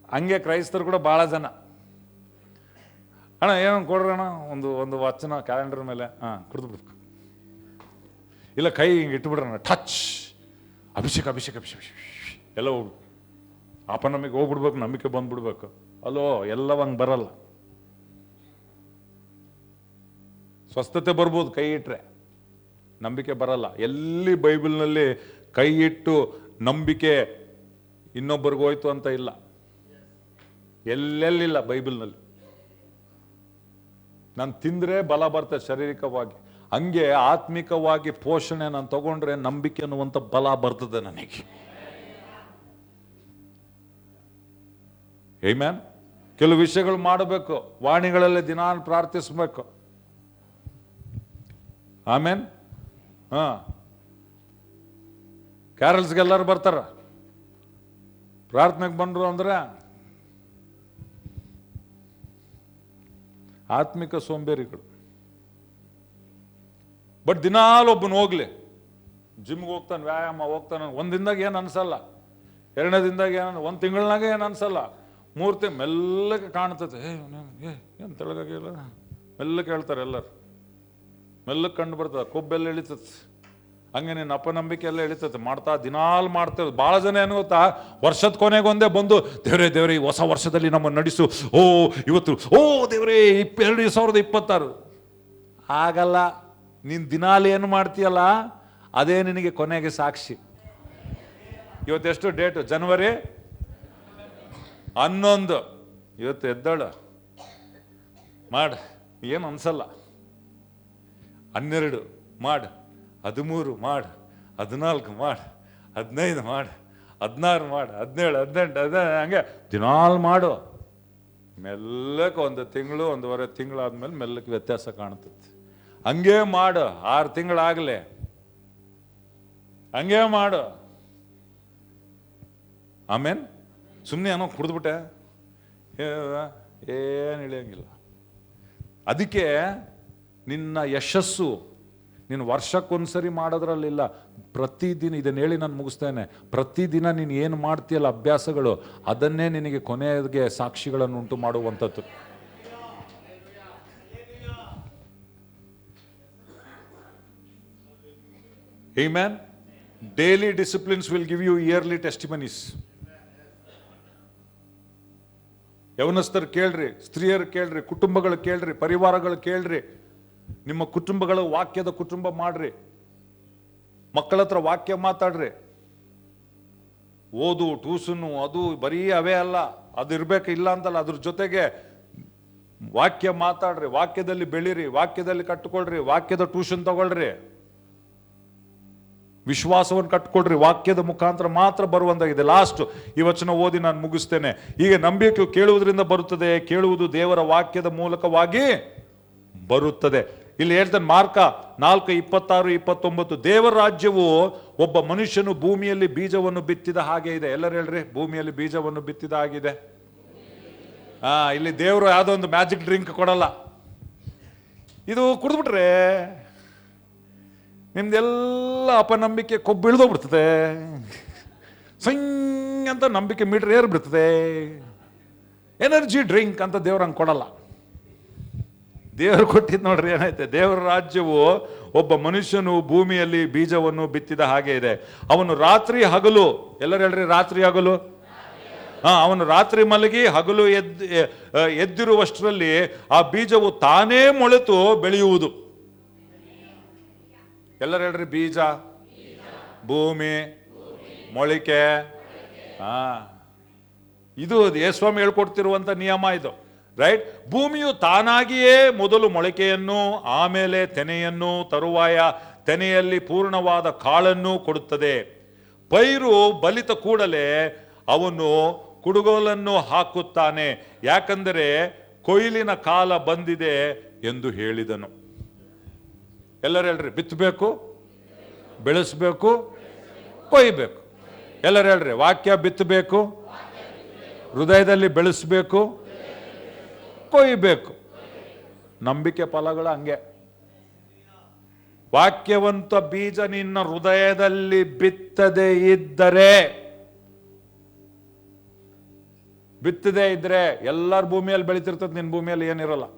ಹಂಗೆ ಕ್ರೈಸ್ತರು ಕೂಡ ಭಾಳ ಜನ, ಅಣ್ಣ ಏನೋ ಕೊಡ್ರಿ ಅಣ್ಣ, ಒಂದು ವಚನ ಕ್ಯಾಲೆಂಡರ್ ಮೇಲೆ, ಕುಡಿದು ಬಿಡ್ಬೇಕು. ಇಲ್ಲ ಕೈ ಹಿಂಗೆ ಇಟ್ಬಿಡ್ರಣ್ಣ, ಟಚ್, ಅಭಿಷೇಕ ಎಲ್ಲ ಹೋಗ್ಬಿಡು. ಅಪನಂಬಿಕೆ ಹೋಗ್ಬಿಡ್ಬೇಕು, ನಂಬಿಕೆ ಬಂದ್ಬಿಡ್ಬೇಕು. ಅಲ್ಲೋ ಎಲ್ಲ ಹಂಗೆ ಬರಲ್ಲ. ಸ್ವಸ್ಥತೆ ಬರ್ಬೋದು ಕೈ ಇಟ್ರೆ, ನಂಬಿಕೆ ಬರಲ್ಲ. ಎಲ್ಲಿ ಬೈಬಲ್ನಲ್ಲಿ ಕೈ ಇಟ್ಟು ನಂಬಿಕೆ ಇನ್ನೊಬ್ಬರಿಗೂ ಹೋಯ್ತು ಅಂತ ಇಲ್ಲ, ಎಲ್ಲೆಲ್ಲಿಲ್ಲ ಬೈಬಲ್ನಲ್ಲಿ. ನಾನು ತಿಂದರೆ ಬಲ ಬರ್ತದೆ ಶಾರೀರಿಕವಾಗಿ, ಹಂಗೆ ಆತ್ಮಿಕವಾಗಿ ಪೋಷಣೆ ನಾನು ತಗೊಂಡ್ರೆ ನಂಬಿಕೆ ಅನ್ನುವಂಥ ಬಲ ಬರ್ತದೆ ನನಗೆ. ಆಮೆನ್. ಕೆಲವು ವಿಷಯಗಳು ಮಾಡಬೇಕು, ವಾಣಿಗಳಲ್ಲಿ ದಿನಾ ಪ್ರಾರ್ಥಿಸ್ಬೇಕು. ಆಮೇನ್. ಕ್ಯಾರಲ್ಸ್ಗೆಲ್ಲರೂ ಬರ್ತಾರ, ಪ್ರಾರ್ಥನೆಗೆ ಬಂದ್ರು ಅಂದ್ರೆ ಆತ್ಮಿಕ ಸೋಂಬೇರಿಗಳು. ಬಟ್ ದಿನಾಲೊಬ್ಬನು ಹೋಗ್ಲಿ, ಜಿಮ್ಗೆ ಹೋಗ್ತಾನೆ, ವ್ಯಾಯಾಮ ಹೋಗ್ತಾನೆ, ಒಂದಿಂದಾಗ ಏನು ಅನ್ಸಲ್ಲ, ಎರಡನೇ ದಿನದಾಗ ಒಂದು ತಿಂಗಳನಾಗ ಏನು ಅನ್ಸಲ್ಲ, ಮೂರ್ತಿ ಮೆಲ್ಲಗೆ ಕಾಣ್ತದೆ, ಏನು ತೆಳಗಾಗಿಲ್ಲ, ಮೆಲ್ಲಕ್ಕೆ ಹೇಳ್ತಾರೆ ಎಲ್ಲರು, ಮೆಲ್ಲಕ್ಕೆ ಕಂಡು ಬರ್ತದೆ, ಕೊಬ್ಬೆಲ್ಲ ಇಳಿತದೆ. ಹಂಗೆ ನಿನ್ನ ಅಪನಂಬಿಕೆ ಎಲ್ಲ ಇಳಿತದೆ, ದಿನಾಲ್ ಮಾಡ್ತೇವೆ. ಭಾಳ ಜನ ಏನು ಗೊತ್ತಾ, ವರ್ಷದ ಕೊನೆಗೊಂದೇ ಬಂದು ದೇವ್ರೇ ಈ ಹೊಸ ವರ್ಷದಲ್ಲಿ ನಮ್ಮನ್ನು ನಡೆಸು, ಇವತ್ತು ದೇವ್ರೇ 2026 ಆಗಲ್ಲ. ನೀನು ದಿನಾಲು ಏನು ಮಾಡ್ತೀಯಲ್ಲ ಅದೇ ನಿನಗೆ ಕೊನೆಗೆ ಸಾಕ್ಷಿ. ಇವತ್ತೆಷ್ಟು ಡೇಟು? ಜನವರಿ 11. ಇವತ್ತು ಎದ್ದಾಳು ಮಾಡು, ಏನು ಅನ್ಸಲ್ಲ. 12 ಮಾಡು, 13 ಮಾಡು, 14 ಮಾಡು, 15 ಮಾಡು, 16 ಮಾಡು, 17, 18, ಹಂಗೆ ದಿನಾಲು ಮಾಡು. ಮೆಲ್ಲಕ್ಕೆ ಒಂದು ತಿಂಗಳು, 1.5 ತಿಂಗಳಾದ್ಮೇಲೆ ಮೆಲ್ಲಕ್ಕೆ ವ್ಯತ್ಯಾಸ ಕಾಣ್ತದೆ. ಹಂಗೆ ಮಾಡು, 6 ತಿಂಗಳಾಗಲೇ ಹಂಗೆ ಮಾಡು. ಆಮೇನ್. ಸುಮ್ಮನೆ ಏನೋ ಕುಡಿದ್ಬಿಟ್ಟೆ ಏನು ಇಳಿಯಂಗಿಲ್ಲ. ಅದಕ್ಕೆ ನಿನ್ನ ಯಶಸ್ಸು ನೀನು ವರ್ಷಕ್ಕೊಂದ್ಸರಿ ಮಾಡೋದ್ರಲ್ಲಿಲ್ಲ, ಪ್ರತಿದಿನ. ಇದನ್ನು ಹೇಳಿ ನಾನು ಮುಗಿಸ್ತೇನೆ. ಪ್ರತಿದಿನ ನೀನು ಏನು ಮಾಡ್ತೀಯಲ್ಲ ಅಭ್ಯಾಸಗಳು, ಅದನ್ನೇ ನಿನಗೆ ಕೊನೆಗೆ ಸಾಕ್ಷಿಗಳನ್ನು ಉಂಟು ಮಾಡುವಂಥದ್ದು. Amen. Daily disciplines will give you yearly testimonies. ಯವನಸ್ಥರು ಕೇಳ್ರಿ, ಸ್ತ್ರೀಯರು ಕೇಳ್ರಿ, ಕುಟುಂಬಗಳು ಕೇಳ್ರಿ, ಪರಿವಾರಗಳು ಕೇಳ್ರಿ. ನಿಮ್ಮ ಕುಟುಂಬಗಳು ವಾಕ್ಯದ ಕುಟುಂಬ ಮಾಡ್ರಿ. ಮಕ್ಕಳ ಹತ್ರ ವಾಕ್ಯ ಮಾತಾಡ್ರಿ. ಓದು, ಟ್ಯೂಷನ್ನು, ಅದು ಬರೀ ಅವೇ ಅಲ್ಲ, ಅದು ಇರ್ಬೇಕು ಇಲ್ಲ ಅಂತಲ್ಲ, ಅದ್ರ ಜೊತೆಗೆ ವಾಕ್ಯ ಮಾತಾಡ್ರಿ, ವಾಕ್ಯದಲ್ಲಿ ಬೆಳೀರಿ, ವಾಕ್ಯದಲ್ಲಿ ಕಟ್ಟಿಕೊಳ್ರಿ, ವಾಕ್ಯದ ಟ್ಯೂಷನ್ ತಗೊಳ್ರಿ, ವಿಶ್ವಾಸವನ್ನು ಕಟ್ಕೊಳ್ರಿ. ವಾಕ್ಯದ ಮುಖಾಂತರ ಮಾತ್ರ ಬರುವಂತಾಗಿದೆ. ಲಾಸ್ಟ್ ಈ ವಚನ ಓದಿ ನಾನು ಮುಗಿಸ್ತೇನೆ. ಈಗ ನಂಬಿಕೆ ಕೇಳುವುದರಿಂದ ಬರುತ್ತದೆ, ಕೇಳುವುದು ದೇವರ ವಾಕ್ಯದ ಮೂಲಕವಾಗಿ ಬರುತ್ತದೆ. ಇಲ್ಲಿ ಹೇಳ್ತಾನೆ ಮಾರ್ಕ 4:26-29, ದೇವರ ರಾಜ್ಯವು ಒಬ್ಬ ಮನುಷ್ಯನು ಭೂಮಿಯಲ್ಲಿ ಬೀಜವನ್ನು ಬಿತ್ತಿದ ಹಾಗೆ ಇದೆ. ಎಲ್ಲರೂ ಹೇಳ್ರಿ, ಭೂಮಿಯಲ್ಲಿ ಬೀಜವನ್ನು ಬಿತ್ತಿದ ಹಾಗಿದೆ. ಇಲ್ಲಿ ದೇವರು ಯಾವುದೋ ಒಂದು ಮ್ಯಾಜಿಕ್ ಡ್ರಿಂಕ್ ಕೊಡಲ್ಲ. ಇದು ಕುಡಿದ್ಬಿಟ್ರೆ ನಿಮ್ದೆಲ್ಲ ಅಪನಂಬಿಕೆ ಕೊಬ್ಬು ಇಳಿದೋಗ್ಬಿಡ್ತದೆ, ಸಂಗ್ ಅಂತ ನಂಬಿಕೆ ಮೀಟರ್ ಏರ್ಬಿಡ್ತದೆ. ಎನರ್ಜಿ ಡ್ರಿಂಕ್ ಅಂತ ದೇವ್ರು ಹಂಗೆ ಕೊಡಲ್ಲ. ದೇವರು ಕೊಟ್ಟಿದ್ದು ನೋಡ್ರಿ ಏನೈತೆ. ದೇವರ ರಾಜ್ಯವು ಒಬ್ಬ ಮನುಷ್ಯನು ಭೂಮಿಯಲ್ಲಿ ಬೀಜವನ್ನು ಬಿತ್ತಿದ ಹಾಗೆ ಇದೆ. ಅವನು ರಾತ್ರಿ ಹಗಲು, ಎಲ್ಲರೂ ಹೇಳ್ರಿ ರಾತ್ರಿ ಹಗಲು, ಅವನು ರಾತ್ರಿ ಮಲಗಿ ಹಗಲು ಎದ್ದಿರುವಷ್ಟರಲ್ಲಿ ಆ ಬೀಜವು ತಾನೇ ಮೊಳೆತು ಬೆಳೆಯುವುದು. ಎಲ್ಲರೂ ಹೇಳ್ರಿ, ಬೀಜ, ಭೂಮಿ, ಮೊಳಿಕೆ. ಇದು ಯೇಸುಸ್ವಾಮಿ ಹೇಳ್ಕೊಡ್ತಿರುವಂತ ನಿಯಮ ಇದು, ರೈಟ್? ಭೂಮಿಯು ತಾನಾಗಿಯೇ ಮೊದಲು ಮೊಳಕೆಯನ್ನು, ಆಮೇಲೆ ತೆನೆಯನ್ನು, ತರುವಾಯ ತೆನೆಯಲ್ಲಿ ಪೂರ್ಣವಾದ ಕಾಳನ್ನು ಕೊಡುತ್ತದೆ. ಪೈರು ಬಲಿತ ಕೂಡಲೇ ಅವನು ಕುಡುಗೋಲನ್ನು ಹಾಕುತ್ತಾನೆ, ಯಾಕಂದರೆ ಕೊಯ್ಲಿನ ಕಾಲ ಬಂದಿದೆ ಎಂದು ಹೇಳಿದನು. ಎಲ್ಲರೂ ಹೇಳ್ರಿ, ಬಿತ್ತಬೇಕು, ಬೆಳೆಸಬೇಕು, ಕೊಯ್ಬೇಕು. ಎಲ್ಲರೂ ಹೇಳ್ರಿ, ವಾಕ್ಯ ಬಿತ್ತಬೇಕು, ಹೃದಯದಲ್ಲಿ ಬೆಳೆಸಬೇಕು, ಕೊಯ್ಬೇಕು. ನಂಬಿಕೆ ಫಲಗಳು ಹಂಗೆ. ವಾಕ್ಯವಂತ ಬೀಜ ನಿನ್ನ ಹೃದಯದಲ್ಲಿ ಬಿತ್ತದೇ ಇದ್ದರೆ, ಬಿತ್ತದೇ ಇದ್ರೆ ಎಲ್ಲರ ಭೂಮಿಯಲ್ಲಿ ಬೆಳಿತಿರ್ತದೆ, ನಿನ್ನ ಭೂಮಿಯಲ್ಲಿ ಏನಿರಲ್ಲ.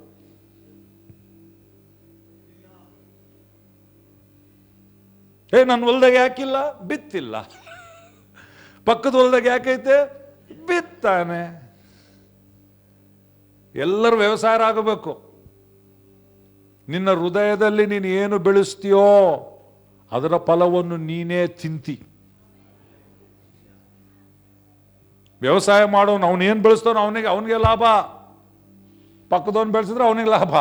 ನನ್ನ ಹೊಲ್ದಾಗ ಯಾಕಿಲ್ಲ? ಬಿತ್ತಿಲ್ಲ. ಪಕ್ಕದ ಹೊಲ್ದಾಗ ಯಾಕೈತೆ? ಬಿತ್ತಾನೆ. ಎಲ್ಲರೂ ವ್ಯವಸಾಯರಾಗಬೇಕು. ನಿನ್ನ ಹೃದಯದಲ್ಲಿ ನೀನು ಏನು ಬೆಳೆಸ್ತೀಯೋ ಅದರ ಫಲವನ್ನು ನೀನೇ ತಿಂತಿ. ವ್ಯವಸಾಯ ಮಾಡೋನು ಅವನೇನು ಬೆಳೆಸ್ತಾನೋ ಅವನಿಗೆ ಲಾಭ, ಪಕ್ಕದವನು ಬೆಳೆಸಿದ್ರೆ ಅವನಿಗೆ ಲಾಭ.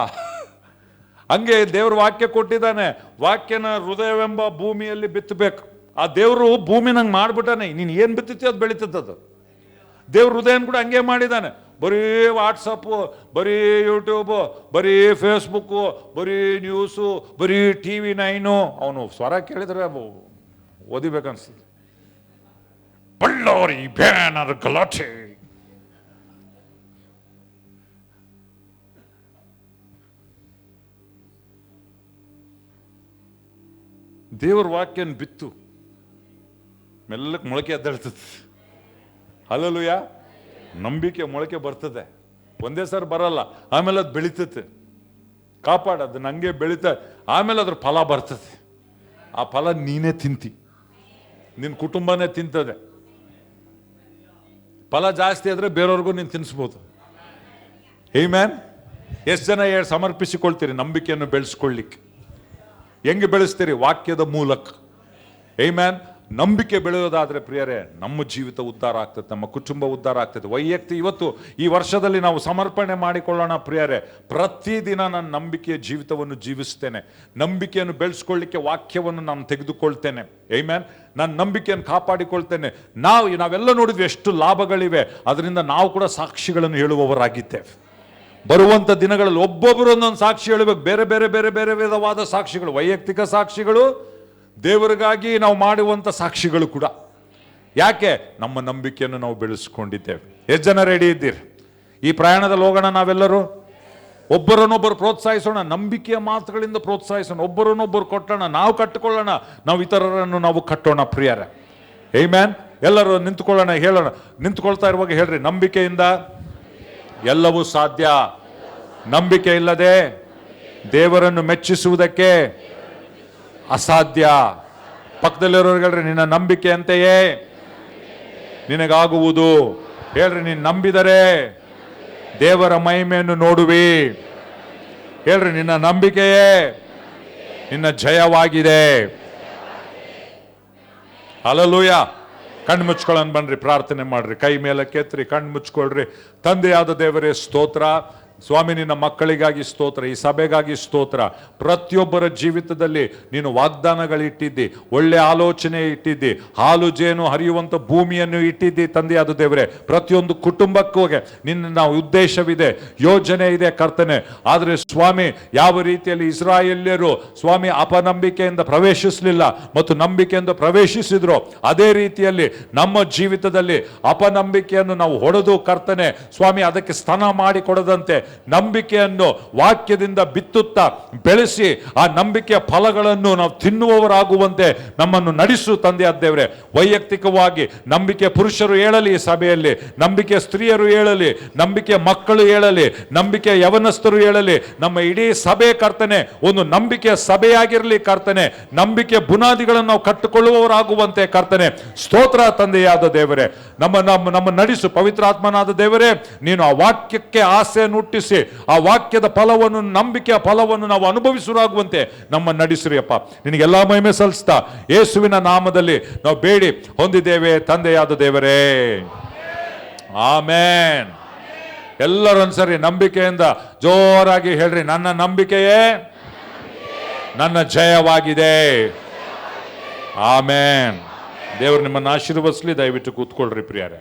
ಹಂಗೆ ದೇವ್ರ ವಾಕ್ಯ ಕೊಟ್ಟಿದ್ದಾನೆ, ವಾಕ್ಯನ ಹೃದಯವೆಂಬ ಭೂಮಿಯಲ್ಲಿ ಬಿತ್ತಬೇಕು. ಆ ದೇವರು ಭೂಮಿ ನಂಗೆ ಮಾಡ್ಬಿಟ್ಟಾನೆ, ನೀನು ಏನು ಬಿತ್ತುತ್ತಿ ಅದು ಬೆಳೀತದ್ದು. ದೇವ್ರ ಹೃದಯನ ಕೂಡ ಹಂಗೆ ಮಾಡಿದ್ದಾನೆ. ಬರೀ ವಾಟ್ಸಪ್ಪು, ಬರೀ ಯೂಟ್ಯೂಬು, ಬರೀ ಫೇಸ್ಬುಕ್ಕು, ಬರೀ ನ್ಯೂಸು, ಬರೀ TV 9. ಅವನು ಸ್ವರ ಕೇಳಿದ್ರೆ ಓದಿಬೇಕನ್ಸ್ತದೆ. ಬಳ್ಳಾರಿ ಬ್ಯಾನರ್ ಗಲಾಟೆ, ದೇವ್ರ ವಾಕ್ಯನ ಬಿತ್ತು ಮೆಲ್ಲಕ್ಕೆ ಮೊಳಕೆ ಎದ್ದೇಳ್ತದೆ. ಹಲ್ಲೆಲೂಯ. ನಂಬಿಕೆ ಮೊಳಕೆ ಬರ್ತದೆ, ಒಂದೇ ಸರಿ ಬರಲ್ಲ, ಆಮೇಲೆ ಅದು ಬೆಳೀತದೆ. ಕಾಪಾಡ ಅದನ್ನ ಹಂಗೆ ಬೆಳೀತ, ಆಮೇಲೆ ಅದ್ರ ಫಲ ಬರ್ತದೆ. ಆ ಫಲ ನೀನೇ ತಿಂತಿ, ನಿನ್ನ ಕುಟುಂಬನೇ ತಿಂತದೆ. ಫಲ ಜಾಸ್ತಿ ಆದರೆ ಬೇರೆಯವ್ರಿಗೂ ನೀನು ತಿನ್ನಿಸ್ಬೋದು. ಆಮೆನ್. ಎಷ್ಟು ಜನ ಸಮರ್ಪಿಸಿಕೊಳ್ತೀರಿ ನಂಬಿಕೆಯನ್ನು ಬೆಳೆಸ್ಕೊಳ್ಳಿಕ್ಕೆ? ಹೆಂಗೆ ಬೆಳೆಸ್ತೀರಿ? ವಾಕ್ಯದ ಮೂಲಕ. ಆಮೆನ್. ನಂಬಿಕೆ ಬೆಳೆಯೋದಾದ್ರೆ ಪ್ರಿಯರೇ, ನಮ್ಮ ಜೀವಿತ ಉದ್ಧಾರ ಆಗ್ತದೆ, ನಮ್ಮ ಕುಟುಂಬ ಉದ್ಧಾರ ಆಗ್ತದೆ. ವೈಯಕ್ತಿಕ ಇವತ್ತು ಈ ವರ್ಷದಲ್ಲಿ ನಾವು ಸಮರ್ಪಣೆ ಮಾಡಿಕೊಳ್ಳೋಣ ಪ್ರಿಯರೇ. ಪ್ರತಿದಿನ ನಾನು ನಂಬಿಕೆಯ ಜೀವಿತವನ್ನು ಜೀವಿಸ್ತೇನೆ. ನಂಬಿಕೆಯನ್ನು ಬೆಳೆಸ್ಕೊಳ್ಳಿಕ್ಕೆ ವಾಕ್ಯವನ್ನು ನಾನು ತೆಗೆದುಕೊಳ್ತೇನೆ. ಆಮೆನ್. ನಾನು ನಂಬಿಕೆಯನ್ನು ಕಾಪಾಡಿಕೊಳ್ತೇನೆ. ನಾವೆಲ್ಲ ನೋಡಿದ್ವಿ ಎಷ್ಟು ಲಾಭಗಳಿವೆ, ಅದರಿಂದ ನಾವು ಕೂಡ ಸಾಕ್ಷಿಗಳನ್ನು ಹೇಳುವವರಾಗಿದ್ದೇವೆ. ಬರುವಂಥ ದಿನಗಳಲ್ಲಿ ಒಬ್ಬೊಬ್ಬರು ಒಂದೊಂದು ಸಾಕ್ಷಿ ಹೇಳಬೇಕು. ಬೇರೆ ಬೇರೆ ಬೇರೆ ಬೇರೆ ವಿಧವಾದ ಸಾಕ್ಷಿಗಳು, ವೈಯಕ್ತಿಕ ಸಾಕ್ಷಿಗಳು, ದೇವರಿಗಾಗಿ ನಾವು ಮಾಡುವಂಥ ಸಾಕ್ಷಿಗಳು ಕೂಡ. ಯಾಕೆ? ನಮ್ಮ ನಂಬಿಕೆಯನ್ನು ನಾವು ಬೆಳೆಸ್ಕೊಂಡಿದ್ದೇವೆ. ಎಷ್ಟು ಜನ ರೆಡಿ ಇದ್ದೀರಿ? ಈ ಪ್ರಯಾಣದಲ್ಲಿ ಹೋಗೋಣ ನಾವೆಲ್ಲರೂ. ಒಬ್ಬರನ್ನೊಬ್ಬರು ಪ್ರೋತ್ಸಾಹಿಸೋಣ, ನಂಬಿಕೆಯ ಮಾತುಗಳಿಂದ ಪ್ರೋತ್ಸಾಹಿಸೋಣ. ಒಬ್ಬರನ್ನೊಬ್ಬರು ಕೊಟ್ಟೋಣ, ನಾವು ಕಟ್ಟಿಕೊಳ್ಳೋಣ, ನಾವು ಇತರರನ್ನು ನಾವು ಕಟ್ಟೋಣ ಪ್ರಿಯರೇ. ಆಮೆನ್. ಎಲ್ಲರೂ ನಿಂತುಕೊಳ್ಳೋಣ, ಹೇಳೋಣ. ನಿಂತುಕೊಳ್ತಾ ಇರುವಾಗ ಹೇಳ್ರಿ, ನಂಬಿಕೆಯಿಂದ ಎಲ್ಲವೂ ಸಾಧ್ಯ. ನಂಬಿಕೆ ಇಲ್ಲದೆ ದೇವರನ್ನು ಮೆಚ್ಚಿಸುವುದಕ್ಕೆ ಅಸಾಧ್ಯ. ಪಕ್ಕದಲ್ಲಿರೋರು ಹೇಳ್ರಿ, ನಿನ್ನ ನಂಬಿಕೆ ಅಂತೆಯೇ ನಿನಗಾಗುವುದು. ಹೇಳ್ರಿ, ನೀನು ನಂಬಿದರೆ ದೇವರ ಮಹಿಮೆಯನ್ನು ನೋಡುವಿ. ಹೇಳ್ರಿ, ನಿನ್ನ ನಂಬಿಕೆಯೇ ನಿನ್ನ ಜಯವಾಗಿದೆ. ಹಲ್ಲೆಲೂಯಾ. ಕಣ್ಣು ಮುಚ್ಕೊಳ್ಳೋಣ ಬನ್ರಿ, ಪ್ರಾರ್ಥನೆ ಮಾಡ್ರಿ. ಕೈ ಮೇಲೆ ಕೆತ್ರಿ, ಕಣ್ಣು ಮುಚ್ಕೊಳ್ರಿ. ತಂದೆಯಾದ ದೇವರೇ ಸ್ತೋತ್ರ ಸ್ವಾಮಿ, ನಿನ್ನ ಮಕ್ಕಳಿಗಾಗಿ ಸ್ತೋತ್ರ, ಈ ಸಭೆಗಾಗಿ ಸ್ತೋತ್ರ. ಪ್ರತಿಯೊಬ್ಬರ ಜೀವಿತದಲ್ಲಿ ನೀನು ವಾಗ್ದಾನಗಳಿಟ್ಟಿದ್ದಿ, ಒಳ್ಳೆ ಆಲೋಚನೆ ಇಟ್ಟಿದ್ದಿ, ಹಾಲು ಜೇನು ಹರಿಯುವಂಥ ಭೂಮಿಯನ್ನು ಇಟ್ಟಿದ್ದಿ ತಂದೆಯಾದ ದೇವರೇ. ಪ್ರತಿಯೊಂದು ಕುಟುಂಬಕ್ಕೂ ನಿನ್ನ ಉದ್ದೇಶವಿದೆ, ಯೋಜನೆ ಇದೆ ಕರ್ತನೆ. ಆದರೆ ಸ್ವಾಮಿ, ಯಾವ ರೀತಿಯಲ್ಲಿ ಇಸ್ರಾಯೇಲ್ಯರು ಸ್ವಾಮಿ ಅಪನಂಬಿಕೆಯಿಂದ ಪ್ರವೇಶಿಸಲಿಲ್ಲ ಮತ್ತು ನಂಬಿಕೆಯಿಂದ ಪ್ರವೇಶಿಸಿದ್ರು, ಅದೇ ರೀತಿಯಲ್ಲಿ ನಮ್ಮ ಜೀವಿತದಲ್ಲಿ ಅಪನಂಬಿಕೆಯನ್ನು ನಾವು ಹೊಡೆದು ಕರ್ತನೆ ಸ್ವಾಮಿ ಅದಕ್ಕೆ ಸ್ಥಾನ ಮಾಡಿ ಕೊಡದಂತೆ ನಂಬಿಕೆಯನ್ನು ವಾಕ್ಯದಿಂದ ಬಿತ್ತುತ್ತಾ ಬೆಳೆಸಿ ಆ ನಂಬಿಕೆಯ ಫಲಗಳನ್ನು ನಾವು ತಿನ್ನುವವರಾಗುವಂತೆ ನಮ್ಮನ್ನು ನಡೆಸು ತಂದೆಯಾದ ದೇವರೇ. ವೈಯಕ್ತಿಕವಾಗಿ ನಂಬಿಕೆ ಪುರುಷರು ಹೇಳಲಿ, ಸಭೆಯಲ್ಲಿ ನಂಬಿಕೆ ಸ್ತ್ರೀಯರು ಹೇಳಲಿ, ನಂಬಿಕೆ ಮಕ್ಕಳು ಹೇಳಲಿ, ನಂಬಿಕೆ ಯವನಸ್ಥರು ಹೇಳಲಿ, ನಮ್ಮ ಇಡೀ ಸಭೆ ಕರ್ತನೆ ಒಂದು ನಂಬಿಕೆಯ ಸಭೆಯಾಗಿರಲಿ ಕರ್ತನೆ. ನಂಬಿಕೆ ಬುನಾದಿಗಳನ್ನು ನಾವು ಕಟ್ಟಿಕೊಳ್ಳುವವರಾಗುವಂತೆ ಕರ್ತನೆ ಸ್ತೋತ್ರ ತಂದೆಯಾದ ದೇವರೇ. ನಮ್ಮ ನಡೆಸು ಪವಿತ್ರಾತ್ಮನಾದ ದೇವರೇ. ನೀನು ಆ ವಾಕ್ಯಕ್ಕೆ ಆಸೆಯನ್ನು ಹುಟ್ಟಿಸಿ ಆ ವಾಕ್ಯದ ಫಲವನ್ನು, ನಂಬಿಕೆಯ ಫಲವನ್ನು ನಾವು ಅನುಭವಿಸುವರಾಗುವಂತೆ ನಮ್ಮ ನಡೆಸಿರಿಯಪ್ಪ. ನಿನಗೆಲ್ಲಾ ಮಹಿಮೆ ಸಲ್ಲಿಸ್ತಾ ಯೇಸುವಿನ ನಾಮದಲ್ಲಿ ನಾವು ಬೇಡಿ ಹೊಂದಿದ್ದೇವೆ ತಂದೆಯಾದ ದೇವರೇ. ಆಮೆನ್. ಎಲ್ಲರೂ ಒಂದ್ಸರಿ ನಂಬಿಕೆಯಿಂದ ಜೋರಾಗಿ ಹೇಳ್ರಿ, ನನ್ನ ನಂಬಿಕೆಯೇ ನನ್ನ ಜಯವಾಗಿದೆ. ಆಮೆನ್. ದೇವರು ನಿಮ್ಮನ್ನು ಆಶೀರ್ವದಿಸಲಿ. ದಯವಿಟ್ಟು ಕೂತ್ಕೊಳ್ರಿ ಪ್ರಿಯರೇ.